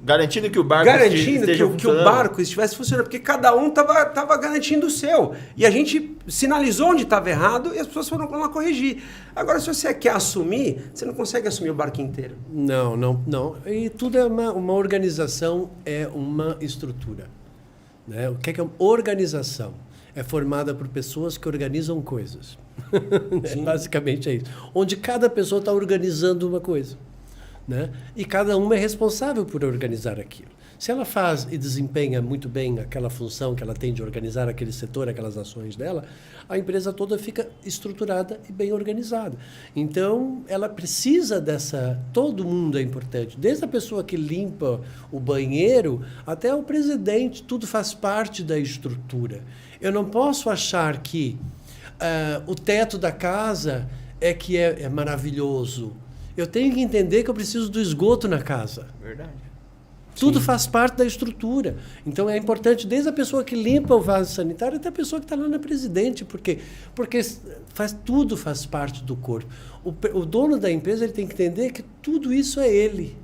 Garantindo que o barco estivesse funcionando, porque cada um estava garantindo o seu. E a gente sinalizou onde estava errado e as pessoas foram lá corrigir. Agora, se você quer assumir, você não consegue assumir o barco inteiro. Não. E tudo é uma organização, é uma estrutura. Né? O que é uma organização? É formada por pessoas que organizam coisas. Basicamente é isso. Onde cada pessoa está organizando uma coisa. Né? E cada uma é responsável por organizar aquilo. Se ela faz e desempenha muito bem aquela função que ela tem de organizar aquele setor, aquelas ações dela, a empresa toda fica estruturada e bem organizada. Então, ela precisa todo mundo é importante, desde a pessoa que limpa o banheiro até o presidente, tudo faz parte da estrutura. Eu não posso achar que o teto da casa é maravilhoso. Eu tenho que entender que eu preciso do esgoto na casa. Verdade. Tudo faz parte da estrutura. Então é importante, desde a pessoa que limpa o vaso sanitário até a pessoa que está lá na presidente, porque tudo faz parte do corpo. O dono da empresa ele tem que entender que tudo isso é ele.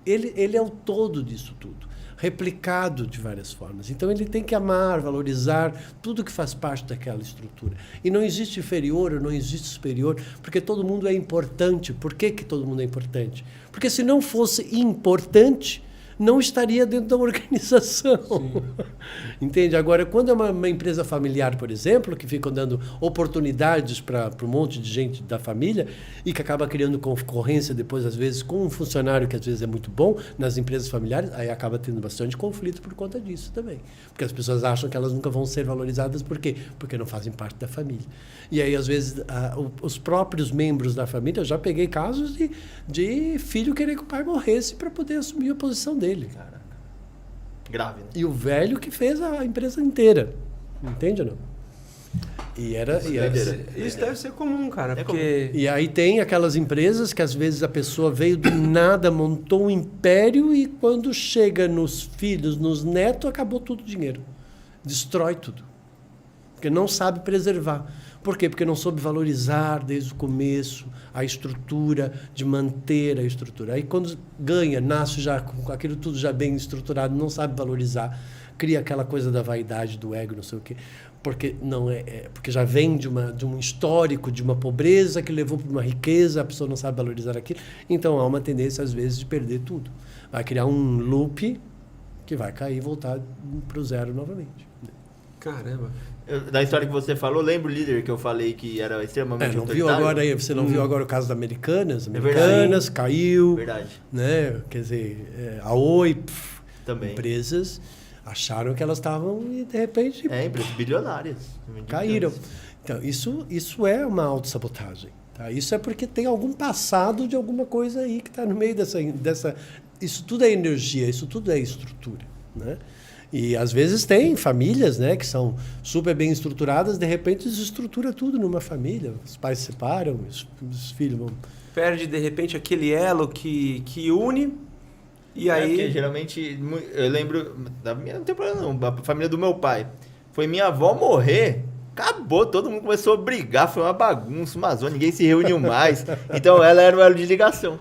Ele é o todo disso tudo, replicado de várias formas. Então ele tem que amar, valorizar tudo que faz parte daquela estrutura. E não existe inferior ou não existe superior, porque todo mundo é importante. Por que todo mundo é importante? Porque se não fosse importante, não estaria dentro da organização. Entende? Agora, quando é uma empresa familiar, por exemplo, que ficam dando oportunidades para um monte de gente da família e que acaba criando concorrência depois, às vezes, com um funcionário que às vezes é muito bom nas empresas familiares, aí acaba tendo bastante conflito por conta disso também. Porque as pessoas acham que elas nunca vão ser valorizadas. Por quê? Porque não fazem parte da família. E aí, às vezes, os próprios membros da família, eu já peguei casos de filho querer que o pai morresse para poder assumir a posição dele. Caraca. Grave, né? E o velho que fez a empresa inteira. Entende ou não? Isso deve ser comum, cara, porque... E aí tem aquelas empresas que às vezes a pessoa veio do nada, montou um império e quando chega nos filhos, nos netos, acabou todo o dinheiro. Destrói tudo. Porque não sabe preservar. Por quê? Porque não soube valorizar desde o começo a estrutura, de manter a estrutura. Aí quando ganha, nasce já com aquilo tudo já bem estruturado, não sabe valorizar, cria aquela coisa da vaidade, do ego, não sei o quê. Porque não porque já vem de um histórico, de uma pobreza que levou para uma riqueza, a pessoa não sabe valorizar aquilo. Então há uma tendência, às vezes, de perder tudo. Vai criar um loop que vai cair e voltar para o zero novamente. Caramba. Da história que você falou, lembra o líder que eu falei que era extremamente autoritário? Você não viu agora o caso da Americanas? Americanas caiu. Verdade. Né? Quer dizer, a Oi, também. Empresas acharam que elas estavam e, de repente... empresas bilionárias. Caíram. Então, isso é uma autossabotagem. Tá? Isso é porque tem algum passado de alguma coisa aí que está no meio dessa... Isso tudo é energia, isso tudo é estrutura. Né? E, às vezes, tem famílias, né, que são super bem estruturadas, de repente, desestrutura tudo numa família. Os pais se separam, os filhos vão... Perde, de repente, aquele elo que une... E aí... Porque, geralmente, eu lembro... Da minha, não tem problema não, a família do meu pai. Foi minha avó morrer, acabou, todo mundo começou a brigar, foi uma bagunça, uma zona, ninguém se reuniu mais. Então, ela era o elo de ligação.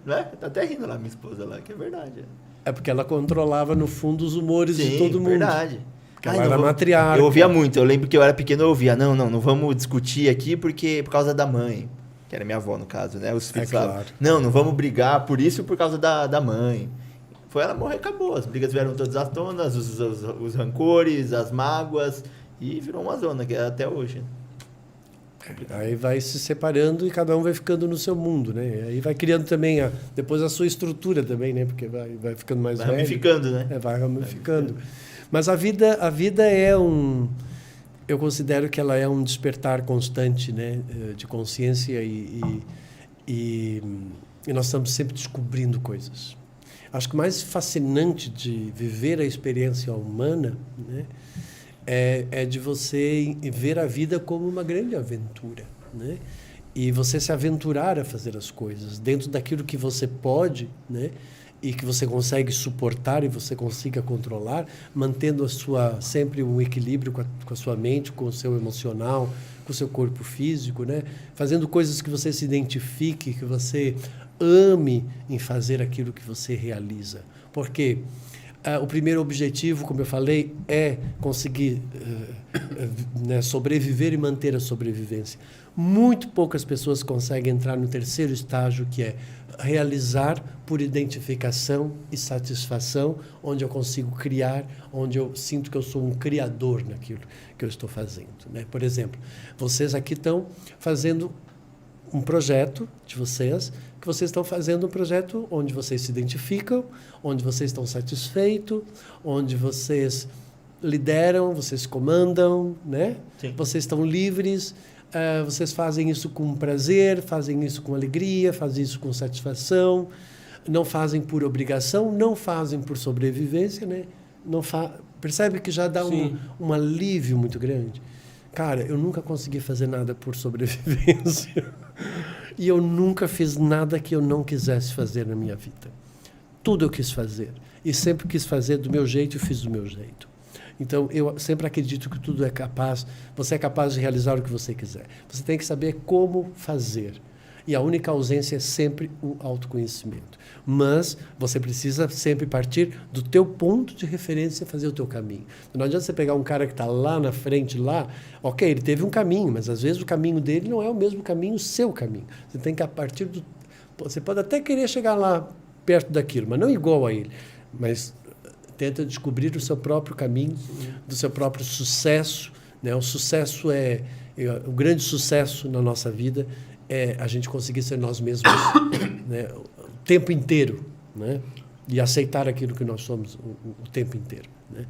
Né? Tá até rindo lá, minha esposa lá, que é verdade. É porque ela controlava, no fundo, os humores de todo mundo. Verdade. Porque ela era matriarca. Eu ouvia muito, eu lembro que eu era pequeno, eu ouvia, não vamos discutir aqui porque por causa da mãe. Que era minha avó, no caso, né? Os filhos falavam, não vamos brigar por isso por causa da mãe. Foi ela morrer, acabou. As brigas vieram todas à tona, os rancores, as mágoas, e virou uma zona, que é até hoje. Aí vai se separando e cada um vai ficando no seu mundo, né? Aí vai criando também, depois a sua estrutura também, né? Porque vai ficando mais velho. Vai ramificando, né? Vai ramificando. Mas a vida é eu considero que ela é um despertar constante, né, de consciência e nós estamos sempre descobrindo coisas. Acho que o mais fascinante de viver a experiência humana, né, é de você ver a vida como uma grande aventura, né, e você se aventurar a fazer as coisas dentro daquilo que você pode, né, e que você consegue suportar e você consiga controlar, mantendo sempre um equilíbrio com a sua mente, com o seu emocional, com o seu corpo físico, né? Fazendo coisas que você se identifique, que você ame em fazer aquilo que você realiza. Porque o primeiro objetivo, como eu falei, é conseguir né, sobreviver e manter a sobrevivência. Muito poucas pessoas conseguem entrar no terceiro estágio, que é realizar por identificação e satisfação, onde eu consigo criar, onde eu sinto que eu sou um criador naquilo que eu estou fazendo, né? Por exemplo, vocês aqui estão fazendo um projeto de vocês, que vocês estão fazendo um projeto onde vocês se identificam, onde vocês estão satisfeitos, onde vocês lideram, vocês comandam, né? Sim. Vocês estão livres. Vocês fazem isso com prazer, fazem isso com alegria, fazem isso com satisfação, não fazem por obrigação, não fazem por sobrevivência, né? Percebe que já dá um alívio muito grande? Cara, eu nunca consegui fazer nada por sobrevivência e eu nunca fiz nada que eu não quisesse fazer na minha vida. Tudo eu quis fazer e sempre quis fazer do meu jeito e fiz do meu jeito. Então, eu sempre acredito que tudo é capaz, você é capaz de realizar o que você quiser. Você tem que saber como fazer. E a única ausência é sempre o autoconhecimento. Mas você precisa sempre partir do teu ponto de referência e fazer o teu caminho. Não adianta você pegar um cara que está lá na frente, ok, ele teve um caminho, mas às vezes o caminho dele não é o mesmo caminho, o seu caminho. Você tem que, a partir do... Você pode até querer chegar lá perto daquilo, mas não igual a ele. Mas... tenta descobrir o seu próprio caminho, do seu próprio sucesso, né? O sucesso o grande sucesso na nossa vida é a gente conseguir ser nós mesmos, né? O tempo inteiro, né? E aceitar aquilo que nós somos o tempo inteiro, né?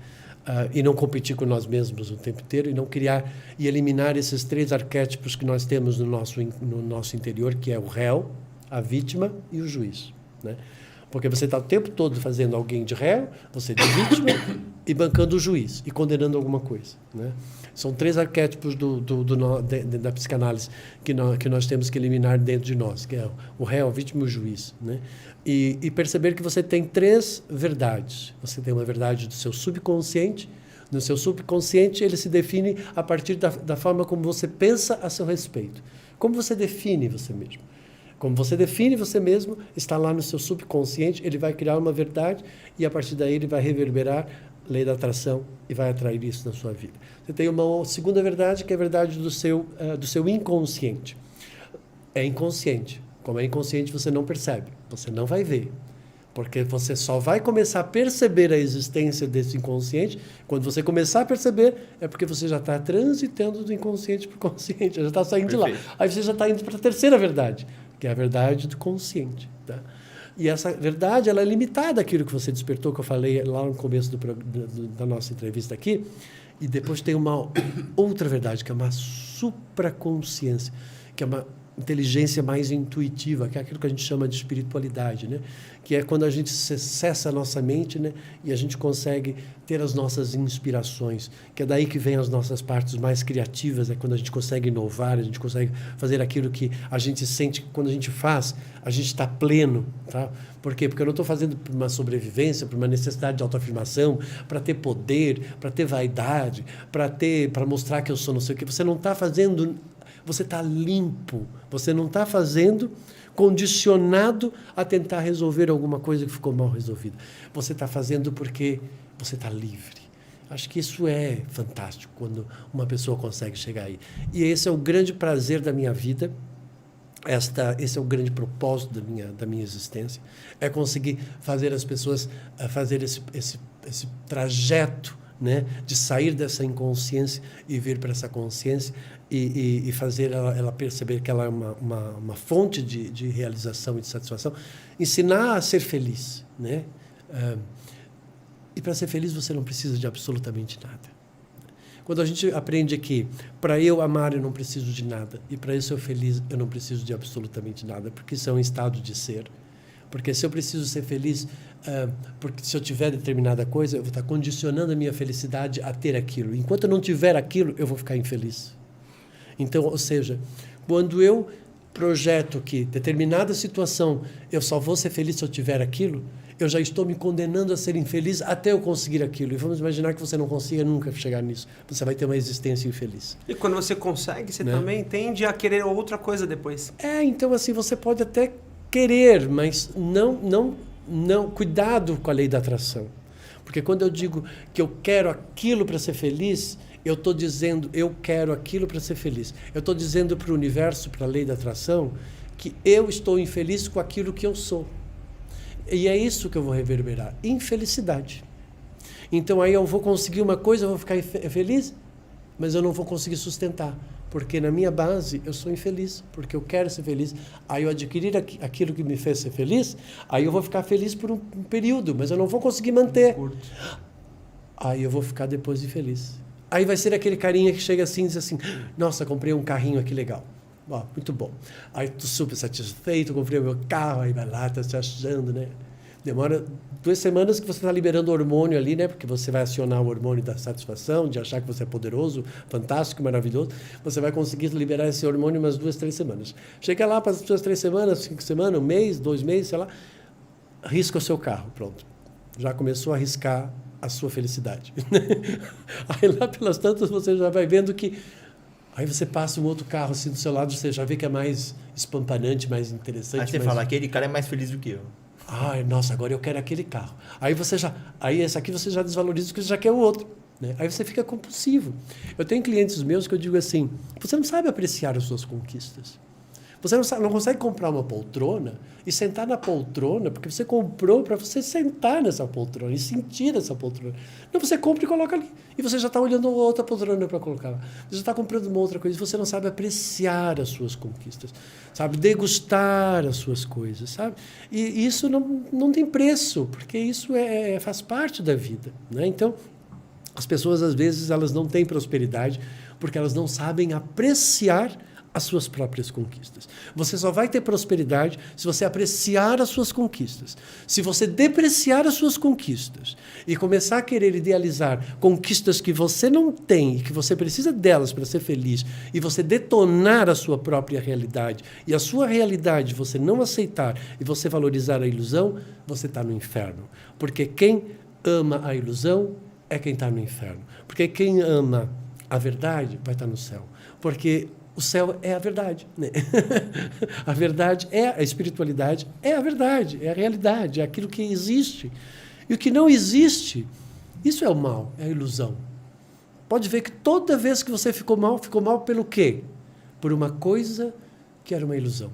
E não competir com nós mesmos o tempo inteiro e não criar e eliminar esses 3 arquétipos que nós temos no nosso interior, que é o réu, a vítima e o juiz, né? Porque você está o tempo todo fazendo alguém de réu, você de vítima e bancando o juiz e condenando alguma coisa, né? São 3 arquétipos da psicanálise que nós temos que eliminar dentro de nós, que é o réu, a vítima e o juiz, né? E perceber que você tem 3 verdades. Você tem uma verdade do seu subconsciente. No seu subconsciente, ele se define a partir da forma como você pensa a seu respeito. Como você define você mesmo. Como você define você mesmo, está lá no seu subconsciente, ele vai criar uma verdade e, a partir daí, ele vai reverberar lei da atração e vai atrair isso na sua vida. Você tem uma segunda verdade, que é a verdade do seu inconsciente. É inconsciente. Como é inconsciente, você não percebe, você não vai ver. Porque você só vai começar a perceber a existência desse inconsciente. Quando você começar a perceber, é porque você já está transitando do inconsciente para o consciente, já está saindo de lá. Aí você já está indo para a terceira verdade, que é a verdade do consciente. Tá? E essa verdade, ela é limitada àquilo que você despertou, que eu falei lá no começo da nossa entrevista aqui. E depois tem uma outra verdade, que é uma supraconsciência, que é uma inteligência mais intuitiva, que é aquilo que a gente chama de espiritualidade, né? Que é quando a gente cessa a nossa mente, né? E a gente consegue ter as nossas inspirações, que é daí que vem as nossas partes mais criativas, é quando a gente consegue inovar, a gente consegue fazer aquilo que a gente sente que quando a gente faz, a gente está pleno, tá? Por quê? Porque eu não estou fazendo por uma sobrevivência, por uma necessidade de autoafirmação, para ter poder, para ter vaidade, para mostrar que eu sou não sei o quê. Você não está fazendo... Você está limpo, você não está fazendo condicionado a tentar resolver alguma coisa que ficou mal resolvida. Você está fazendo porque você está livre. Acho que isso é fantástico, quando uma pessoa consegue chegar aí. E esse é o grande prazer da minha vida, esse é o grande propósito da minha existência, é conseguir fazer as pessoas fazer esse trajeto, né, de sair dessa inconsciência e vir para essa consciência e fazer ela perceber que ela é uma fonte de realização e de satisfação. Ensinar a ser feliz, né? E para ser feliz você não precisa de absolutamente nada. Quando a gente aprende que para eu amar eu não preciso de nada e para eu ser feliz eu não preciso de absolutamente nada, porque isso é um estado de ser. Porque se eu preciso ser feliz, porque se eu tiver determinada coisa, eu vou estar condicionando a minha felicidade a ter aquilo. Enquanto eu não tiver aquilo, eu vou ficar infeliz. Então, ou seja, quando eu projeto que determinada situação eu só vou ser feliz se eu tiver aquilo, eu já estou me condenando a ser infeliz até eu conseguir aquilo. E vamos imaginar que você não consiga nunca chegar nisso. Você vai ter uma existência infeliz. E quando você consegue, você também tende a querer outra coisa depois. Então assim, você pode até querer, mas não, cuidado com a lei da atração. Porque quando eu digo que eu quero aquilo para ser feliz, eu estou dizendo eu quero aquilo para ser feliz. Eu estou dizendo para o universo, para a lei da atração, que eu estou infeliz com aquilo que eu sou. E é isso que eu vou reverberar, infelicidade. Então aí eu vou conseguir uma coisa, eu vou ficar feliz, mas eu não vou conseguir sustentar. Porque na minha base eu sou infeliz, porque eu quero ser feliz. Aí eu adquirir aquilo que me fez ser feliz, aí eu vou ficar feliz por um período, mas eu não vou conseguir manter. Aí eu vou ficar depois infeliz. Aí vai ser aquele carinha que chega assim e diz assim, nossa, comprei um carrinho aqui legal. Ó, muito bom. Aí tu super satisfeito, comprei o meu carro, aí vai lá, tá se achando, né? Demora 2 semanas que você está liberando hormônio ali, né? Porque você vai acionar o hormônio da satisfação, de achar que você é poderoso, fantástico, maravilhoso. Você vai conseguir liberar esse hormônio umas 2, 3 semanas. Chega lá para as 2, 3 semanas, 5 semanas, 1 mês, 2 meses, sei lá, risca o seu carro, pronto. Já começou a riscar a sua felicidade. Aí lá pelas tantas você já vai vendo que... Aí você passa um outro carro assim do seu lado, você já vê que é mais espampanante, mais interessante. Aí você fala, aquele cara é mais feliz do que eu. Ai, nossa, agora eu quero aquele carro. Aí esse aqui você já desvaloriza porque você já quer o outro, né? Aí você fica compulsivo. Eu tenho clientes meus que eu digo assim, você não sabe apreciar as suas conquistas. Você não consegue comprar uma poltrona e sentar na poltrona, porque você comprou para você sentar nessa poltrona e sentir essa poltrona. Não, você compra e coloca ali. E você já está olhando outra poltrona para colocar lá. Você já está comprando uma outra coisa. Você não sabe apreciar as suas conquistas, sabe? Degustar as suas coisas, sabe? E isso não tem preço, porque isso faz parte da vida, né? Então, as pessoas, às vezes, elas não têm prosperidade porque elas não sabem apreciar as suas próprias conquistas. Você só vai ter prosperidade se você apreciar as suas conquistas. Se você depreciar as suas conquistas e começar a querer idealizar conquistas que você não tem e que você precisa delas para ser feliz, e você detonar a sua própria realidade, e a sua realidade você não aceitar e você valorizar a ilusão, você está no inferno. Porque quem ama a ilusão é quem está no inferno. Porque quem ama a verdade vai estar no céu. Porque o céu é a verdade, né? A verdade é a espiritualidade, é a verdade, é a realidade, é aquilo que existe. E o que não existe, isso é o mal, é a ilusão. Pode ver que toda vez que você ficou mal pelo quê? Por uma coisa que era uma ilusão.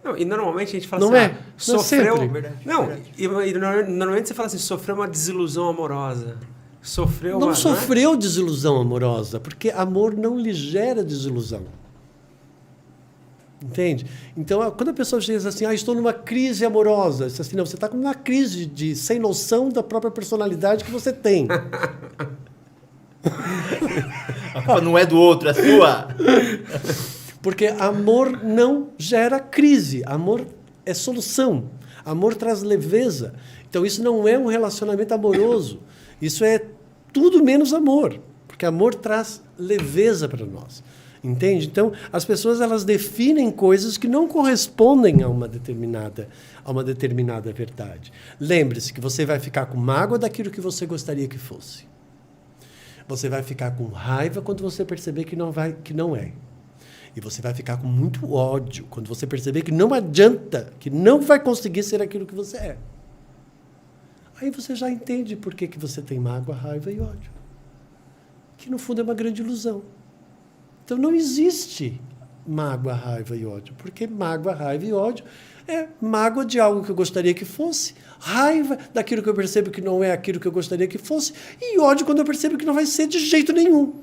Não, e normalmente a gente fala não assim, é? sofreu... Não, Verdade, não, verdade. e normalmente você fala assim, sofreu uma desilusão amorosa. Sofreu não uma... sofreu desilusão amorosa, porque amor não lhe gera desilusão. Entende? Então, quando a pessoa diz assim, estou numa crise amorosa, diz assim, não, você está com uma crise sem noção da própria personalidade que você tem. A culpa não é do outro, é sua. Porque amor não gera crise, amor é solução, amor traz leveza. Então, isso não é um relacionamento amoroso, isso é tudo menos amor, porque amor traz leveza para nós. Entende? Então, as pessoas elas definem coisas que não correspondem a uma determinada verdade. Lembre-se que você vai ficar com mágoa daquilo que você gostaria que fosse. Você vai ficar com raiva quando você perceber que não é. E você vai ficar com muito ódio quando você perceber que não adianta, que não vai conseguir ser aquilo que você é. Aí você já entende por que você tem mágoa, raiva e ódio. Que no fundo é uma grande ilusão. Então, não existe mágoa, raiva e ódio, porque mágoa, raiva e ódio é mágoa de algo que eu gostaria que fosse, raiva daquilo que eu percebo que não é aquilo que eu gostaria que fosse, e ódio quando eu percebo que não vai ser de jeito nenhum.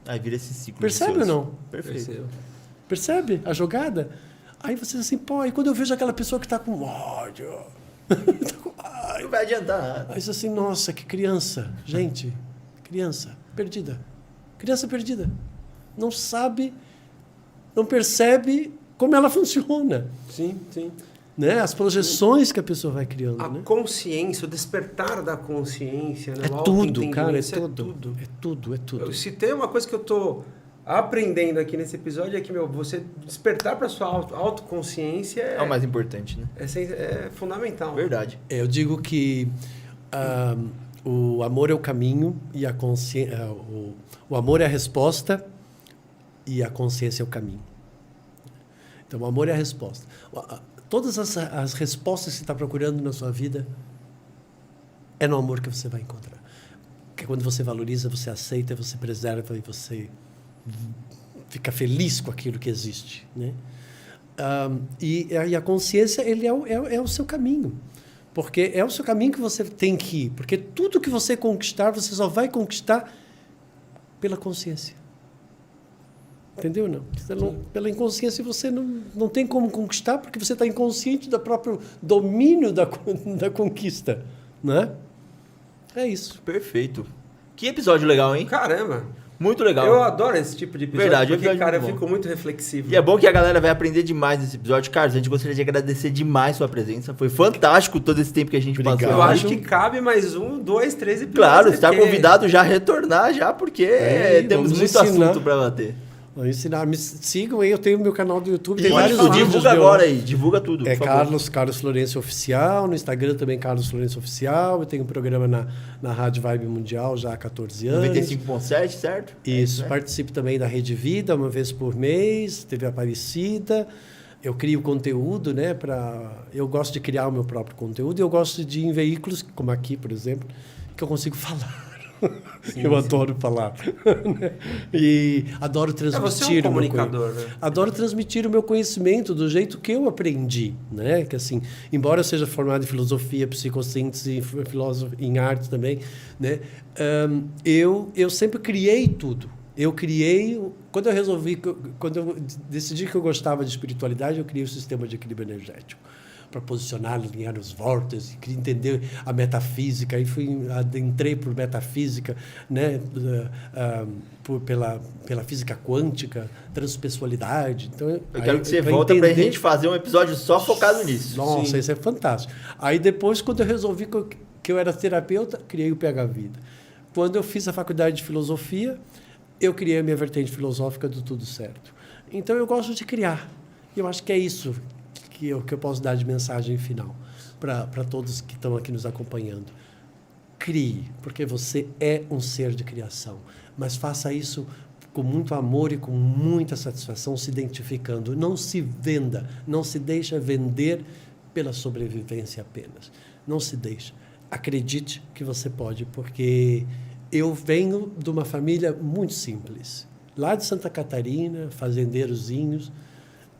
Aí vira esse ciclo. Percebe vicioso. ou não? Perfeito. Percebe a jogada? Aí você diz assim, pô, e quando eu vejo aquela pessoa que está com ódio, tá com raiva, Não vai adiantar nada. aí diz assim, nossa, que criança. Gente, criança perdida. Criança perdida. Não sabe, não percebe como ela funciona. Sim, sim. Né? As projeções que a pessoa vai criando. A Né? consciência, o despertar da consciência, né? É O tudo, autoentendimento, cara, é isso tudo. É tudo, é tudo. Se tem uma coisa que eu estou aprendendo aqui nesse episódio é que, você despertar para sua autoconsciência É o mais importante, né? é fundamental. Verdade. Eu digo que o amor é o caminho e a consciência... o amor é a resposta e a consciência é o caminho. Então, o amor é a resposta. Todas as respostas que você está procurando na sua vida é no amor que você vai encontrar. Porque quando você valoriza, você aceita, você preserva e você fica feliz com aquilo que existe. Né? E a consciência ele é o seu caminho. Porque é o seu caminho que você tem que ir. Porque tudo que você conquistar, você só vai conquistar pela consciência. Entendeu? Não? Pela inconsciência você não tem como conquistar porque você está inconsciente do próprio domínio da conquista. Né? É isso. Perfeito. Que episódio legal, hein? Caramba! Muito legal. Eu adoro esse tipo de episódio, Verdade, porque, episódio cara, eu muito bom. fico muito reflexivo. E é bom que a galera vai aprender demais nesse episódio. Carlos, a gente gostaria de agradecer demais sua presença. Foi fantástico todo esse tempo que a gente Obrigado. passou. Eu acho que cabe mais 1, 2, 3 episódios. Claro, você está porque- convidado já a retornar já, porque temos vamos muito ensinar. assunto para bater. Vou ensinar. Me sigam aí, eu tenho meu canal do YouTube. Tem Pode vários falar, vídeos divulga de agora aí, divulga tudo, É por favor. Carlos Florencio Oficial, no Instagram também Carlos Florencio Oficial. Eu tenho um programa na Rádio Vibe Mundial já há 14 anos. 95.7, certo? Isso, É, né? participo também da Rede Vida, uma vez por mês, TV Aparecida. Eu crio conteúdo, né? Eu gosto de criar o meu próprio conteúdo e eu gosto de ir em veículos, como aqui, por exemplo, que eu consigo falar. Eu adoro falar. E adoro transmitir Você é um o meu comunicador, né? Adoro transmitir o meu conhecimento do jeito que eu aprendi, né? Que assim, embora eu seja formado em filosofia, psicossíntese, filósofo em arte também, né? Eu sempre criei tudo. Eu criei, quando eu decidi que eu gostava de espiritualidade, eu criei o sistema de equilíbrio energético. para posicionar, alinhar os vórtices, queria entender a metafísica, aí entrei por metafísica, né, pela física quântica, transpessoalidade. Então, eu quero que você volte para a gente fazer um episódio só focado nisso. Nossa, isso é fantástico. Aí depois, quando eu resolvi que eu era terapeuta, criei o PH Vida. Quando eu fiz a faculdade de filosofia, eu criei a minha vertente filosófica do Tudo Certo. Então, eu gosto de criar. E eu acho que é isso que eu posso dar de mensagem final para todos que estão aqui nos acompanhando. Crie, porque você é um ser de criação. Mas faça isso com muito amor e com muita satisfação, se identificando. Não se venda, não se deixa vender pela sobrevivência apenas. Não se deixa. Acredite que você pode, porque eu venho de uma família muito simples. Lá de Santa Catarina, fazendeirozinhos,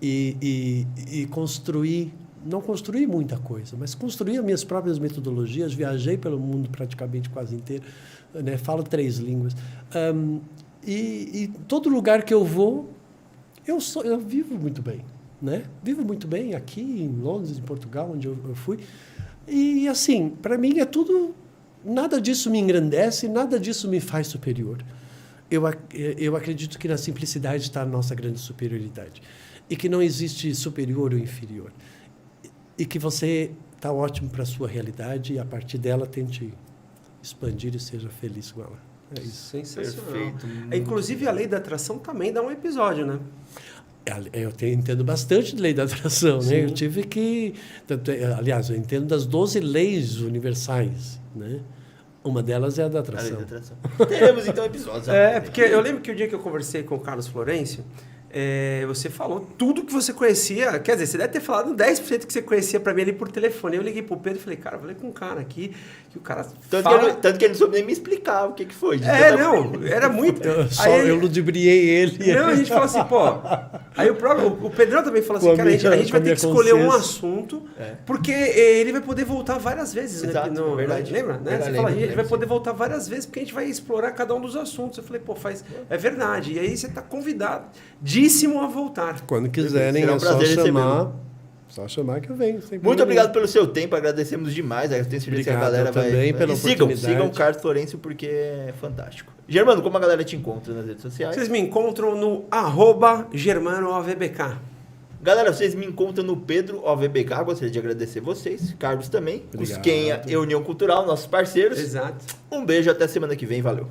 e construí, não construí muita coisa, mas construí as minhas próprias metodologias, viajei pelo mundo praticamente quase inteiro, né? Falo 3 línguas. E todo lugar que eu vou, eu vivo muito bem, né? Vivo muito bem aqui em Londres, em Portugal, onde eu fui. E assim, para mim é tudo, nada disso me engrandece, nada disso me faz superior. Eu acredito que na simplicidade está a nossa grande superioridade. E que não existe superior ou inferior. E que você está ótimo para a sua realidade e, a partir dela, tente expandir e seja feliz com ela. É isso. Sensacional. Perfeito. Inclusive, a lei da atração também dá um episódio, né? Eu entendo bastante de lei da atração, né? Eu tive que... Aliás, eu entendo das 12 leis universais, né? Uma delas é a da atração. A lei da atração. Teremos, então, episódios. Porque eu lembro que o dia que eu conversei com o Carlos Florencio, você falou tudo que você conhecia. Quer dizer, você deve ter falado 10% que você conhecia para mim ali por telefone. Eu liguei pro Pedro e falei, cara, eu falei com um cara aqui, que o cara Tanto que ele não soube nem me explicar o que foi. Não, era muito... Eu ludibriei ele. Não, a gente falou assim, pô... Aí o Pedrão também falou assim, cara, a gente vai ter que escolher um assunto, porque ele vai poder voltar várias vezes. Exato, né? verdade. Lembra? Né? Verdade, Você fala, a gente vai sim. poder voltar várias vezes, porque a gente vai explorar cada um dos assuntos. Eu falei, pô, é verdade. E aí você está convidadíssimo a voltar. Quando quiserem, Será um é só prazer chamar. Só chamar que eu venho. Muito obrigado pelo seu tempo, agradecemos demais. Eu tenho certeza que a galera também vai... pela E sigam oportunidade. o Carlos Florencio, porque é fantástico. Germano, como a galera te encontra nas redes sociais? Vocês me encontram no @GermanoOVBK. Galera, vocês me encontram no Pedro OVBK. Gostaria de agradecer vocês, Carlos também, Obrigado. os Kenha e União Cultural, nossos parceiros. Exato. Um beijo, até semana que vem, valeu.